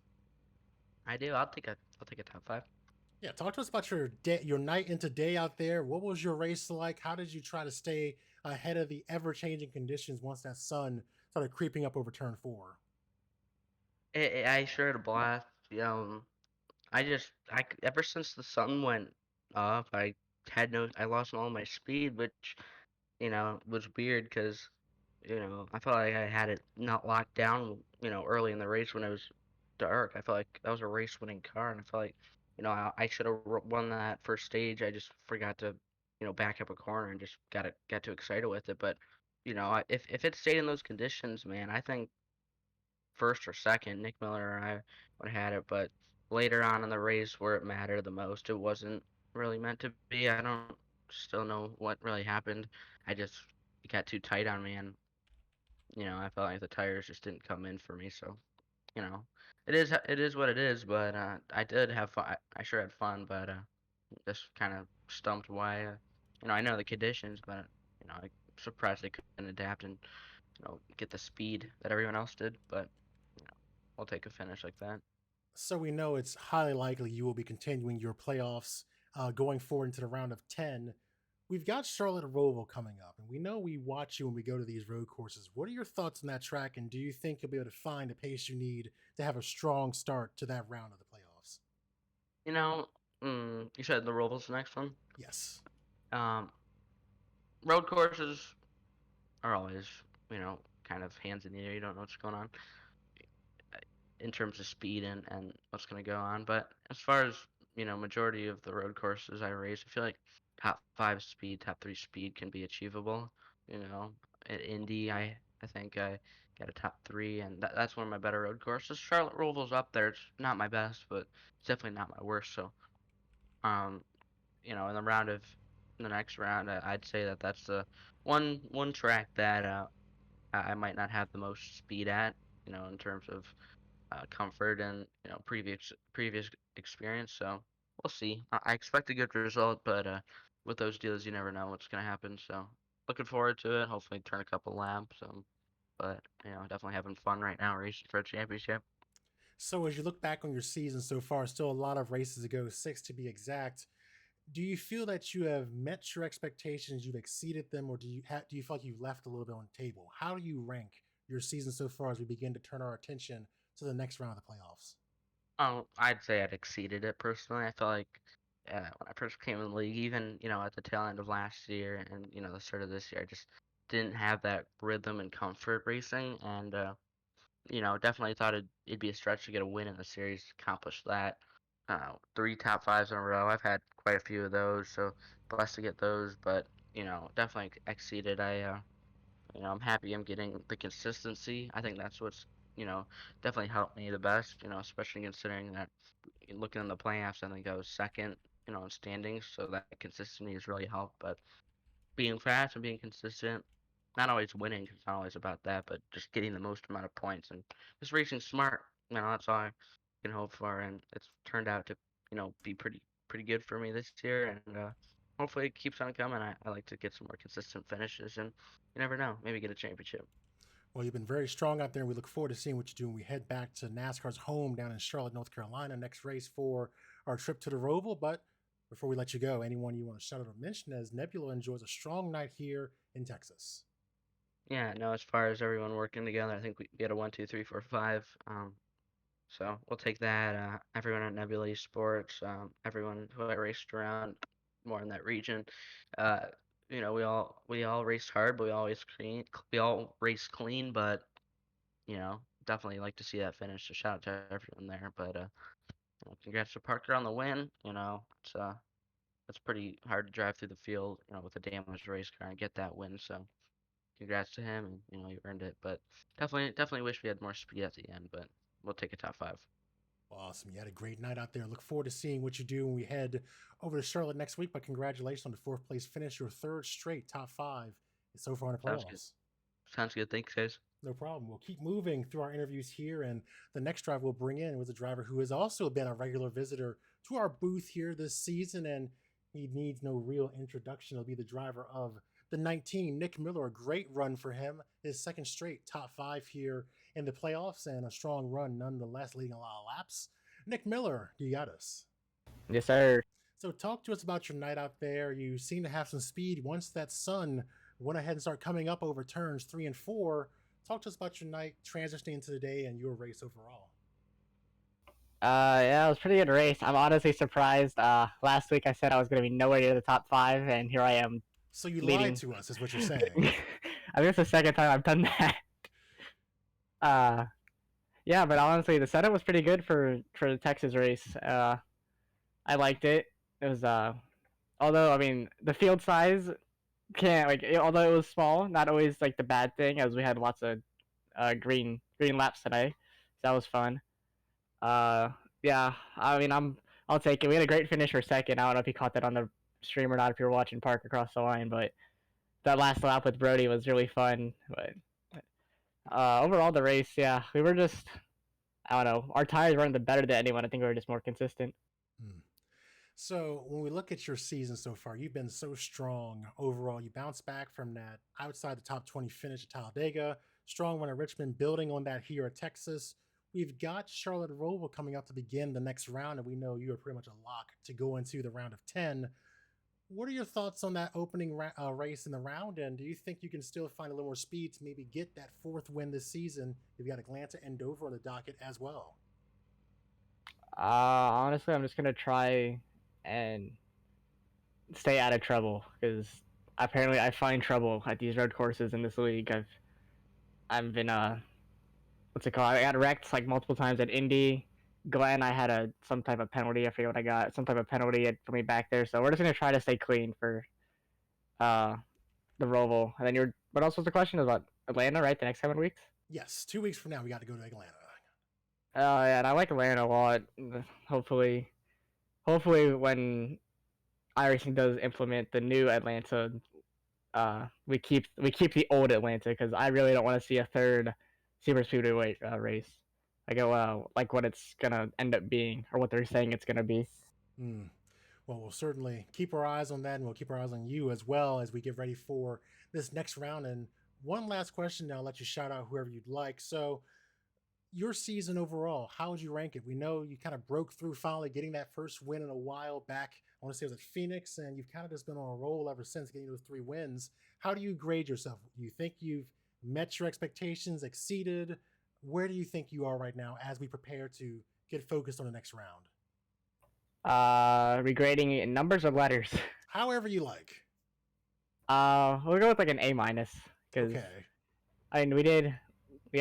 Speaker 4: I do. I'll take a top five.
Speaker 1: Yeah, talk to us about your day, your night into day out there. What was your race like? How did you try to stay ahead of the ever-changing conditions once that sun started creeping up over turn four?
Speaker 4: I sure had a blast. Ever since the sun went up, I lost all my speed, which was weird because I felt like I had it not locked down. Early in the race when it was dark, I felt like that was a race-winning car, and I felt like I should have won that first stage. I just forgot to back up a corner and just got too excited with it. But if it stayed in those conditions, man, I think first or second, Nick Miller and I would have had it. But later on in the race, where it mattered the most, it wasn't really meant to be. I don't still know what really happened. I just it got too tight on me, and I felt like the tires just didn't come in for me. So you know, it is what it is. But I did have fun. I sure had fun, but just kind of stumped why. I know the conditions, but I'm surprised they couldn't adapt and get the speed that everyone else did. But you know, I'll take a finish like that.
Speaker 1: So we know it's highly likely you will be continuing your playoffs going forward into the round of 10. We've got Charlotte Roval coming up, and we know we watch you when we go to these road courses. What are your thoughts on that track, and do you think you'll be able to find the pace you need to have a strong start to that round of the playoffs?
Speaker 4: You know, you said the Roval's the next one.
Speaker 1: Yes.
Speaker 4: Um, Road courses are always, kind of hands in the air. You don't know what's going on in terms of speed and what's going to go on. But as far as majority of the road courses I race, I feel like top five speed, top three speed can be achievable. At Indy, I think I get a top 3, and that's one of my better road courses. Charlotte Roval's up there. It's not my best, but it's definitely not my worst. So, um, in the next round, I'd say that's the one track that I might not have the most speed at, in terms of comfort and previous experience. So we'll see. I expect a good result, but with those deals, you never know what's gonna happen. So looking forward to it. Hopefully, turn a couple laps. But definitely having fun right now, racing for a championship.
Speaker 1: So as you look back on your season so far, still a lot of races to go, 6 to be exact. Do you feel that you have met your expectations, you've exceeded them, or do you feel like you've left a little bit on the table? How do you rank your season so far as we begin to turn our attention to the next round of the playoffs?
Speaker 4: Oh, I'd say I'd exceeded it personally. I felt like when I first came in the league, even at the tail end of last year and the start of this year, I just didn't have that rhythm and comfort racing, and definitely thought it'd be a stretch to get a win in the series. Accomplished that. 3 top 5s in a row. I've had quite a few of those, so blessed to get those. But definitely exceeded. I'm happy I'm getting the consistency. I think that's what's you know definitely helped me the best. Especially considering that looking in the playoffs, I think I was second. In standings, so that consistency has really helped. But being fast and being consistent, not always winning 'cause it's not always about that, but just getting the most amount of points and just racing smart. That's all I can hope for, and it's turned out to be pretty good for me this year, and hopefully it keeps on coming. I like to get some more consistent finishes, and you never know, maybe get a championship.
Speaker 1: Well, you've been very strong out there, and we look forward to seeing what you do when we head back to NASCAR's home down in Charlotte, North Carolina, next race for our trip to the Roval. But before we let you go, anyone you want to shout out or mention, as Nebula enjoys a strong night here in Texas?
Speaker 4: Yeah, no, as far as everyone working together, I think we get a 1, 2, 3, 4, 5. So we'll take that. Everyone at Nebula Sports, everyone who I raced around more in that region. Uh, we all raced hard, but we all race clean, but definitely like to see that finish. So shout out to everyone there. But congrats to Parker on the win. It's pretty hard to drive through the field, with a damaged race car and get that win. So congrats to him, and he earned it. But definitely wish we had more speed at the end. But we'll take a top 5.
Speaker 1: Awesome. You had a great night out there. Look forward to seeing what you do when we head over to Charlotte next week. But congratulations on the fourth place finish, your third straight top 5 so far in the
Speaker 4: Sounds good.
Speaker 1: playoffs.
Speaker 4: Sounds good. Thanks, guys.
Speaker 1: No problem. We'll keep moving through our interviews here, and the next driver we'll bring in was a driver who has also been a regular visitor to our booth here this season, and he needs no real introduction. He'll be the driver of the 19, Nick Miller. A great run for him, his second straight top 5 here in the playoffs, and a strong run nonetheless, leading a lot of laps. Nick Miller, you got us.
Speaker 5: Yes, sir.
Speaker 1: So talk to us about your night out there. You seem to have some speed once that sun went ahead and started coming up over turns 3 and 4. Talk to us about your night transitioning into the day and your race overall.
Speaker 5: Yeah, it was a pretty good race. I'm honestly surprised. Last week I said I was going to be nowhere near the top 5, and here I am.
Speaker 1: So you
Speaker 5: Leading.
Speaker 1: lied to us, is what you're saying.
Speaker 5: I think it's the second time I've done that. Yeah, but honestly, the setup was pretty good for the Texas race. I liked it. It was although I mean the field size can't although it was small, not always like the bad thing, as we had lots of green laps today, so that was fun. Yeah, I mean I'll take it. We had a great finish for second. I don't know if you caught that on the stream or not, if you were watching Park across the line, but that last lap with Brody was really fun. But overall the race, yeah, we were just, I don't know, our tires weren't the better than anyone. I think we were just more consistent.
Speaker 1: So when we look at your season so far, you've been so strong overall. You bounced back from that outside the top 20 finish at Talladega, strong one at Richmond, building on that here at Texas. We've got Charlotte Roval coming up to begin the next round, and we know you are pretty much a lock to go into the round of 10. What are your thoughts on that opening race in the round, and do you think you can still find a little more speed to maybe get that fourth win this season? You've got Atlanta and Dover on the docket as well.
Speaker 5: Honestly, I'm just gonna try and stay out of trouble, because apparently I find trouble at these road courses in this league. I've been what's it called? I got wrecked like multiple times at Indy. Glenn, I had some type of penalty. I forget what I got. Some type of penalty for me back there. So we're just gonna try to stay clean for the Roval. And then what else was the question about Atlanta? Right, the next 7 weeks.
Speaker 1: Yes, 2 weeks from now we got to go to Atlanta.
Speaker 5: Yeah, and I like Atlanta a lot. Hopefully, when iRacing does implement the new Atlanta, we keep the old Atlanta because I really don't want to see a third Super Speedway race. Like what it's gonna end up being, or what they're saying it's gonna be.
Speaker 1: Hmm. Well, we'll certainly keep our eyes on that, and we'll keep our eyes on you as well as we get ready for this next round. And one last question, then I'll let you shout out whoever you'd like. So, your season overall, how would you rank it? We know you kind of broke through finally getting that first win in a while back. I want to say it was at Phoenix, and you've kind of just been on a roll ever since getting those 3 wins. How do you grade yourself? Do you think you've met your expectations, exceeded? Where do you think you are right now as we prepare to get focused on the next round?
Speaker 5: Regrading in numbers or letters?
Speaker 1: However you like.
Speaker 5: We'll go with like an A minus because
Speaker 1: Okay.
Speaker 5: I mean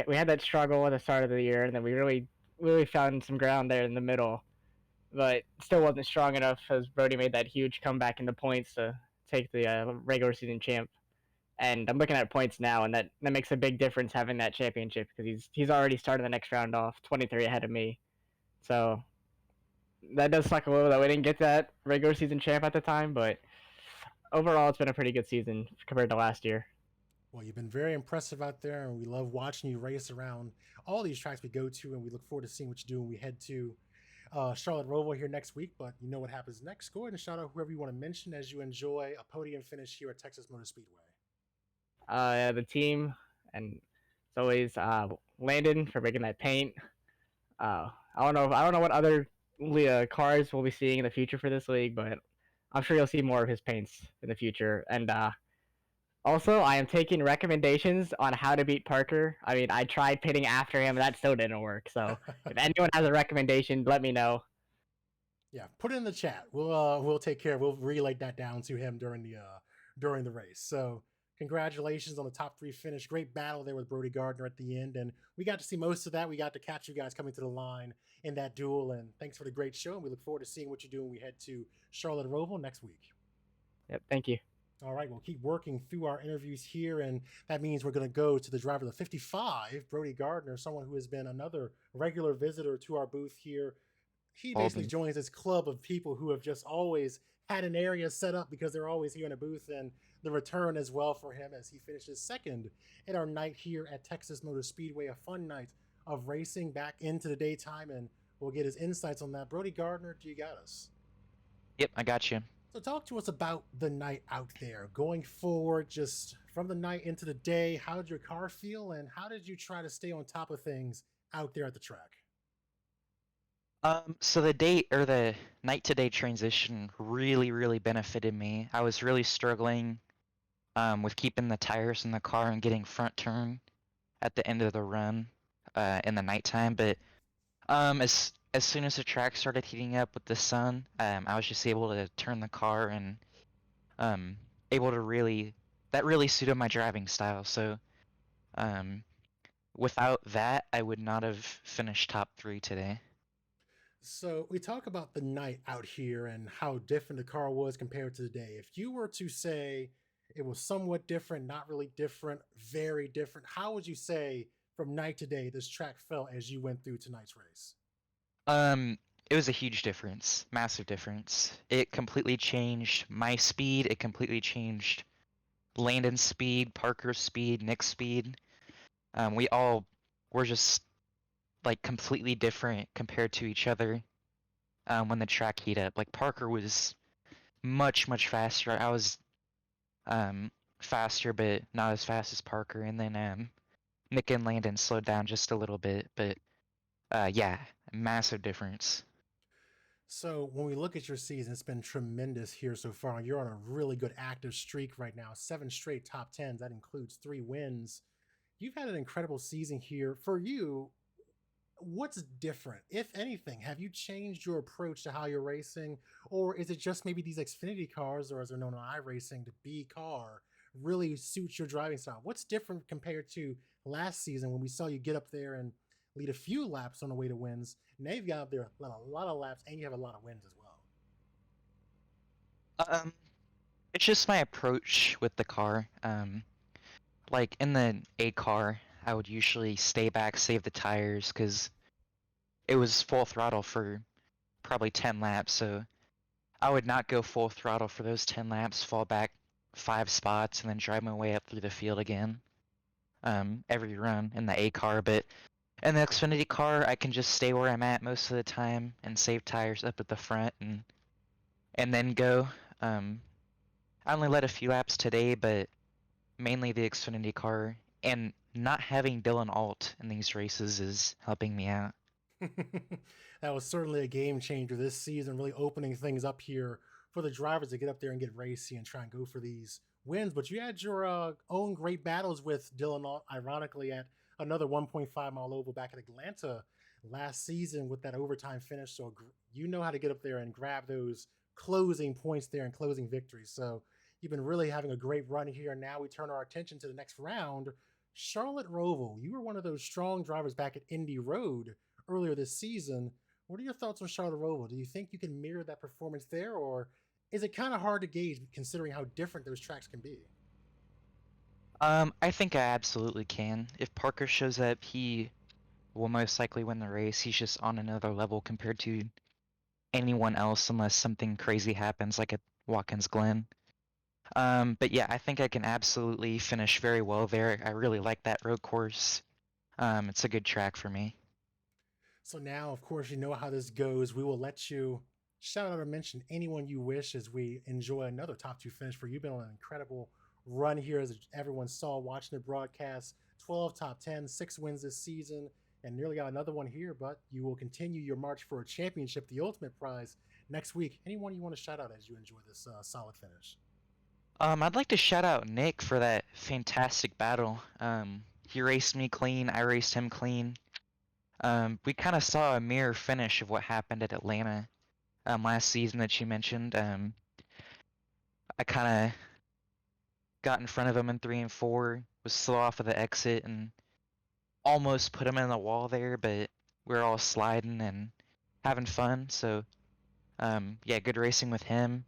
Speaker 5: we had that struggle at the start of the year, and then we really found some ground there in the middle, but still wasn't strong enough as Brody made that huge comeback in the points to take the regular season champ. And I'm looking at points now, and that makes a big difference having that championship because he's already started the next round off 23 ahead of me. So that does suck a little that we didn't get that regular season champ at the time, but overall it's been a pretty good season compared to last year.
Speaker 1: Well, you've been very impressive out there, and we love watching you race around all these tracks we go to, and we look forward to seeing what you do when we head to Charlotte Roval here next week. But you know what happens next. Go ahead and shout out whoever you want to mention as you enjoy a podium finish here at Texas Motor Speedway.
Speaker 5: Yeah, the team, and it's always Landon for making that paint. I don't know what other cars we'll be seeing in the future for this league, but I'm sure you'll see more of his paints in the future. And also, I am taking recommendations on how to beat Parker. I mean, I tried pitting after him, that still didn't work. So if anyone has a recommendation, let me know.
Speaker 1: Yeah, put it in the chat. We'll take care. We'll relay that down to him during the race. So congratulations on the top 3 finish. Great battle there with Brody Gardner at the end, and we got to see most of that. We got to catch you guys coming to the line in that duel, and thanks for the great show. And we look forward to seeing what you do when we head to Charlotte Roval next week.
Speaker 5: Yep, thank you.
Speaker 1: All right, we'll keep working through our interviews here, and that means we're going to go to the driver of the 55, Brody Gardner, someone who has been another regular visitor to our booth here. He basically joins this club of people who have just always had an area set up because they're always here in a booth, and the return as well for him as he finishes second in our night here at Texas Motor Speedway, a fun night of racing back into the daytime, and we'll get his insights on that. Brody Gardner, do you got us?
Speaker 6: Yep, I got you.
Speaker 1: So talk to us about the night out there. Going forward, just from the night into the day, how did your car feel, and how did you try to stay on top of things out there at the track?
Speaker 6: So the night to day transition really benefited me. I was really struggling with keeping the tires in the car and getting front turn at the end of the run in the nighttime, but as soon as the track started heating up with the sun, I was just able to turn the car and able to that really suited my driving style. So without that, I would not have finished top 3 today.
Speaker 1: So we talk about the night out here and how different the car was compared to the day. If you were to say it was somewhat different, not really different, very different, how would you say from night to day this track felt as you went through tonight's race?
Speaker 6: It was a huge difference, massive difference. It completely changed my speed. It completely changed Landon's speed, Parker's speed, Nick's speed. We all were just like completely different compared to each other when the track heat up. Like Parker was much faster. I was faster, but not as fast as Parker. And then Nick and Landon slowed down just a little bit, but yeah, massive difference.
Speaker 1: So when we look at your season, it's been tremendous here so far. You're on a really good active streak right now, 7 straight top 10s. That includes 3 wins. You've had an incredible season here. For you, what's different, if anything? Have you changed your approach to how you're racing, or is it just maybe these Xfinity cars, or as they're known in iRacing, the B car, really suits your driving style? What's different compared to last season when we saw you get up there and lead a few laps on the way to wins? Now you've got up there a lot of laps, and you have a lot of wins as well.
Speaker 6: It's just my approach with the car. Like in the A car, I would usually stay back, save the tires, because it was full throttle for probably 10 laps. So I would not go full throttle for those 10 laps, fall back 5 spots, and then drive my way up through the field again. Every run in the A car, but in the Xfinity car, I can just stay where I'm at most of the time and save tires up at the front and then go. I only led a few laps today, but mainly the Xfinity car, and not having Dylan Alt in these races is helping me out.
Speaker 1: That was certainly a game changer this season, really opening things up here for the drivers to get up there and get racy and try and go for these wins. But you had your own great battles with Dylan Alt, ironically, at another 1.5 mile oval back at Atlanta last season with that overtime finish. So you know how to get up there and grab those closing points there and closing victories. So you've been really having a great run here. Now we turn our attention to the next round. Charlotte Roval, you were one of those strong drivers back at Indy Road earlier this season. What are your thoughts on Charlotte Roval? Do you think you can mirror that performance there, or is it kind of hard to gauge considering how different those tracks can be?
Speaker 6: I think I absolutely can. If Parker shows up, he will most likely win the race. He's just on another level compared to anyone else unless something crazy happens like at Watkins Glen. But yeah, I think I can absolutely finish very well there. I really like that road course. It's a good track for me.
Speaker 1: So now, of course, you know how this goes. We will let you shout out or mention anyone you wish as we enjoy another top two finish for you. You've been on an incredible run here, as everyone saw watching the broadcast. 12 top 10, 6 wins this season, and nearly got another one here. But you will continue your march for a championship, the ultimate prize, next week. Anyone you want to shout out as you enjoy this solid finish?
Speaker 6: I'd like to shout out Nick for that fantastic battle. He raced me clean, I raced him clean. We kind of saw a mirror finish of what happened at Atlanta last season that you mentioned. I kind of got in front of him in 3 and 4, was slow off of the exit, and almost put him in the wall there, but we were all sliding and having fun. So, yeah, good racing with him.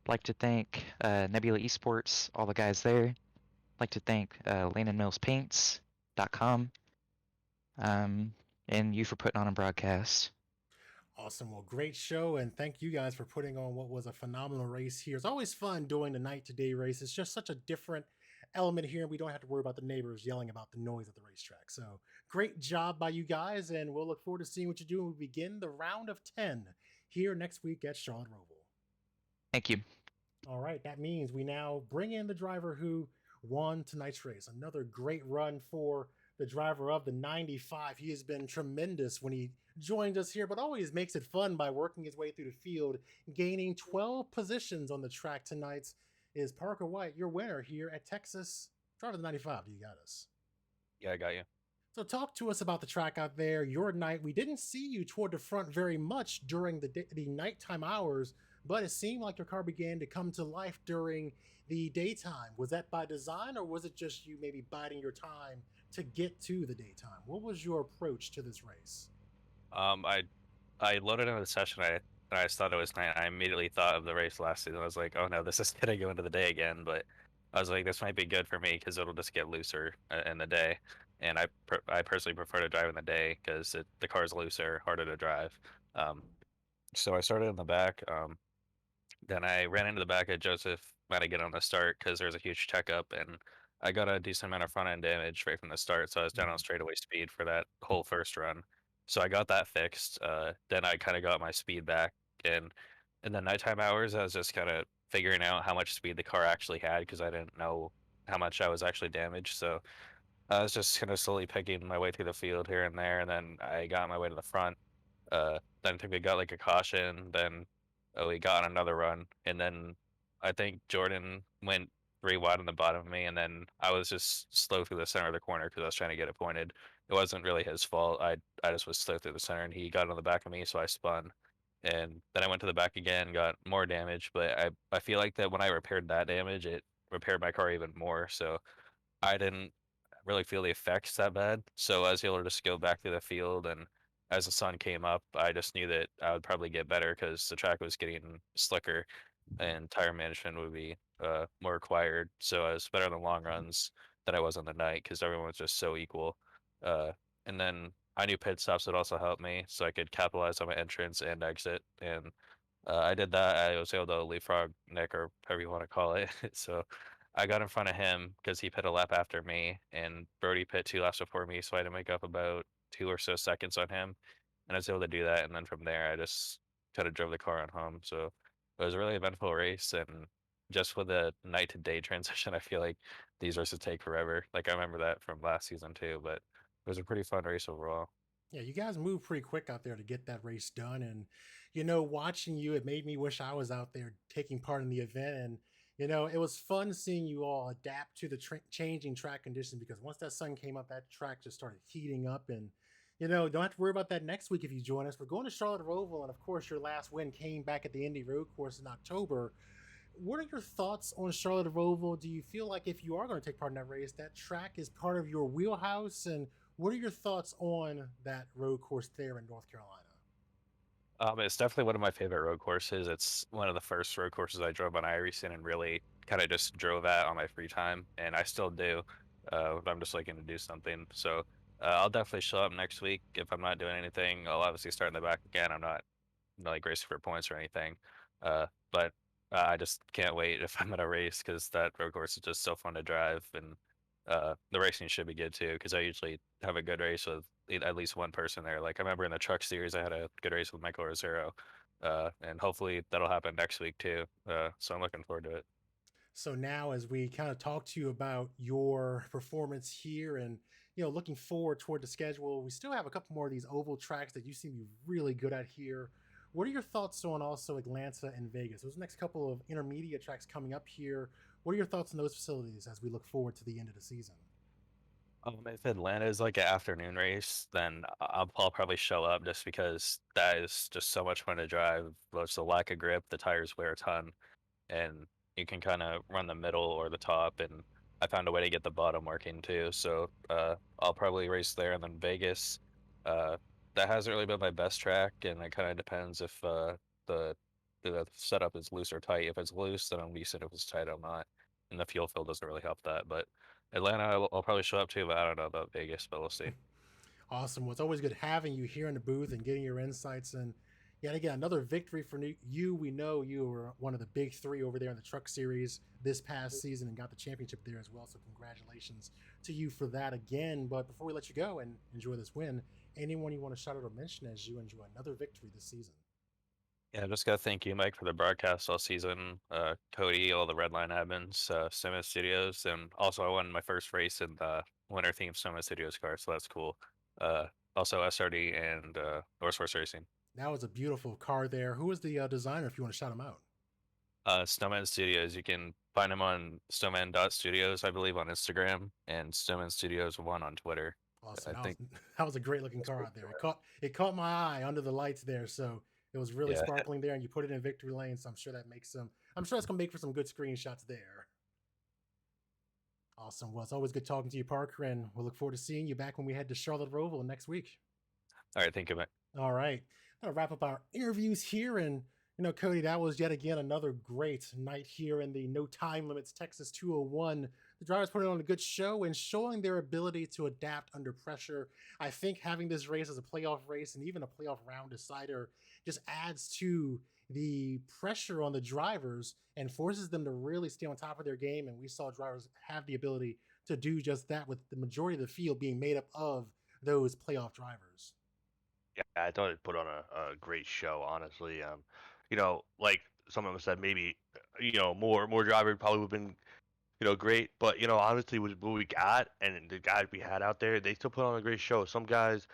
Speaker 6: Like to thank Nebula Esports, all the guys there. Like to thank LandonMillsPaints.com, and you for putting on a broadcast.
Speaker 1: Awesome. Well, great show. And thank you guys for putting on what was a phenomenal race here. It's always fun doing the night to day race. It's just such a different element here. We don't have to worry about the neighbors yelling about the noise at the racetrack. So great job by you guys. And we'll look forward to seeing what you do when we begin the round of 10 here next week at Charlotte Roval.
Speaker 6: Thank you.
Speaker 1: All right. That means we now bring in the driver who won tonight's race. Another great run for the driver of the 95. He has been tremendous when he joins us here, but always makes it fun by working his way through the field, gaining 12 positions on the track tonight. Is Parker White, your winner here at Texas Driver of the 95? Do you got us?
Speaker 7: Yeah, I got you.
Speaker 1: So talk to us about the track out there, your night. We didn't see you toward the front very much during the nighttime hours, but it seemed like your car began to come to life during the daytime. Was that by design, or was it just you maybe biding your time to get to the daytime? What was your approach to this race?
Speaker 7: I loaded into the session. I just thought it was night. I immediately thought of the race last season. I was like, oh no, this is gonna go into the day again. But I was like, this might be good for me because it'll just get looser in the day. And I personally prefer to drive in the day because the car is looser, harder to drive. So I started in the back. Then I ran into the back of Joseph Madigan on the start because there was a huge checkup, and I got a decent amount of front end damage right from the start. So I was down on straightaway speed for that whole first run. So I got that fixed. Then I kind of got my speed back, and in the nighttime hours, I was just kind of figuring out how much speed the car actually had because I didn't know how much I was actually damaged. So I was just kind of slowly picking my way through the field here and there, and then I got my way to the front. Then I think we got like a caution. Then we got on another run, and then I think Jordan went 3 wide on the bottom of me, and then I was just slow through the center of the corner because I was trying to get it pointed. It wasn't really his fault. I just was slow through the center, and he got on the back of me, so I spun. And then I went to the back again, got more damage. But I feel like that when I repaired that damage, it repaired my car even more. So I didn't really feel the effects that bad. So I was able to just go back through the field, and as the sun came up, I just knew that I would probably get better because the track was getting slicker, and tire management would be more required. So I was better in the long runs. than I was on the night because everyone was just so equal. And then I knew pit stops would also help me, so I could capitalize on my entrance and exit. And I did that. I was able to leapfrog Nick, or whatever you want to call it. So I got in front of him because he pit a lap after me, and Brody pit 2 laps before me, so I had to make up about 2 or so seconds on him, and I was able to do that. And then from there, I just kind of drove the car on home. So it was a really eventful race, and just with the night to day transition, I feel like these races take forever. Like I remember that from last season too, but it was a pretty fun race overall.
Speaker 1: Yeah, you guys moved pretty quick out there to get that race done. And, watching you, it made me wish I was out there taking part in the event. And, it was fun seeing you all adapt to the changing track conditions because once that sun came up, that track just started heating up. And, don't have to worry about that next week if you join us. We're going to Charlotte Roval. And, of course, your last win came back at the Indy Road Course in October. What are your thoughts on Charlotte Roval? Do you feel like if you are going to take part in that race, that track is part of your wheelhouse? And what are your thoughts on that road course there in North Carolina?
Speaker 7: It's definitely one of my favorite road courses. It's one of the first road courses I drove on iRacing and really kind of just drove at on my free time, and I still do. If I'm just looking to do something. So I'll definitely show up next week if I'm not doing anything. I'll obviously start in the back again. I'm not like racing for points or anything. But I just can't wait if I'm at a race because that road course is just so fun to drive, and the racing should be good too because I usually have a good race with at least one person there. Like I remember in the truck series, I had a good race with Michael Rosero, and hopefully that'll happen next week too. So I'm looking forward to it.
Speaker 1: So now, as we kind of talk to you about your performance here and looking forward toward the schedule, we still have a couple more of these oval tracks that you seem to be really good at here. What are your thoughts on also Atlanta and Vegas? Those next couple of intermediate tracks coming up here. What are your thoughts on those facilities as we look forward to the end of the season?
Speaker 7: If Atlanta is like an afternoon race, then I'll probably show up just because that is just so much fun to drive. There's the lack of grip, the tires wear a ton, and you can kind of run the middle or the top. And I found a way to get the bottom working too. So I'll probably race there. And then Vegas, uh, that hasn't really been my best track, and it kind of depends if the the setup is loose or tight. If it's loose, then I'm decent. If it's tight, I'm not. And the fuel fill doesn't really help that. But Atlanta, I'll probably show up too, but I don't know about Vegas, but we'll see.
Speaker 1: Awesome. Well, it's always good having you here in the booth and getting your insights. And yet again, another victory for you. We know you were one of the big three over there in the truck series this past season and got the championship there as well. So congratulations to you for that again. But before we let you go and enjoy this win, anyone you want to shout out or mention as you enjoy another victory this season?
Speaker 7: Yeah, I just gotta thank you, Mike, for the broadcast all season. Cody, all the Redline admins, Summit Studios, and also I won my first race in the winter themed Summit Studios car, so that's cool. Uh, Also SRD and North Force Racing.
Speaker 1: That was a beautiful car there. Who was the designer if you want to shout him out?
Speaker 7: Snowman Studios, you can find him on snowman.studios, I believe, on Instagram, and Snowman Studios 1 on Twitter.
Speaker 1: Awesome.
Speaker 7: I think,
Speaker 1: That was a great looking car out there. It caught my eye under the lights there, so it was really
Speaker 7: yeah.
Speaker 1: sparkling there, and you put it in victory lane. So I'm sure that's gonna make for some good screenshots there. Awesome. Well, it's always good talking to you, Parker, and we'll look forward to seeing you back when we head to Charlotte Roval next week.
Speaker 7: All right, thank you, Mike.
Speaker 1: All right. That'll wrap up our interviews here. And, Cody, that was yet again another great night here in the No Time Limits Texas 201. The drivers putting on a good show and showing their ability to adapt under pressure. I think having this race as a playoff race and even a playoff round decider just adds to the pressure on the drivers and forces them to really stay on top of their game. And we saw drivers have the ability to do just that with the majority of the field being made up of those playoff drivers.
Speaker 2: Yeah, I thought it put on a great show, honestly. Like some of them said, maybe more driver probably would have been great, but honestly, with what we got and the guys we had out there, they still put on a great show. Some guys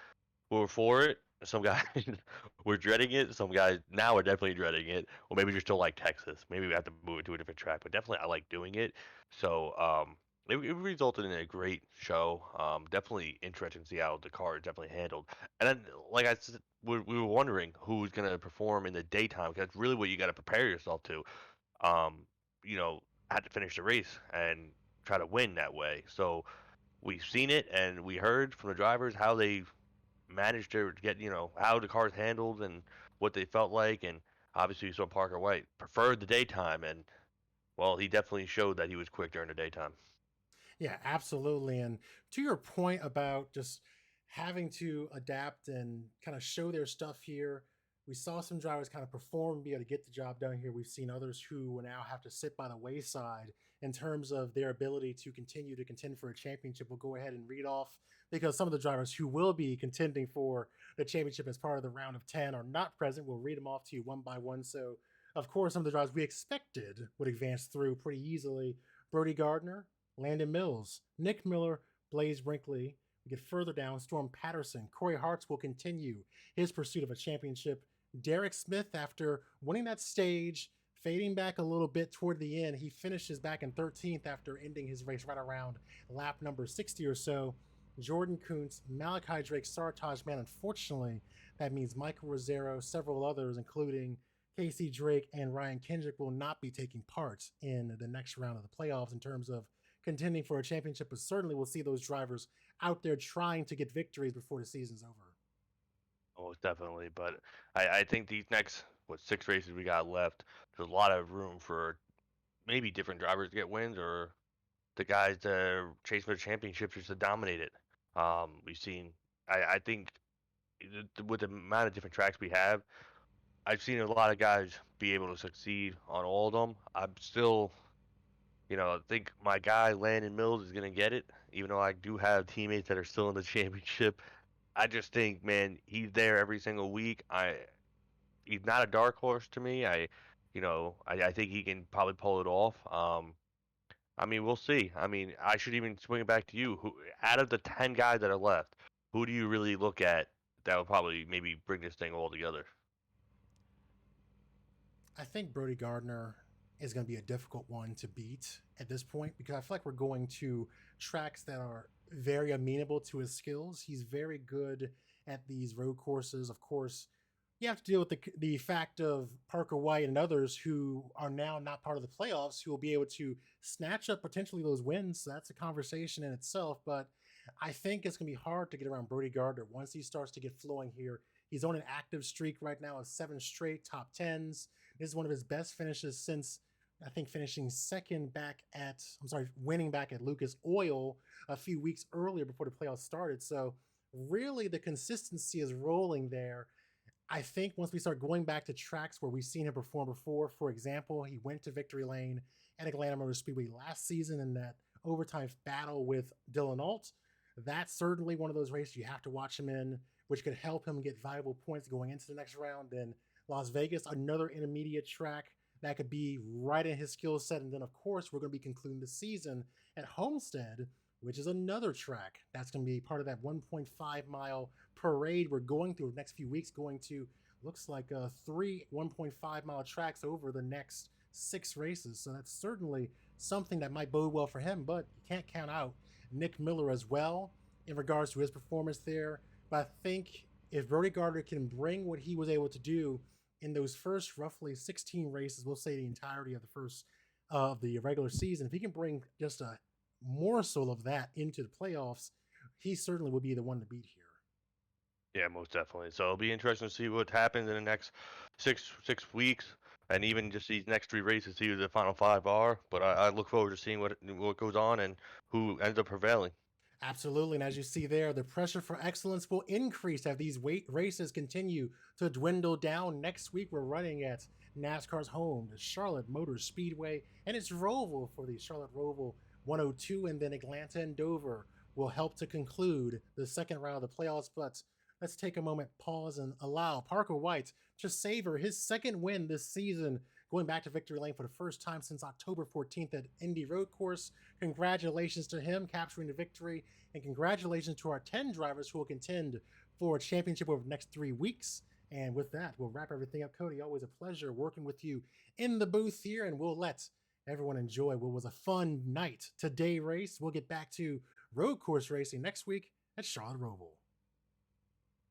Speaker 2: were for it, some guys were dreading it, some guys now are definitely dreading it, or maybe you're still like Texas. Maybe we have to move it to a different track, but definitely I like doing it. So it resulted in a great show. Definitely interesting to see how the car is definitely handled. And then, like I said, we were wondering who's gonna perform in the daytime because that's really what you got to prepare yourself to. Um, had to finish the race and try to win that way. So we've seen it and we heard from the drivers how they managed to get, how the cars handled and what they felt like. And obviously, you saw Parker White preferred the daytime, and well, he definitely showed that he was quick during the daytime.
Speaker 1: Yeah, absolutely. And to your point about just having to adapt and kind of show their stuff here, we saw some drivers kind of perform and be able to get the job done here. We've seen others who will now have to sit by the wayside in terms of their ability to continue to contend for a championship. We'll go ahead and read off because some of the drivers who will be contending for the championship as part of the round of 10 are not present. We'll read them off to you one by one. So, of course, some of the drivers we expected would advance through pretty easily. Brody Gardner, Landon Mills, Nick Miller, Blaze Brinkley. We get further down, Storm Patterson. Corey Hartz will continue his pursuit of a championship. Derek Smith, after winning that stage, fading back a little bit toward the end, he finishes back in 13th after ending his race right around lap number 60 or so. Jordan Kuntz, Malachi Drake, Sartaj, man, unfortunately, that means Michael Rosero, several others, including Casey Drake and Ryan Kendrick, will not be taking part in the next round of the playoffs in terms of contending for a championship, but certainly we'll see those drivers out there trying to get victories before the season's over.
Speaker 2: Most definitely. But I think these next, 6 races we got left, there's a lot of room for maybe different drivers to get wins or the guys to chase for the championships just to dominate it. We've seen, I think, with the amount of different tracks we have, I've seen a lot of guys be able to succeed on all of them. I'm still, I think my guy Landon Mills is gonna get it, even though I do have teammates that are still in the championship. I just think, man, he's there every single week. He's not a dark horse to me. I think he can probably pull it off. I mean, we'll see. I mean, I should even swing it back to you. Who, out of the 10 guys that are left, who do you really look at that will probably maybe bring this thing all together?
Speaker 1: I think Brody Gardner is going to be a difficult one to beat at this point because I feel like we're going to tracks that are very amenable to his skills. He's very good at these road courses. Of course, you have to deal with the fact of Parker White and others who are now not part of the playoffs who will be able to snatch up potentially those wins. So that's a conversation in itself. But I think it's going to be hard to get around Brody Gardner once he starts to get flowing here. He's on an active streak right now of 7 straight top 10s. This is one of his best finishes since, I think, winning back at Lucas Oil a few weeks earlier before the playoffs started. So really the consistency is rolling there. I think once we start going back to tracks where we've seen him perform before, for example, he went to victory lane at Atlanta Motor Speedway last season in that overtime battle with Dylan Alt. That's certainly one of those races you have to watch him in, which could help him get valuable points going into the next round. And Las Vegas, another intermediate track that could be right in his skill set. And then, of course, we're going to be concluding the season at Homestead, which is another track that's going to be part of that 1.5 mile parade we're going through the next few weeks, going to, looks like 3 1.5 mile tracks over the next 6 races. So that's certainly something that might bode well for him, but you can't count out Nick Miller as well in regards to his performance there. But I think if Brody Gardner can bring what he was able to do in those first roughly 16 races, we'll say the entirety of the first of the regular season, if he can bring just a morsel of that into the playoffs, he certainly will be the one to beat here.
Speaker 2: Yeah, most definitely. So it'll be interesting to see what happens in the next six weeks, and even just these next 3 races, see who the final 5 are. But I look forward to seeing what goes on and who ends up prevailing.
Speaker 1: Absolutely, and as you see there, the pressure for excellence will increase as these races continue to dwindle down. Next week, we're running at NASCAR's home, the Charlotte Motor Speedway, and it's Roval for the Charlotte Roval 102, and then Atlanta and Dover will help to conclude the second round of the playoffs. But let's take a moment, pause, and allow Parker White to savor his second win this season, going back to victory lane for the first time since October 14th at Indy Road Course. Congratulations to him capturing the victory, and congratulations to our 10 drivers who will contend for a championship over the next 3 weeks. And with that, we'll wrap everything up. Cody, always a pleasure working with you in the booth here, and we'll let everyone enjoy what was a fun night today race. We'll get back to road course racing next week at Charlotte Roval.